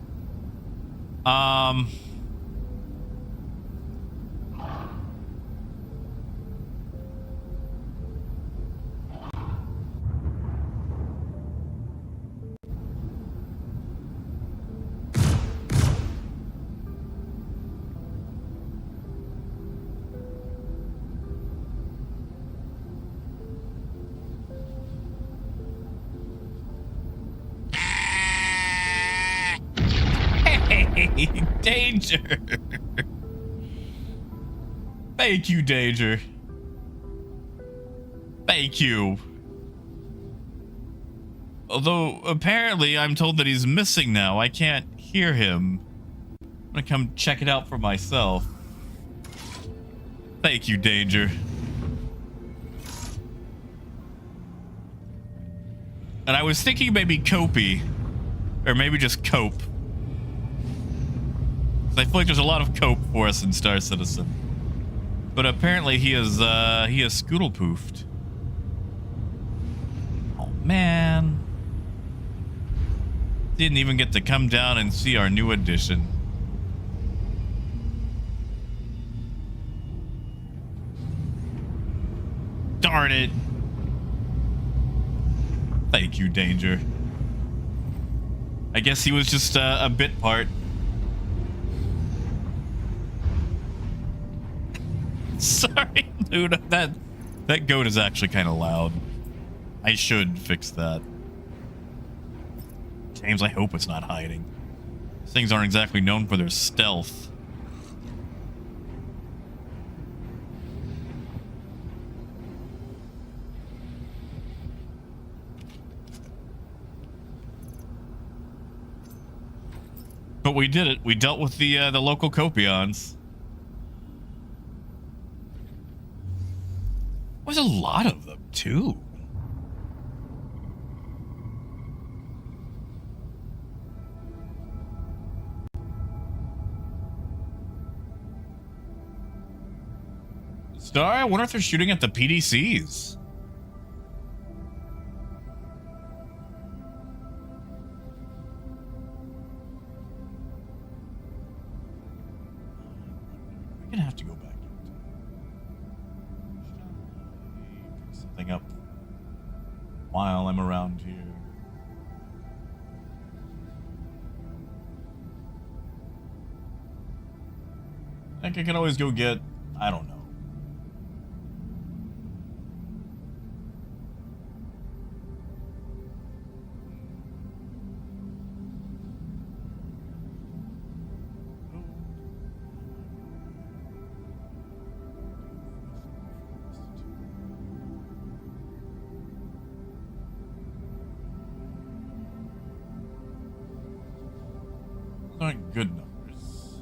Danger. Thank you, Danger. Thank you. Although, apparently, I'm told that he's missing now. I can't hear him. I'm gonna come check it out for myself. Thank you, Danger. And I was thinking maybe Copy. Or maybe just Cope. I feel like there's a lot of cope for us in Star Citizen. But apparently he is scoodle poofed. Oh man. Didn't even get to come down and see our new addition. Darn it. Thank you, Danger. I guess he was just a bit part. Sorry, dude. That goat is actually kind of loud. I should fix that. James, I hope it's not hiding. These things aren't exactly known for their stealth. But we did it. We dealt with the local Copons. There's a lot of them, too. Star, I wonder if they're shooting at the PDCs. We're gonna have to go back. Something up while I'm around here. I think I can always go get, I don't know. Aren't good numbers.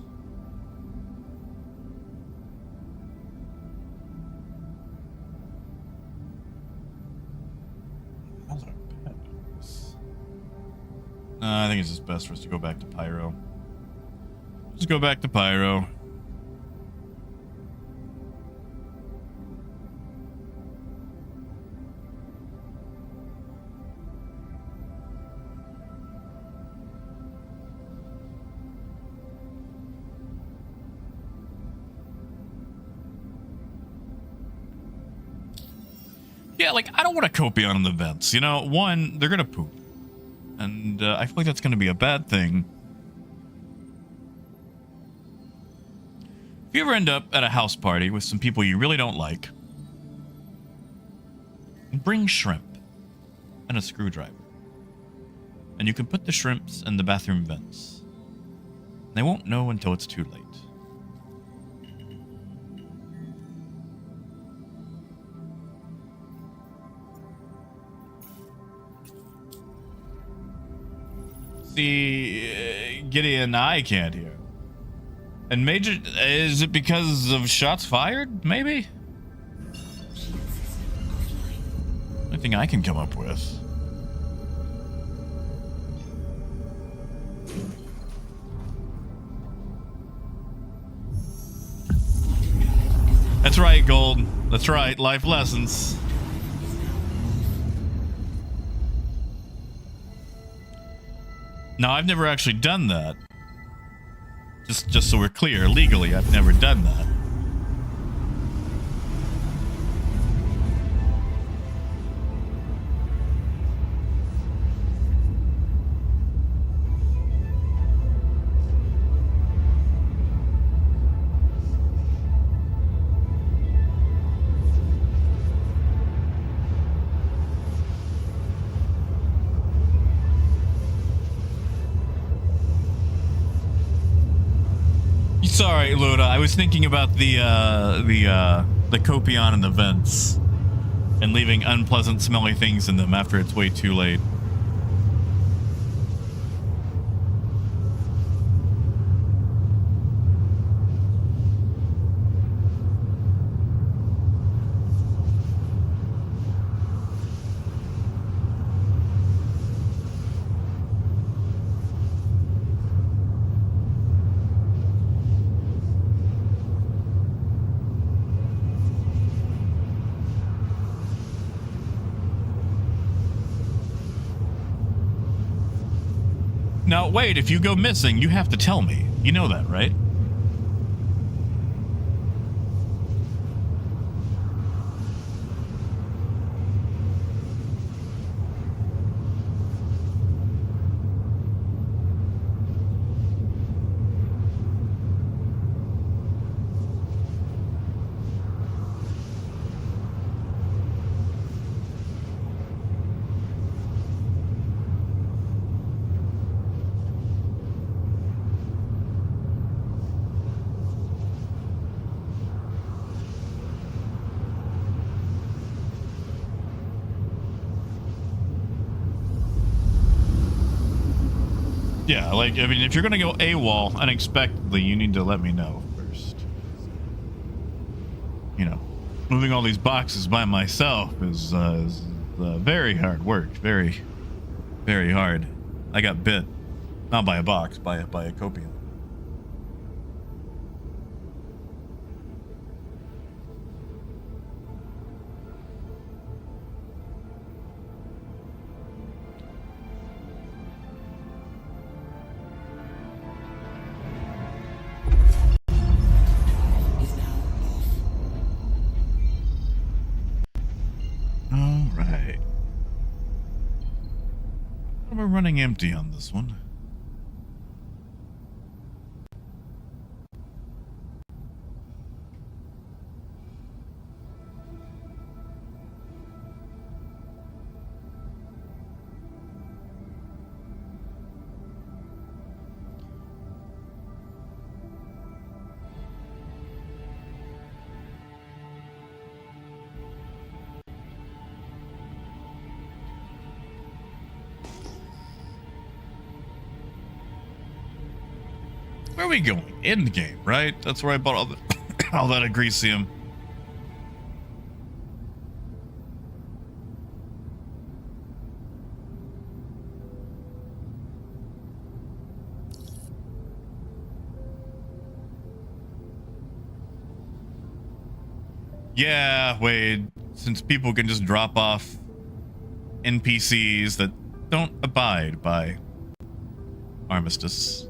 Those aren't bad numbers. I think it's just best for us to go back to Pyro. Just go back to Pyro. Yeah, like, I don't want to copy on the vents. You know, one, they're going to poop. And I feel like that's going to be a bad thing. If you ever end up at a house party with some people you really don't like, bring shrimp and a screwdriver. And you can put the shrimps in the bathroom vents. They won't know until it's too late. See, Gideon, I can't hear. And Major, is it because of shots fired, maybe? Only thing I can come up with. That's right, Gold. That's right, life lessons. Now, I've never actually done that. Just so we're clear, legally, I've never done that. Sorry, Luna. I was thinking about the copion and the vents, and leaving unpleasant, smelly things in them after it's way too late. Now, wait, if you go missing, you have to tell me. You know that, right? Yeah, like, I mean, if you're gonna go AWOL unexpectedly, you need to let me know first. You know, moving all these boxes by myself is very hard work. Very, very hard. I got bit. Not by a box, by a copion. We're running empty on this one. Where are we going? Endgame, right? That's where I bought all, all that agresium. Yeah, Wade, since people can just drop off NPCs that don't abide by Armistice.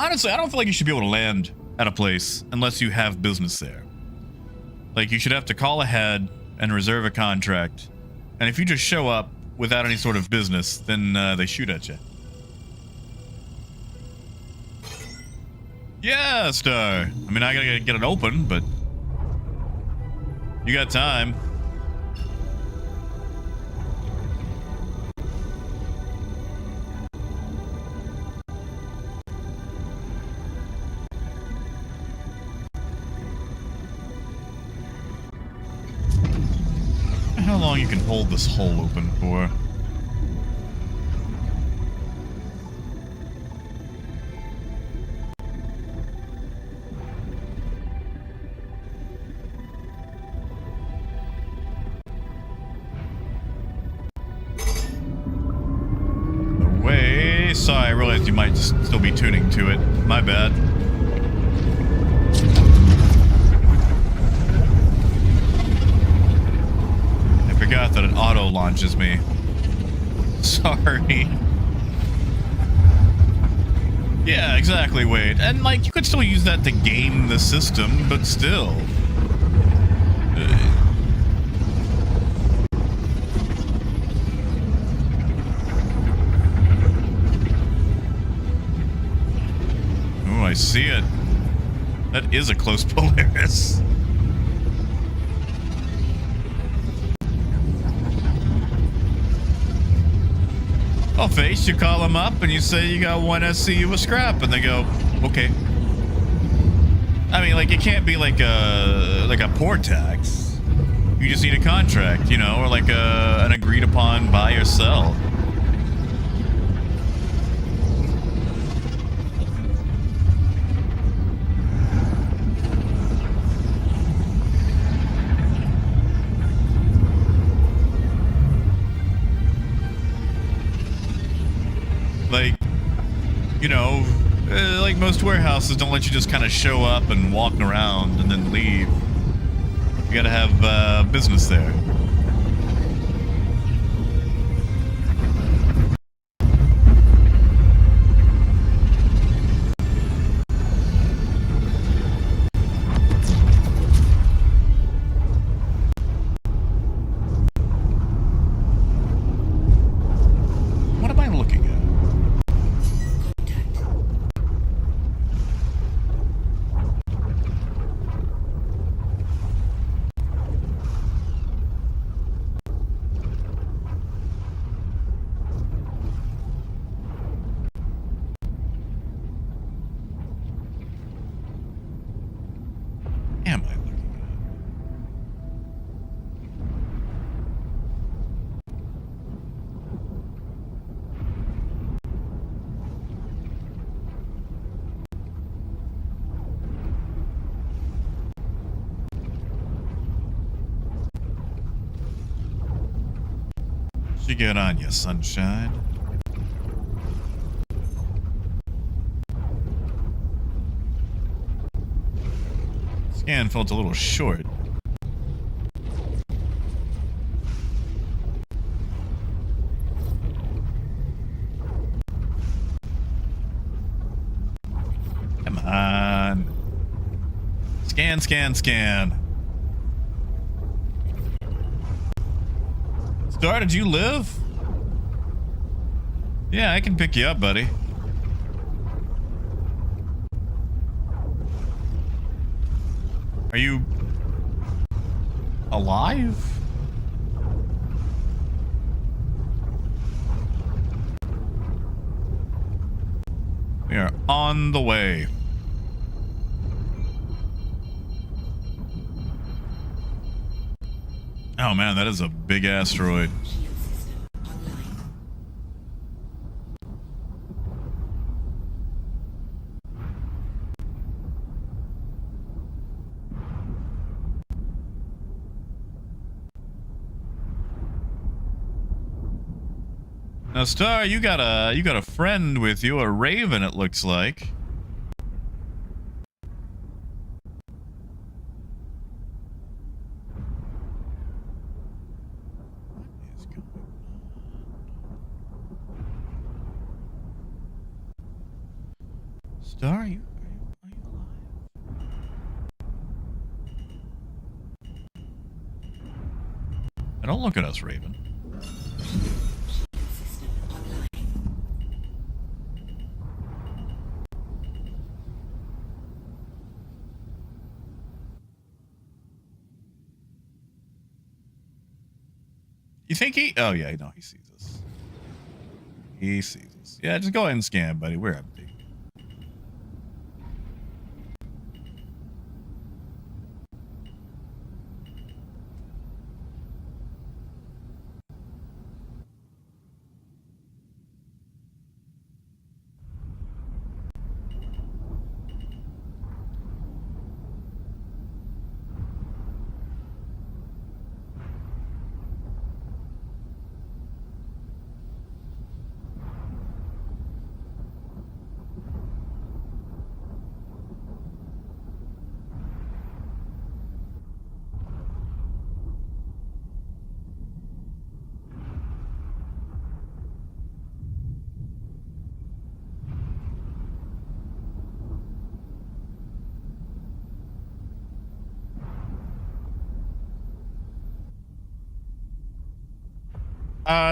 Honestly, I don't feel like you should be able to land at a place unless you have business there. Like, you should have to call ahead and reserve a contract. And if you just show up without any sort of business, then they shoot at you. Yeah, Star. I mean, I gotta get it open, but you got time. How long you can hold this hole open for? No way. Sorry, I realized you might just still be tuning to it. My bad. forgot that it auto launches me. Sorry. Yeah, exactly, Wade. And like, you could still use that to game the system, but still. Oh, I see it. That is a close Polaris. Oh, Face, you call them up and you say you got one SCU with scrap, and they go, okay. I mean, like, it can't be like a poor tax. You just need a contract, you know, or like an agreed upon buy or sell. Like, you know, like most warehouses don't let you just kind of show up and walk around and then leave. You gotta have business there. What am I looking at? Am I looking at? You get on, you sunshine. Scan felt a little short. Come on. Scan, scan, scan. Star, did you live? Yeah, I can pick you up, buddy. Are you alive? We are on the way. Oh man, that is a big asteroid. Shield system online. Now, Star, you got a friend with you, a Raven, it looks like. What is going on? Star, are you alive? And don't look at us, Raven. System online. You think he? Oh yeah, no, he sees us. He sees us. Yeah, just go ahead and scan, buddy. We're empty.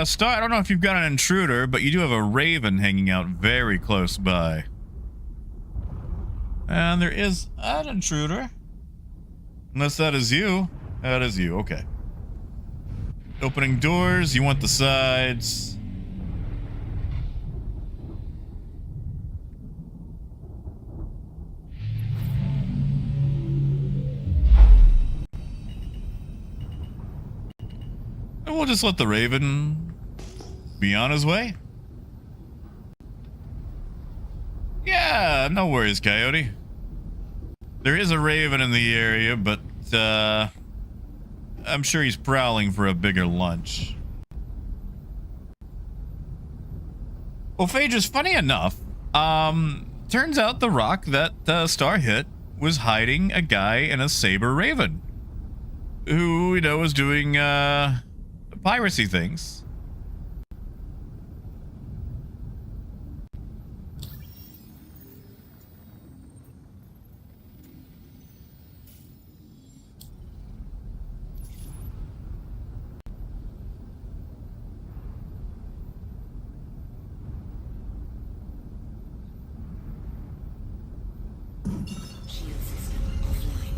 Star, I don't know if you've got an intruder, but you do have a raven hanging out very close by. And there is an intruder. Unless that is you. That is you, okay. Opening doors, you want the sides. And we'll just let the raven be on his way. Yeah, no worries, Coyote. There is a raven in the area, but I'm sure he's prowling for a bigger lunch. Well, Phaedrus, funny enough, turns out the rock that Star hit was hiding a guy in a saber raven who, you know, was doing piracy things. Shield system offline.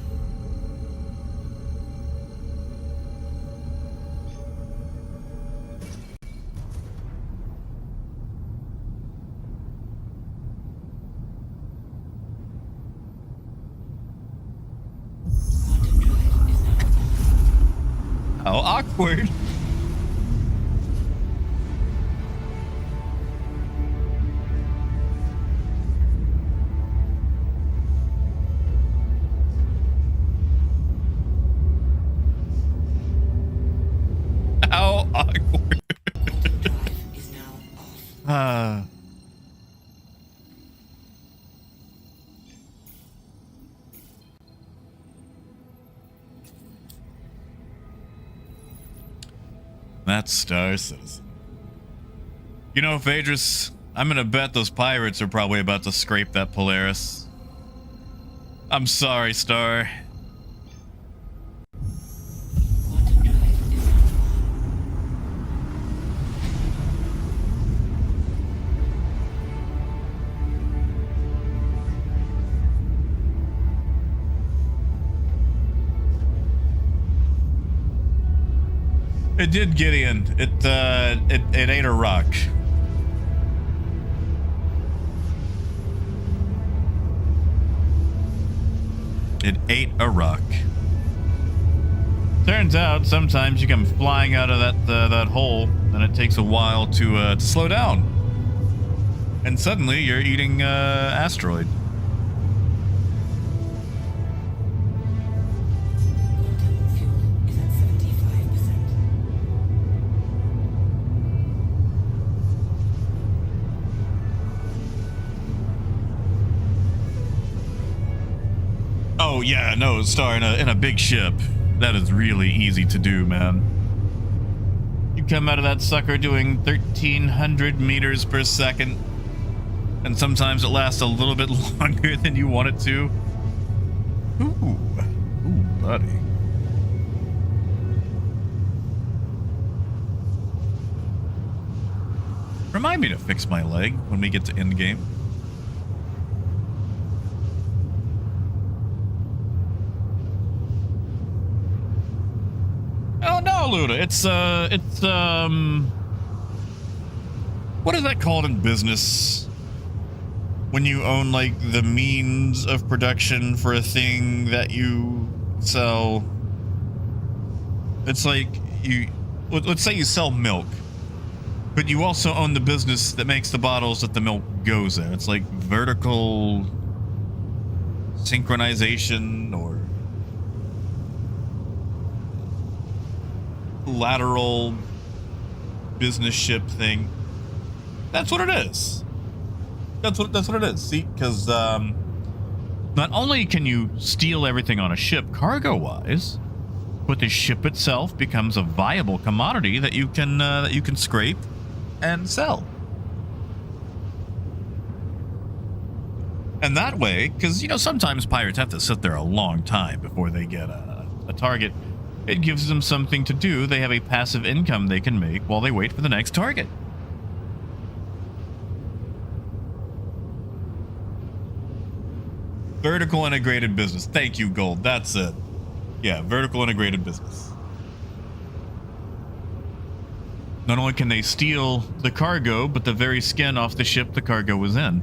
Quantum drive is now off. How awkward. How awkward. Quantum drive is now off. That's Star Citizen. You know, Phaedrus, I'm gonna bet those pirates are probably about to scrape that Polaris. I'm sorry, Star. Quantum drive is now on. It did, Gideon. It ate a rock. It ate a rock. Turns out sometimes you come flying out of that hole, and it takes a while to slow down. And suddenly you're eating asteroid. Quantum fuel is at 75%. Oh yeah, no, Star, in a big ship. That is really easy to do, man. You come out of that sucker doing 1,300 meters per second, and sometimes it lasts a little bit longer than you want it to. Ooh, buddy. Remind me to fix my leg when we get to endgame. Oh no, Luda. It's what is that called in business? When you own like the means of production for a thing that you sell. It's like let's say you sell milk, but you also own the business that makes the bottles that the milk goes in. It's like vertical synchronization or lateral business ship thing. That's what it is. That's what it is. See, because not only can you steal everything on a ship cargo-wise, but the ship itself becomes a viable commodity that you can scrape and sell. And that way, because you know sometimes pirates have to sit there a long time before they get a target. It gives them something to do. They have a passive income they can make while they wait for the next target. Vertical integrated business. Thank you, Gold. That's it. Yeah, vertical integrated business. Not only can they steal the cargo, but the very skin off the ship the cargo was in.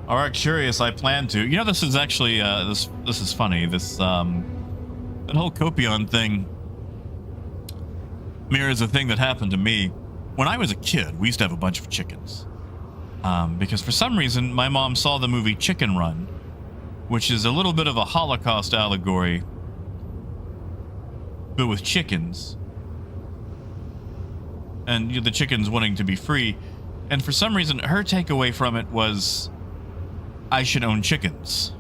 Alright, curious. I plan to. You know, this is actually this is funny. This that whole Copion thing mirrors a thing that happened to me when I was a kid. We used to have a bunch of chickens because for some reason my mom saw the movie Chicken Run, which is a little bit of a Holocaust allegory, but with chickens, and the chickens wanting to be free. And for some reason, her takeaway from it was, I should own chickens.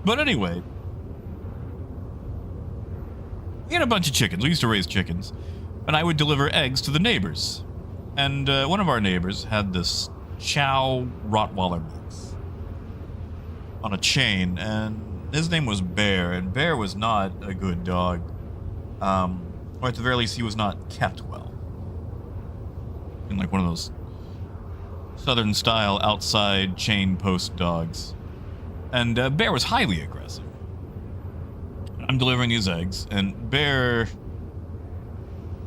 But anyway, we had a bunch of chickens. We used to raise chickens, and I would deliver eggs to the neighbors. And one of our neighbors had this Chow Rottweiler mix on a chain, and his name was Bear, and Bear was not a good dog. Or at the very least, he was not kept well. In like one of those Southern style outside chain post dogs. And Bear was highly aggressive. I'm delivering these eggs, and Bear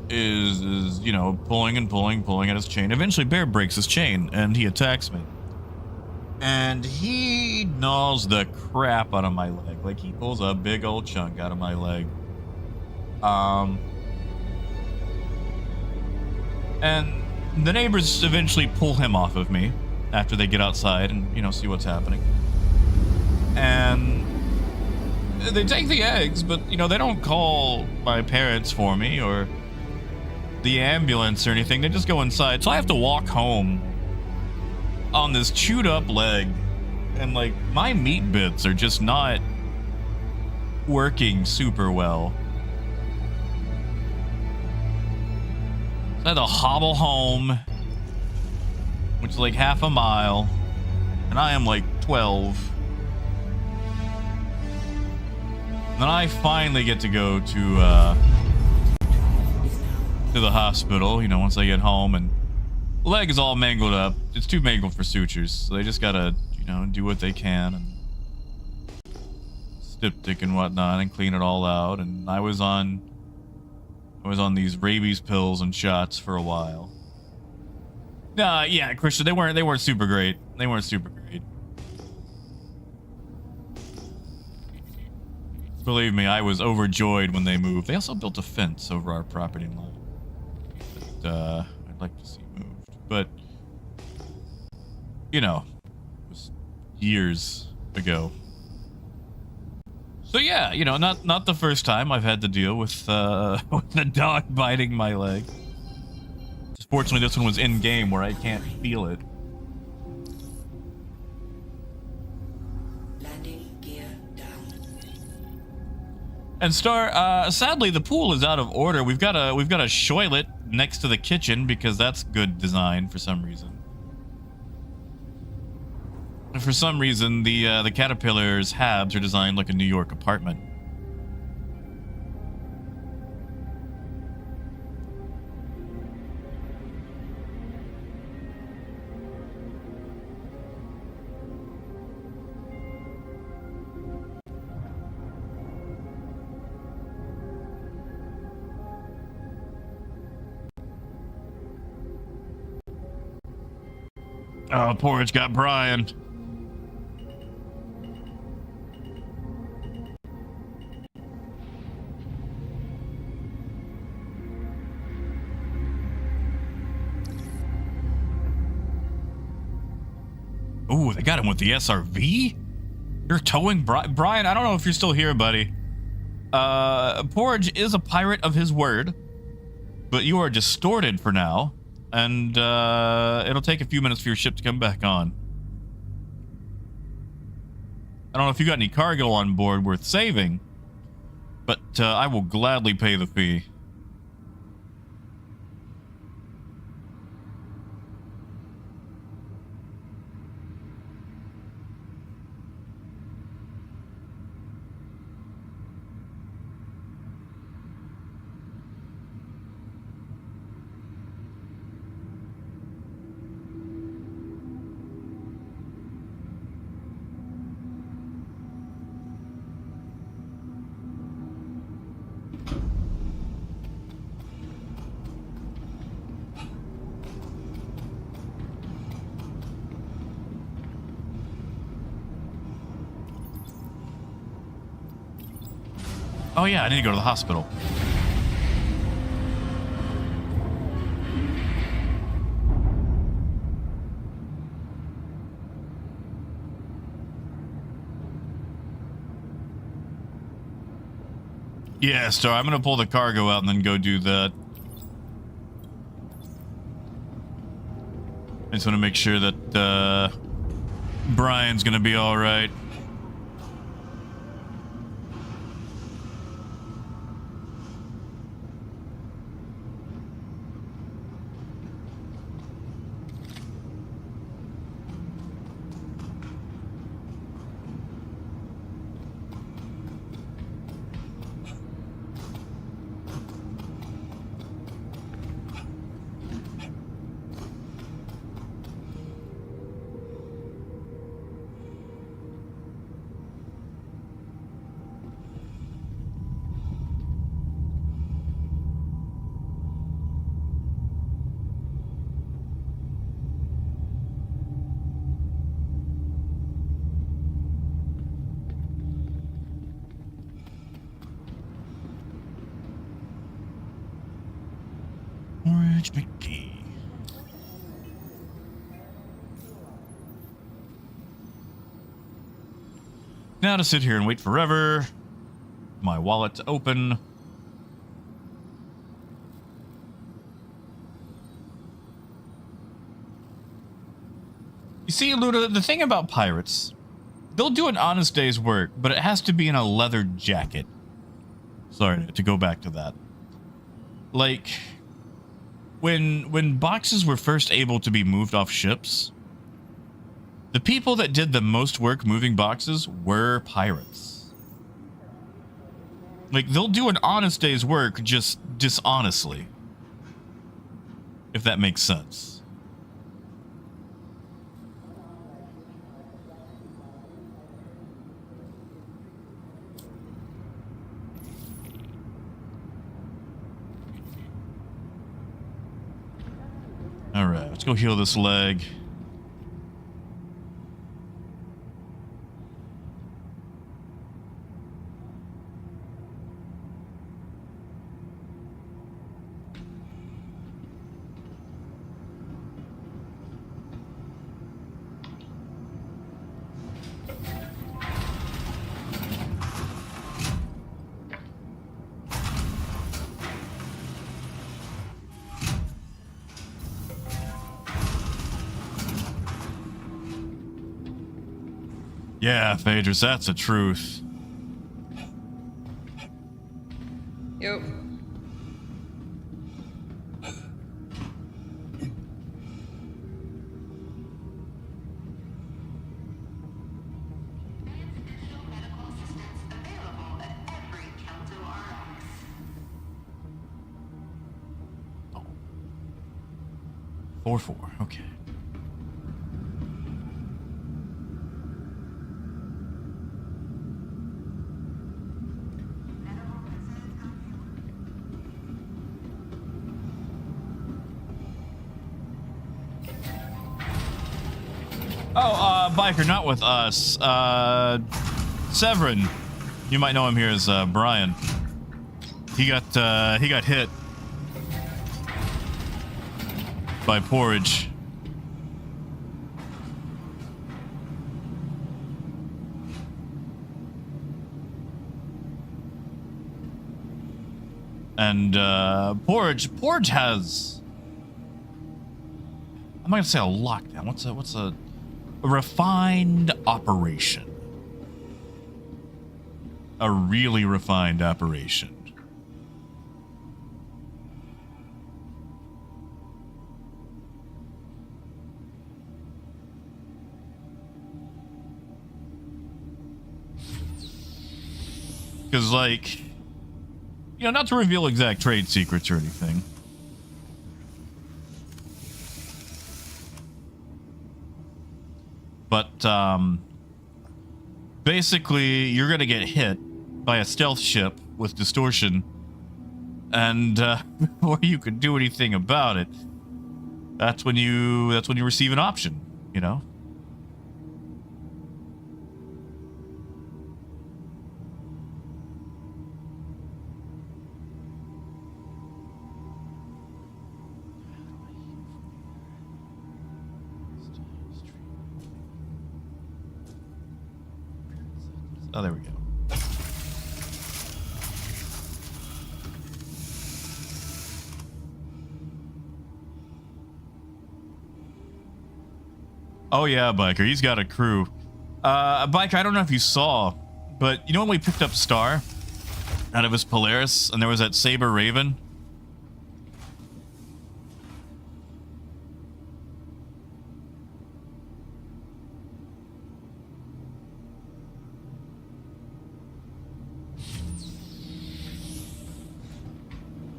is you know, pulling at his chain. Eventually Bear breaks his chain and he attacks me. And he gnaws the crap out of my leg. Like, he pulls a big old chunk out of my leg. And the neighbors eventually pull him off of me after they get outside and, you know, see what's happening. And they take the eggs, but, you know, they don't call my parents for me or the ambulance or anything. They just go inside. So I have to walk home on this chewed up leg. And, like, my meat bits are just not working super well. I had to hobble home, which is like half a mile, and I am like 12. And then I finally get to go to the hospital, you know, once I get home, and the leg is all mangled up. It's too mangled for sutures, so they just gotta, you know, do what they can and styptic and whatnot and clean it all out. And I was on these rabies pills and shots for a while. Yeah, Christian, they weren't super great. They weren't super great. Believe me, I was overjoyed when they moved. They also built a fence over our property line that I'd like to see moved. But, you know, it was years ago. So yeah, you know, not the first time I've had to deal with the dog biting my leg. Just fortunately, this one was in game where I can't feel it. Landing gear down. And Star, sadly, the pool is out of order. We've got a shoilet next to the kitchen because that's good design for some reason. For some reason, the Caterpillar's habs are designed like a New York apartment. Oh, porridge got Brian. Ooh, they got him with the SRV? You're towing Brian, I don't know if you're still here, buddy. Porridge is a pirate of his word, but you are distorted for now, and it'll take a few minutes for your ship to come back on. I don't know if you got any cargo on board worth saving, but I will gladly pay the fee. Oh yeah, I need to go to the hospital. Yeah, Star, I'm gonna pull the cargo out and then go do that. I just want to make sure that Brian's gonna be all right. Orange McGee. Now to sit here and wait forever. My wallet to open. You see, Luda, the thing about pirates, they'll do an honest day's work, but it has to be in a leather jacket. Sorry to go back to that. Like, when boxes were first able to be moved off ships, the people that did the most work moving boxes were pirates. Like, they'll do an honest day's work just dishonestly, if that makes sense. Alright, let's go heal this leg. Yeah, Phaedrus, that's the truth. Yep. Oh. 4-4, okay. Oh, Biker, not with us. Severin. You might know him here as Brian. He got hit by Porridge. And Porge has, I'm not gonna say a lockdown. What's a refined operation? A really refined operation. Because, like, you know, not to reveal exact trade secrets or anything. But, basically, you're going to get hit by a stealth ship with distortion. And, before you can do anything about it, that's when you receive an option, you know? Oh, there we go. Oh yeah, Biker. He's got a crew. Biker, I don't know if you saw, but you know when we picked up Star out of his Polaris and there was that Saber Raven?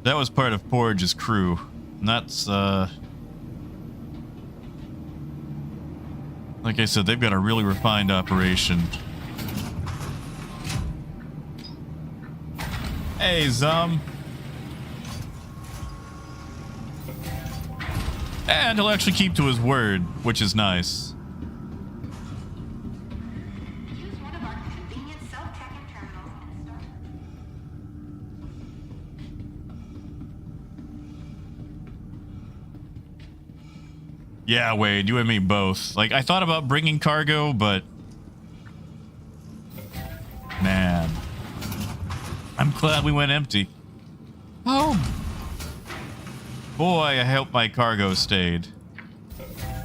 That was part of Porge's crew. And that's, like I said, they've got a really refined operation. Hey, Zum. And he'll actually keep to his word, which is nice. Yeah, Wade, you and me both. Like, I thought about bringing cargo, but... man. I'm glad we went empty. Oh. Boy, I hope my cargo stayed.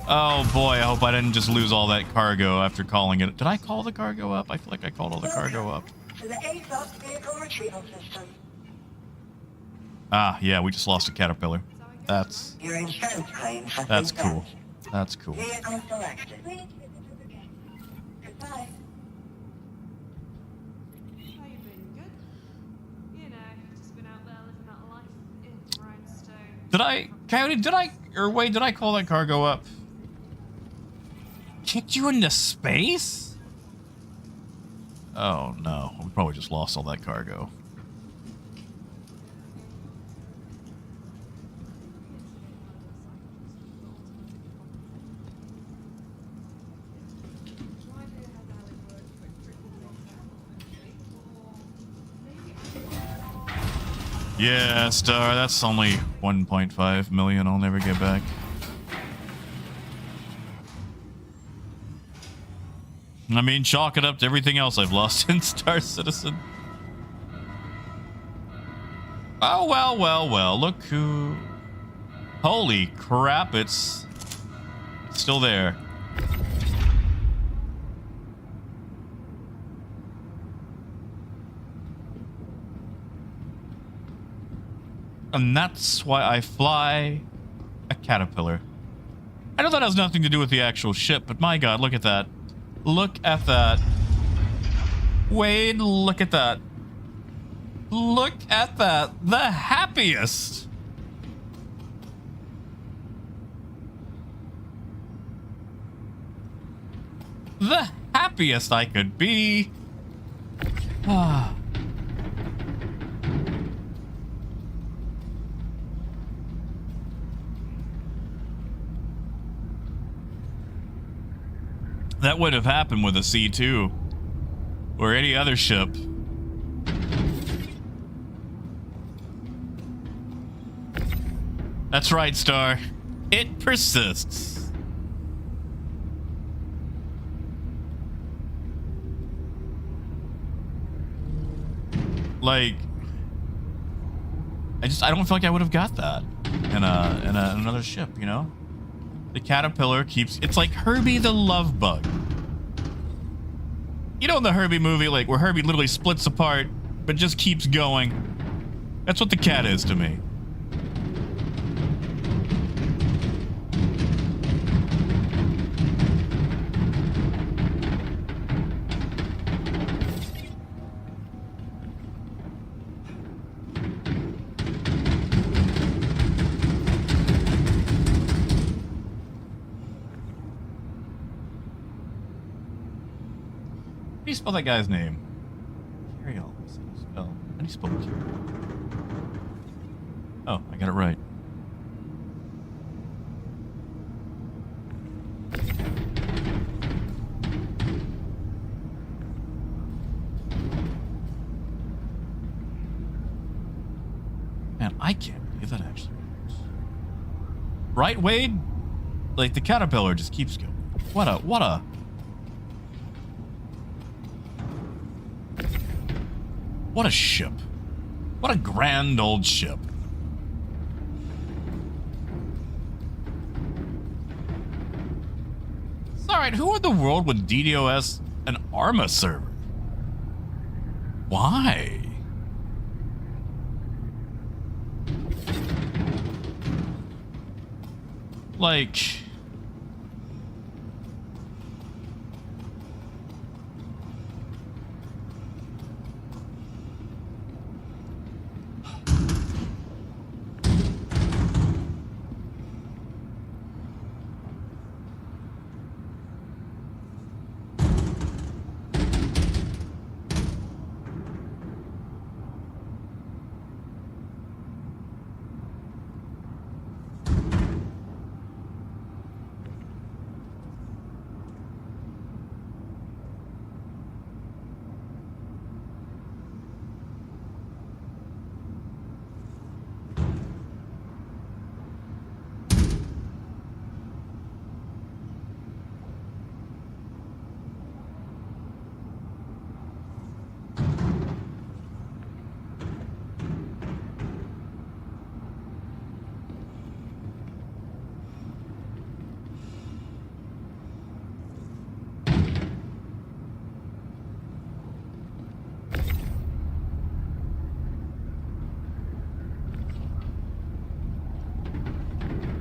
Oh, boy, I hope I didn't just lose all that cargo after calling it. Did I call the cargo up? I feel like I called all the cargo up. To the A-class vehicle retrieval system. Ah, yeah, we just lost a caterpillar. That's... Your insurance claim has that's been cool. set. That's cool. Vehicle selected. Goodbye. How you been? Good? You know, just been out there living that life in Rhinestone. Did I... Coyote, did I... or wait, did I call that cargo up? Kicked you into space? Oh, no. We probably just lost all that cargo. Yeah, Star, that's only 1.5 million I'll never get back. I mean, chalk it up to everything else I've lost in Star Citizen. Oh, well, well, well. Look who... holy crap, it's still there. And that's why I fly a caterpillar. I know that has nothing to do with the actual ship, but my god, look at that. Look at that. Wade, look at that. Look at that. The happiest. The happiest I could be. Ah. That would have happened with a C2 or any other ship. That's right, Star. It persists. Like, I don't feel like I would have got that in another ship, you know? The caterpillar keeps, it's like Herbie the love bug. You know in the Herbie movie, like where Herbie literally splits apart, but just keeps going. That's what the cat is to me. How do you spell that guy's name? Carriel. How do you spell Carriel? Oh, I got it right. Man, I can't believe that actually works. Right, Wade? Like the caterpillar just keeps going. What a ship. What a grand old ship. Alright, who in the world would DDoS an Arma server? Why? Like...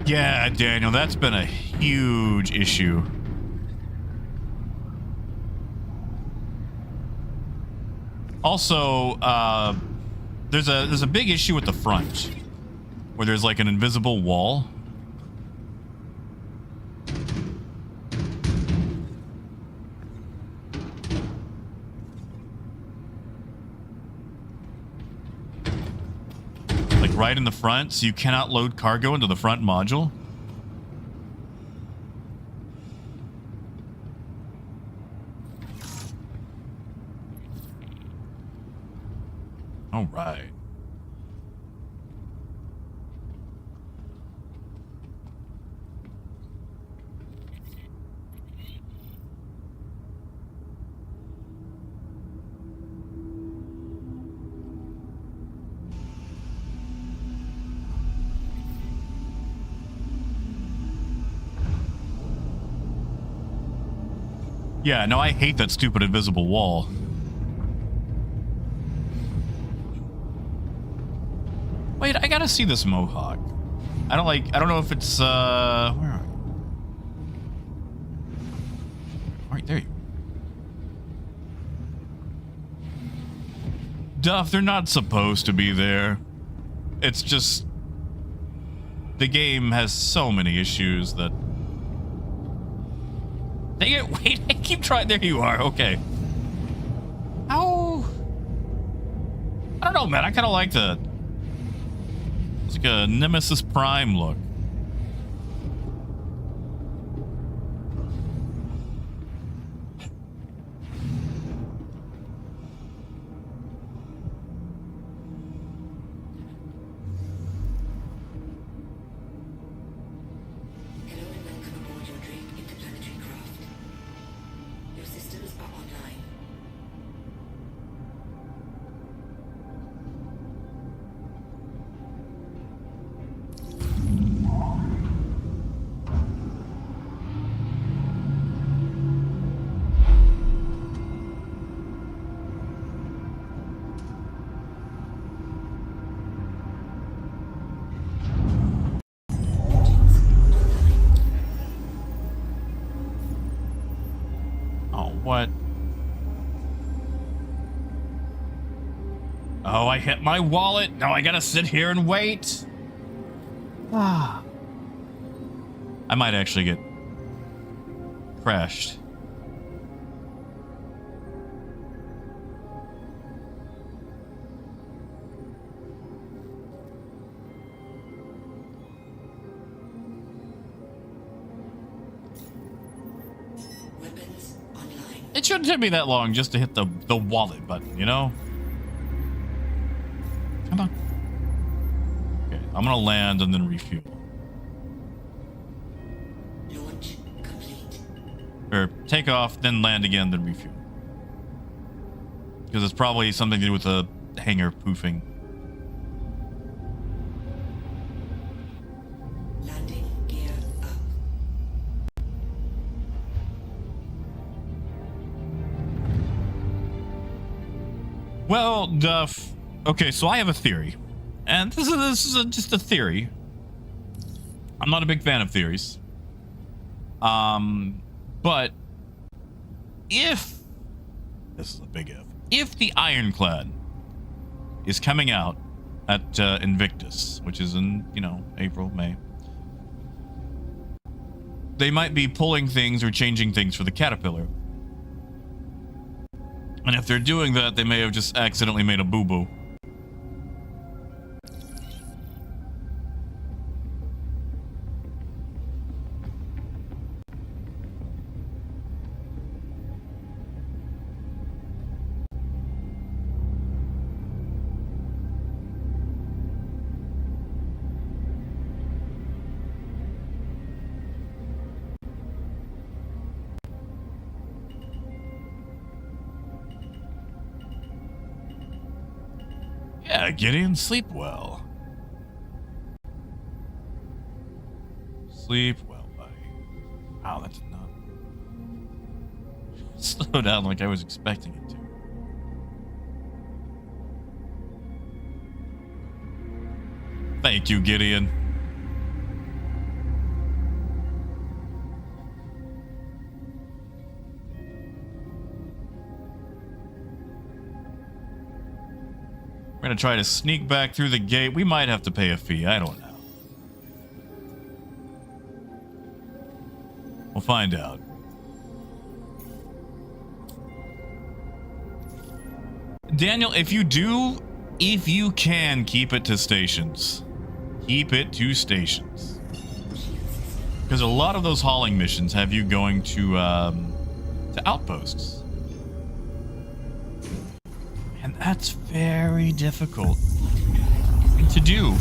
Yeah, Daniel, that's been a huge issue. Also, there's a big issue with the front, where there's like an invisible wall. Like right in the front, so you cannot load cargo into the front module. All right. Yeah, no, I hate that stupid invisible wall. Wait, I gotta see this Mohawk. I don't know if it's, where are you? Alright, there you go. Duff, they're not supposed to be there. It's just... the game has so many issues that... Dang it, wait, I keep trying. There you are, okay. How... I don't know, man, I kind of like the... it's like a Nemesis Prime look. Hello and welcome aboard your Drake interplanetary craft. Your systems are online. no, I hit my wallet. Now I gotta sit here and wait. Ah. I might actually get crashed. Weapons online. It shouldn't take me that long just to hit the wallet button, you know? Come on. Okay, I'm gonna land and then refuel. Launch complete. Or take off, then land again, then refuel. Because it's probably something to do with the hangar poofing. Landing gear up. Well, Duff. Okay, so I have a theory, and this is just a theory. I'm not a big fan of theories. But if this is a big if the Ironclad is coming out at Invictus, which is in April, May, they might be pulling things or changing things for the Caterpillar. And if they're doing that, they may have just accidentally made a boo-boo. Yeah, Gideon, sleep well. Sleep well, buddy. Wow, that did not slow down like I was expecting it to. Thank you, Gideon. We're gonna try to sneak back through the gate. We might have to pay a fee. I don't know. We'll find out. Daniel, if you can, keep it to stations. Keep it to stations. Because a lot of those hauling missions have you going to outposts. And that's very difficult to do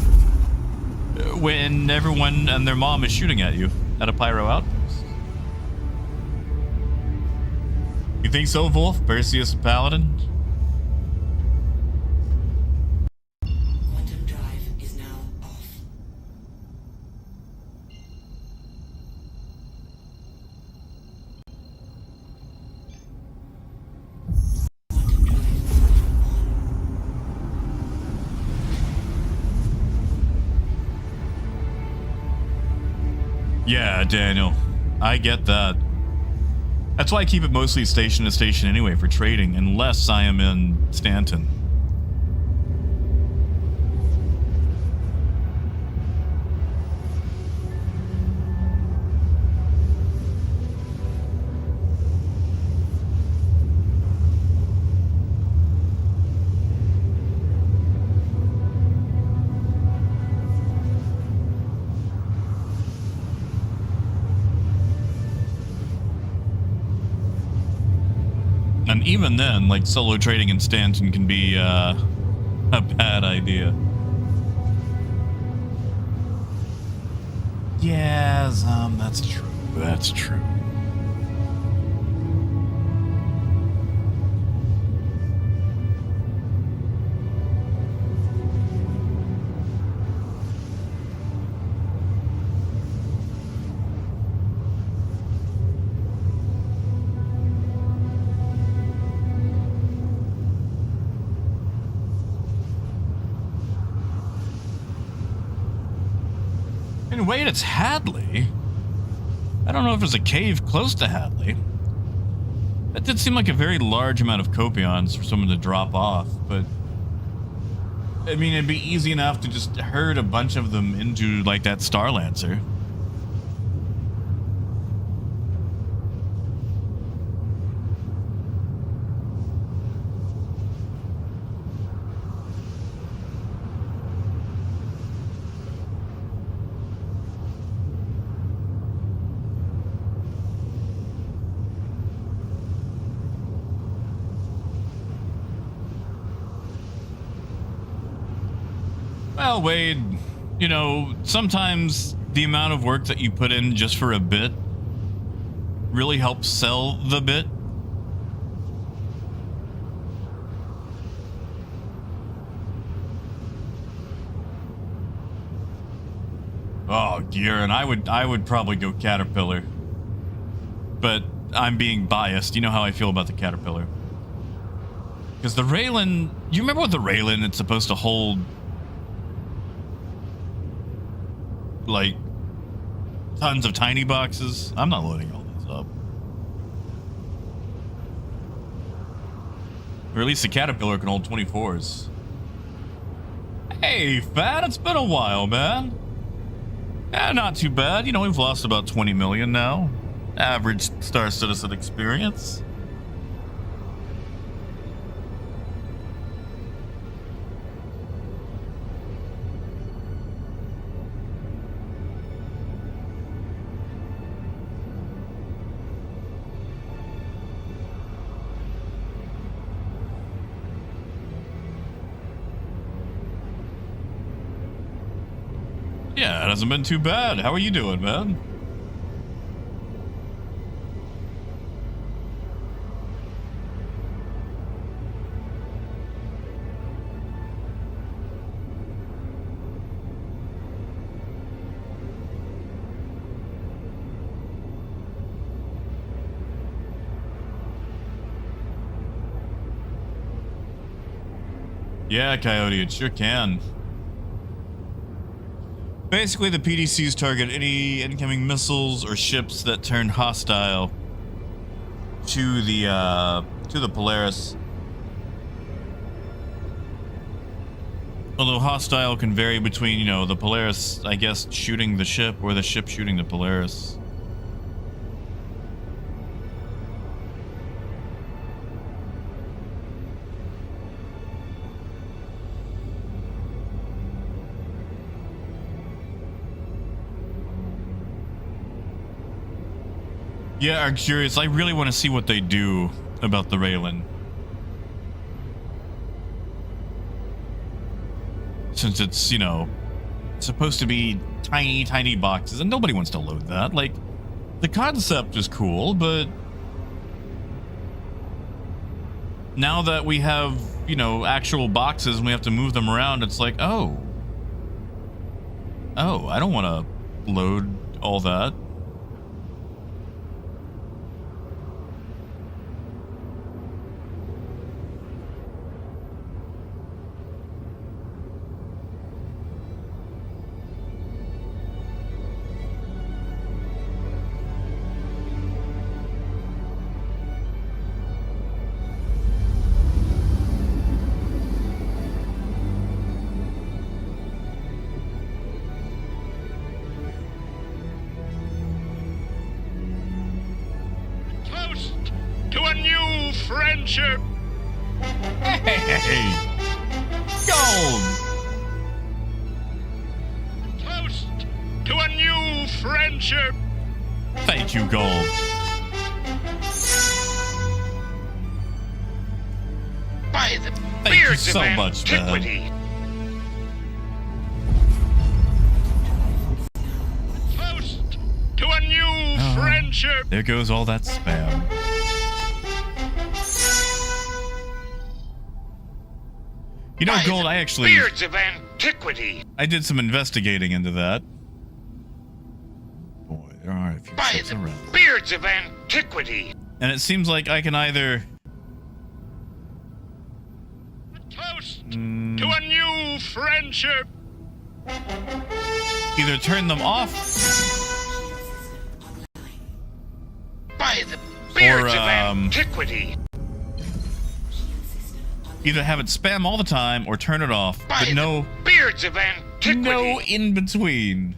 when everyone and their mom is shooting at you at a pyro outpost. You think so, Wolf? Perseus and Paladin? Quantum drive is now off. Quantum drive on. Yeah, Daniel. I get that. That's why I keep it mostly station to station anyway for trading, unless I am in Stanton. And even then, like, solo trading in Stanton can be a bad idea. Yeah, that's true. That's true. And wait, it's Hadley. I don't know if there's a cave close to Hadley. That did seem like a very large amount of copions for someone to drop off, but I mean, it'd be easy enough to just herd a bunch of them into, like, that Star Lancer. Well, Wade, you know, sometimes the amount of work that you put in just for a bit really helps sell the bit. Oh, Garen, I would probably go Caterpillar. But I'm being biased. You know how I feel about the Caterpillar. Because the Raylan, you remember what the Raylan, it's supposed to hold, like, tons of tiny boxes? I'm not loading all this up. Or at least the Caterpillar can hold 24s. Hey, Fat, it's been a while, man. Yeah, not too bad. You know, we've lost about 20 million now. Average Star Citizen experience. Yeah, it hasn't been too bad. How are you doing, man? Yeah, Coyote, it sure can. Basically, the PDCs target any incoming missiles or ships that turn hostile to the Polaris. Although hostile can vary between, you know, the Polaris, I guess, shooting the ship or the ship shooting the Polaris. Yeah, I'm curious. I really want to see what they do about the Raylan. Since it's, you know, supposed to be tiny, tiny boxes, and nobody wants to load that. Like, the concept is cool, but now that we have, you know, actual boxes and we have to move them around, it's like, oh, I don't want to load all that. Friendship. Hey, Gold. Toast to a new friendship. Thank you, Gold. By the Thank you beards so of much, antiquity. man. Toast to a new friendship. There goes all that spam. You know, Gold, I actually... Beards of antiquity. I did some investigating into that. Boy, there are a few By ships the around. beards of antiquity. And it seems like I can either... Toast to a new friendship. either turn them off By the beards or, of antiquity. Either have it spam all the time or turn it off, By but no, the beards of antiquity. no in between.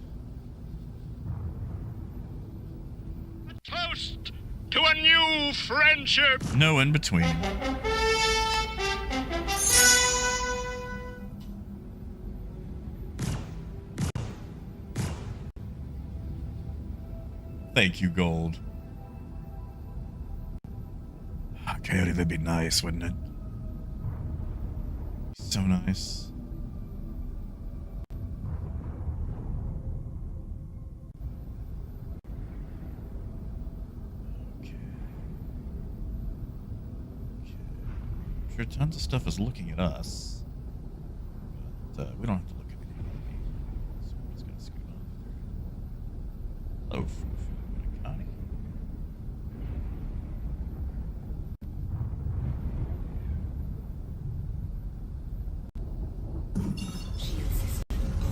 A toast to a new friendship. No in between. Thank you, Gold. Ah, Coyote, that'd be nice, wouldn't it? So nice. Okay. I'm sure tons of stuff is looking at us. But we don't have to look at anything. So we're just gonna scoot on through. Hello, Fufu and Connie. Shield system offline.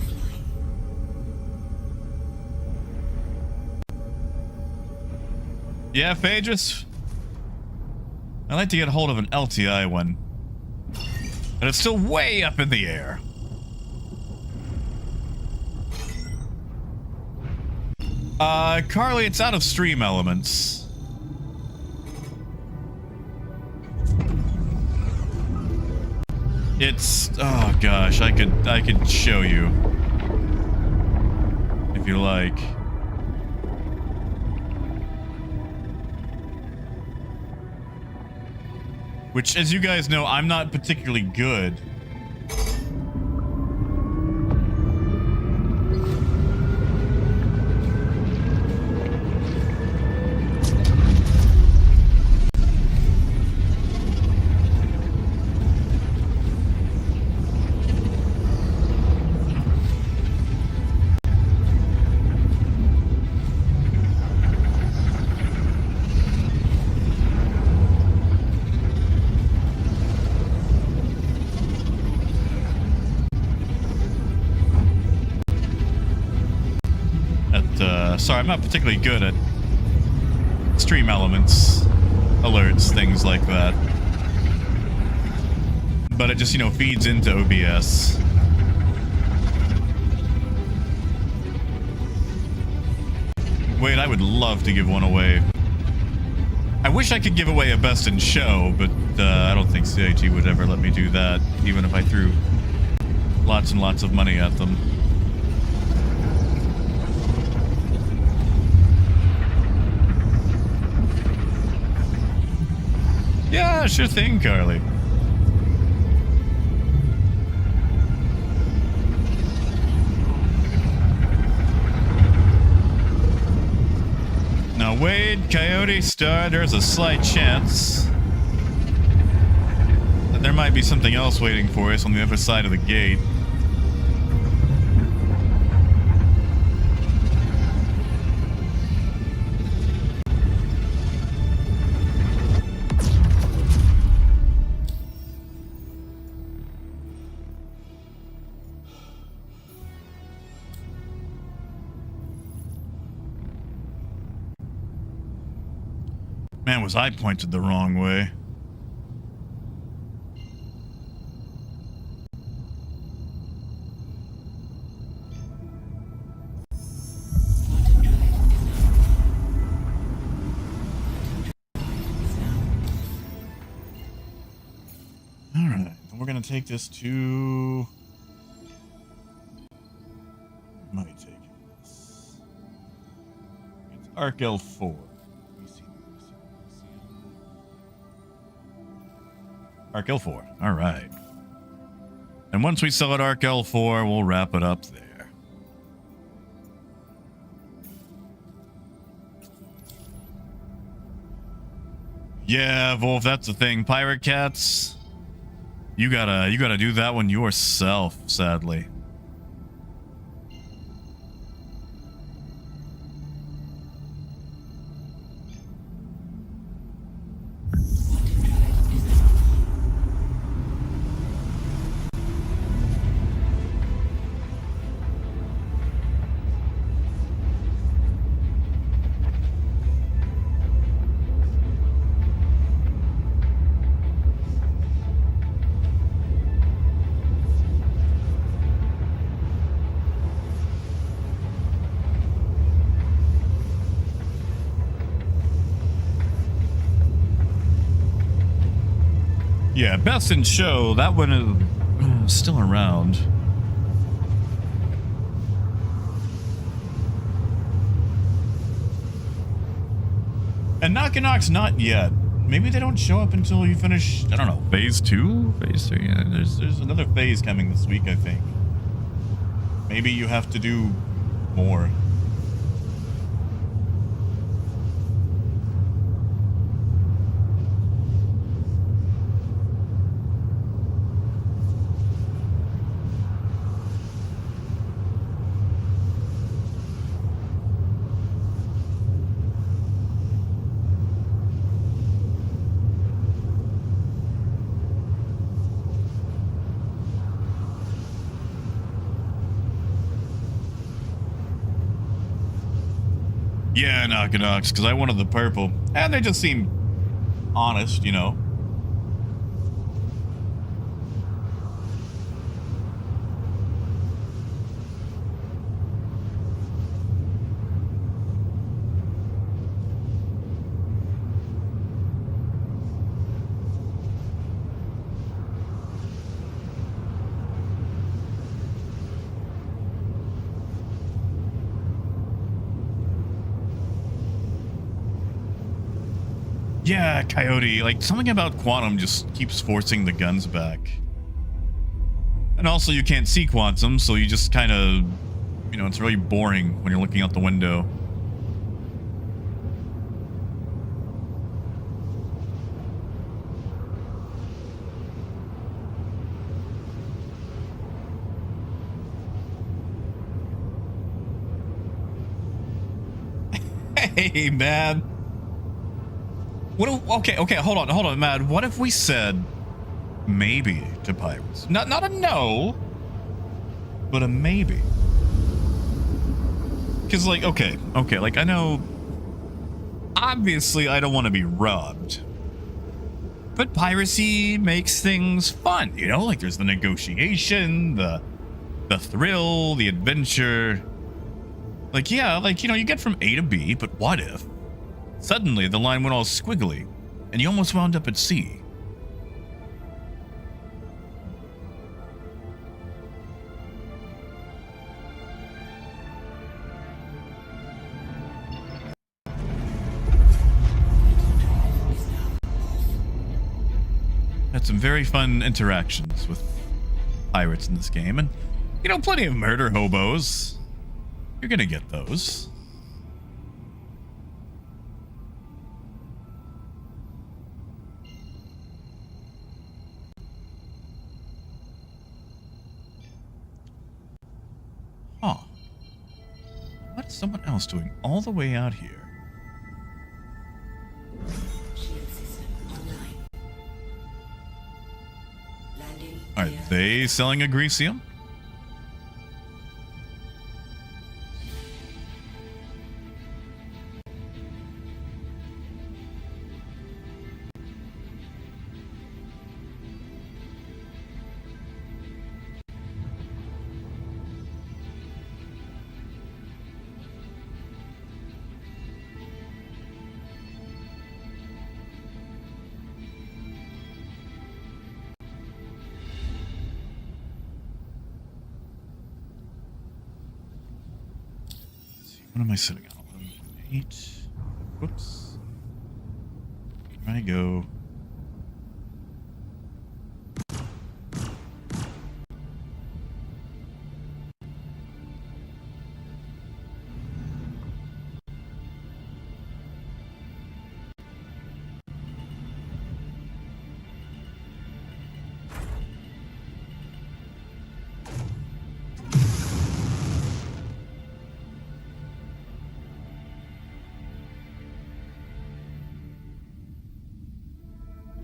Yeah, Phaedrus. I'd like to get a hold of an LTI one. But it's still way up in the air. Carly, it's out of stream elements. It's, oh gosh, I could show you if you like. Which, as you guys know, I'm not particularly good. Sorry, I'm not particularly good at stream elements, alerts, things like that. But it just, you know, feeds into OBS. Wait, I would love to give one away. I wish I could give away a best in show, but I don't think CIG would ever let me do that, even if I threw lots and lots of money at them. Yeah, sure thing, Carly. Now, Wade, Coyote, Star, there's a slight chance that there might be something else waiting for us on the other side of the gate. Man, was I pointed the wrong way. Alright, we're gonna take this to... Might take this. It's Arc L4. Arc L4. All right. And once we sell at Arc L4, we'll wrap it up there. Yeah, Wolf, that's the thing. Pirate Cats, you gotta do that one yourself, sadly. Yeah, Best in Show. That one is still around. And Knock and Knock's not yet. Maybe they don't show up until you finish, I don't know, phase 2? Phase 3? Yeah, there's another phase coming this week, I think. Maybe you have to do more. Yeah, Knock and Knocks, because I wanted the purple. And they just seem honest, you know. Yeah, Coyote. Like, something about Quantum just keeps forcing the guns back. And also, you can't see Quantum, so you just kind of, you know, it's really boring when you're looking out the window. Hey, man. What? Okay, hold on, Mad. What if we said maybe to Pirates? Not a no, but a maybe. Because, like, okay, like, I know, obviously, I don't want to be robbed, but piracy makes things fun, you know? Like, there's the negotiation, the thrill, the adventure. Like, yeah, like, you know, you get from A to B, but what if suddenly the line went all squiggly and you almost wound up at sea? Had some very fun interactions with pirates in this game, and, you know, plenty of murder hobos. You're gonna get those. Huh. What is someone else doing all the way out here? Shield system online. Landing. Are they selling Agresium? What am I sitting on? 8. Whoops. Here I go.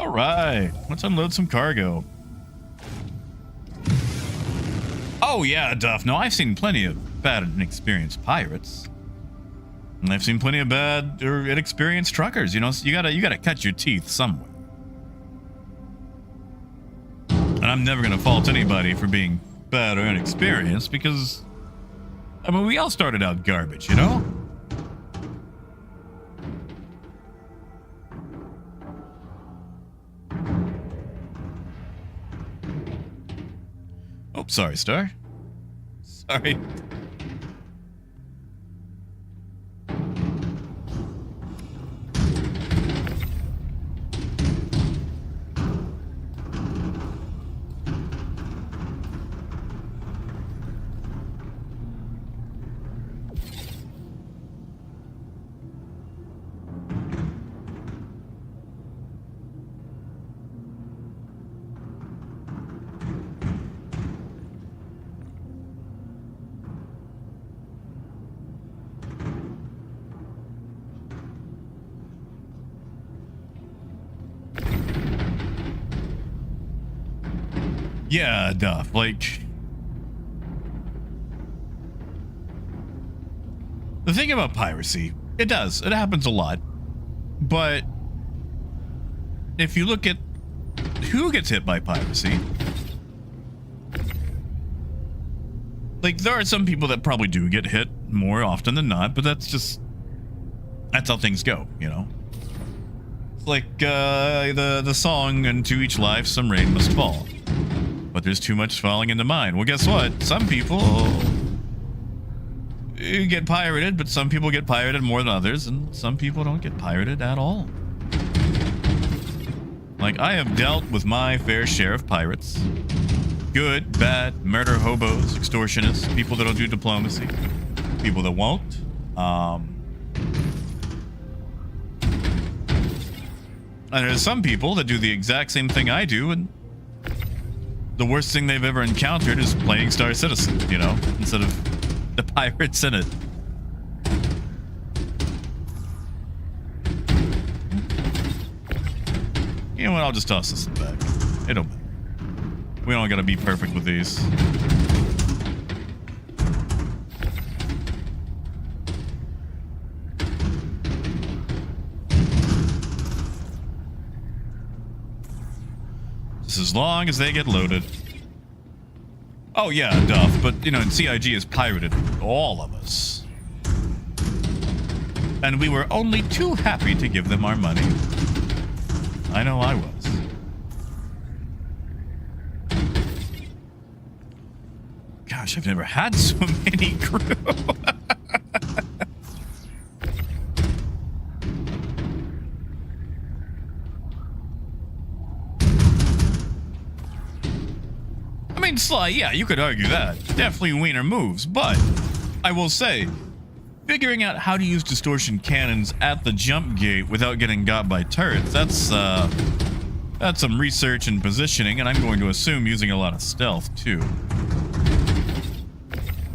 All right, let's unload some cargo. Oh yeah, Duff. No, I've seen plenty of bad and inexperienced pirates, and I've seen plenty of bad or inexperienced truckers. You know, so you gotta cut your teeth somewhere. And I'm never gonna fault anybody for being bad or inexperienced, because, I mean, we all started out garbage, you know? sorry, Star. Sorry. Yeah, Duff, like... The thing about piracy, it happens a lot. But if you look at who gets hit by piracy, like, there are some people that probably do get hit more often than not, but that's how things go, you know? It's like the song, "Into each life some rain must fall, but there's too much falling into mine." Well, guess what? Some people get pirated, but some people get pirated more than others, and some people don't get pirated at all. Like, I have dealt with my fair share of pirates. Good, bad, murder hobos, extortionists, people that don't do diplomacy, people that won't. And there's some people that do the exact same thing I do, and the worst thing they've ever encountered is playing Star Citizen, you know, instead of the pirates in it. You know what? I'll just toss this in the bag. It don't matter. We don't gotta be perfect with these. Just as long as they get loaded. Oh yeah, Duff, but you know, CIG has pirated all of us. And we were only too happy to give them our money. I know I was. Gosh, I've never had so many crew. I mean, Sly, yeah, you could argue that. Definitely wiener moves, but I will say, figuring out how to use distortion cannons at the jump gate without getting got by turrets, that's some research and positioning, and I'm going to assume using a lot of stealth, too.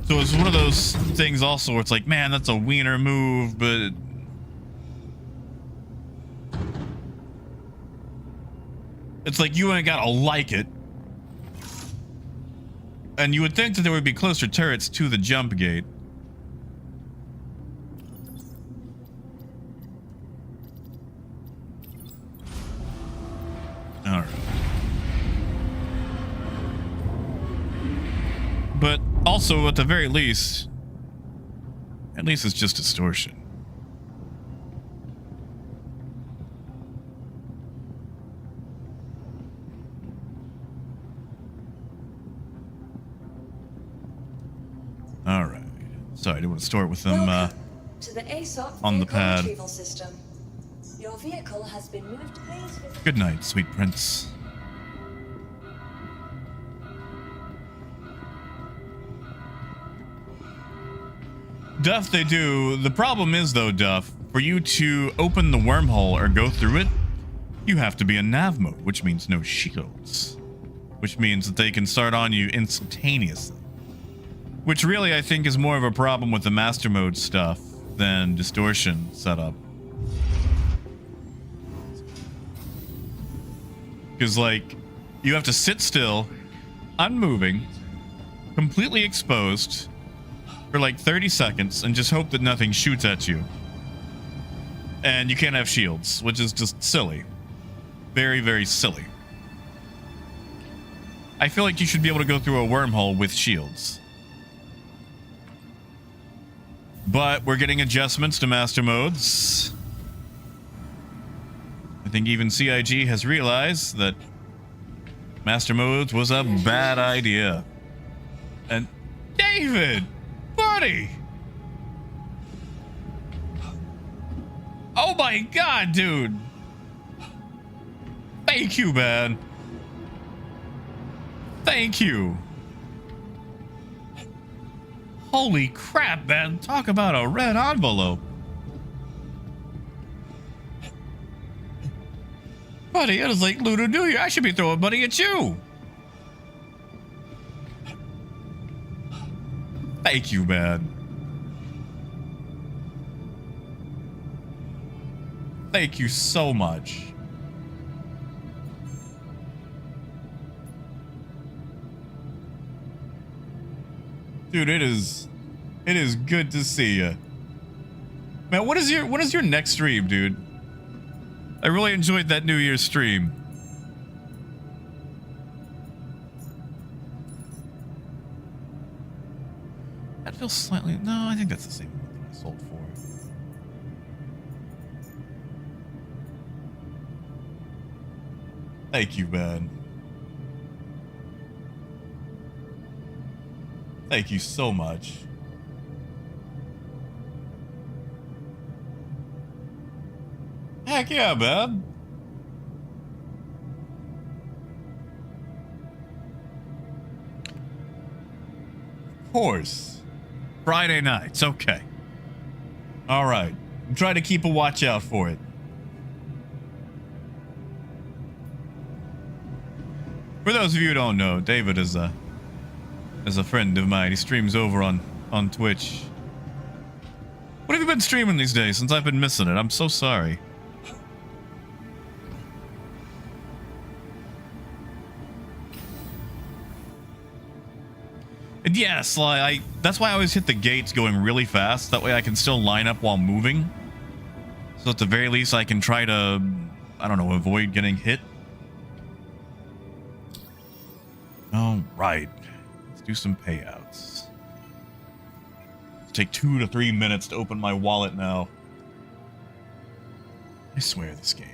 So it's one of those things also where it's like, man, that's a wiener move, but... It's like, you ain't gotta like it. And you would think that there would be closer turrets to the jump gate. Alright. But also, at the very least, at least it's just distortion. All right. Sorry, I didn't want to store it with them to the ASOP on the vehicle pad. retrieval system. Your vehicle has been moved. Please visit. Good night, sweet prince. Duff, they do. The problem is, though, Duff, for you to open the wormhole or go through it, you have to be in nav mode, which means no shields. Which means that they can start on you instantaneously. Which really, I think, is more of a problem with the master mode stuff than distortion setup. Because, like, you have to sit still, unmoving, completely exposed, for like 30 seconds and just hope that nothing shoots at you. And you can't have shields, which is just silly. Very, very silly. I feel like you should be able to go through a wormhole with shields. But we're getting adjustments to master modes. I think even CIG has realized that master modes was a bad idea. And David, buddy. Oh my God, dude. Thank you, man. Thank you. Holy crap, man. Talk about a red envelope. Buddy, it is like Lunar New Year. I should be throwing money at you. Thank you, man. Thank you so much. Dude, it is good to see you. Man, what is your next stream, dude? I really enjoyed that New Year's stream. That feels slightly... No, I think that's the same one that I sold for. Thank you, man. Thank you so much. Heck yeah, man. Of course. Friday nights, okay. All right. Try to keep a watch out for it. For those of you who don't know, David is a friend of mine. He streams over on Twitch. What have you been streaming these days since I've been missing it? I'm so sorry. And yes, like that's why I always hit the gates going really fast. That way I can still line up while moving. So at the very least I can try to, I don't know, avoid getting hit. All right. Let's do some payouts. It'll take 2 to 3 minutes to open my wallet now. I swear this game.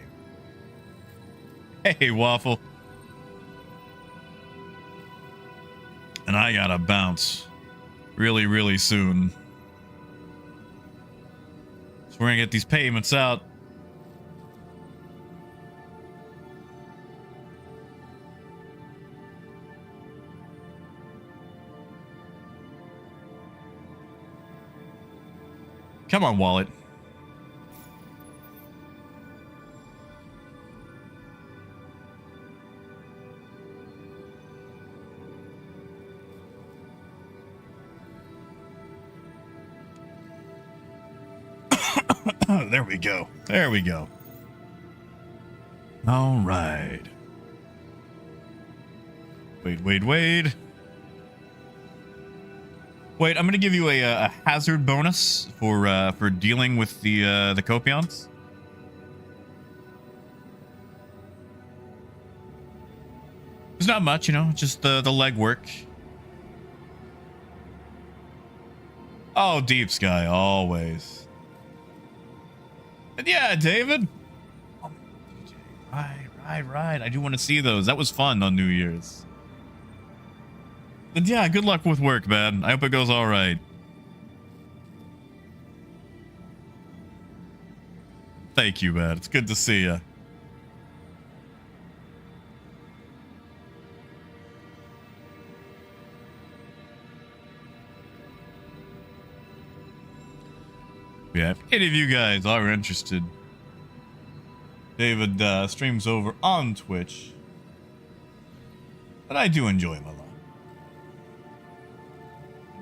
Hey, Waffle. And I gotta bounce really, really soon. So we're gonna get these payments out. Come on, wallet. There we go. There we go. All right. Wait. Wait, I'm gonna give you a hazard bonus for dealing with the Copons. It's not much, you know, just the legwork. Oh, Deep Sky, always. And yeah, David. Oh, DJ. Right. I do want to see those. That was fun on New Year's. And yeah, good luck with work, man. I hope it goes all right. Thank you, man. It's good to see you. Yeah, if any of you guys are interested, David streams over on Twitch, and I do enjoy him a lot.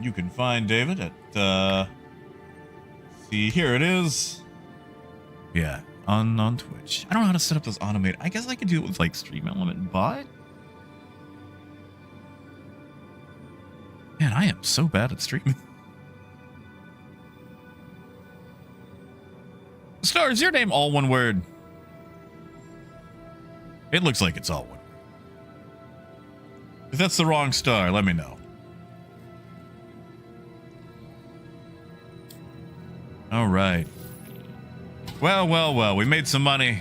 You can find David at, see, here it is. Yeah, on Twitch. I don't know how to set up this automated. I guess I could do it with, like, Stream Element Bot. Man, I am so bad at streaming. Star, is your name all one word? It looks like it's all one word. If that's the wrong star, let me know. All right. Well, we made some money.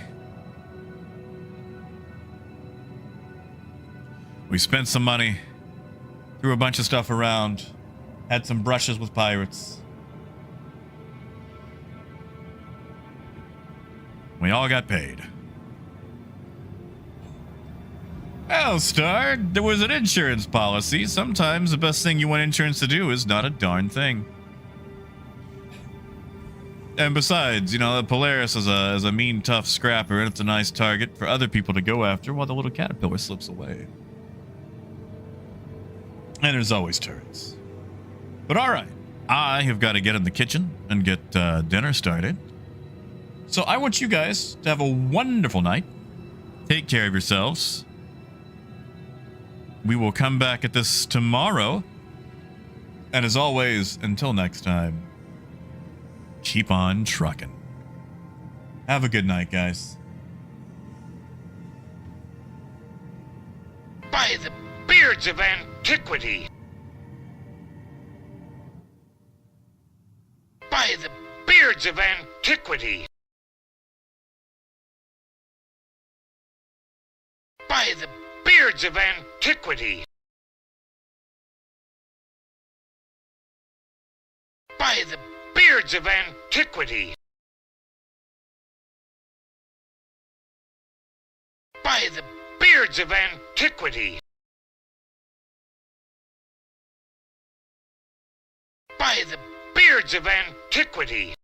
We spent some money. Threw a bunch of stuff around. Had some brushes with pirates. We all got paid. Well, Star, there was an insurance policy. Sometimes the best thing you want insurance to do is not a darn thing. And besides, you know, the Polaris is a mean, tough scrapper, and it's a nice target for other people to go after while the little caterpillar slips away. And there's always turrets. But all right, I have got to get in the kitchen and get dinner started. So I want you guys to have a wonderful night. Take care of yourselves. We will come back at this tomorrow. And as always, until next time, keep on trucking. Have a good night, guys. By the beards of antiquity. By the beards of antiquity. By the beards of antiquity. By the beards of antiquity. By the beards of antiquity. By the beards of antiquity.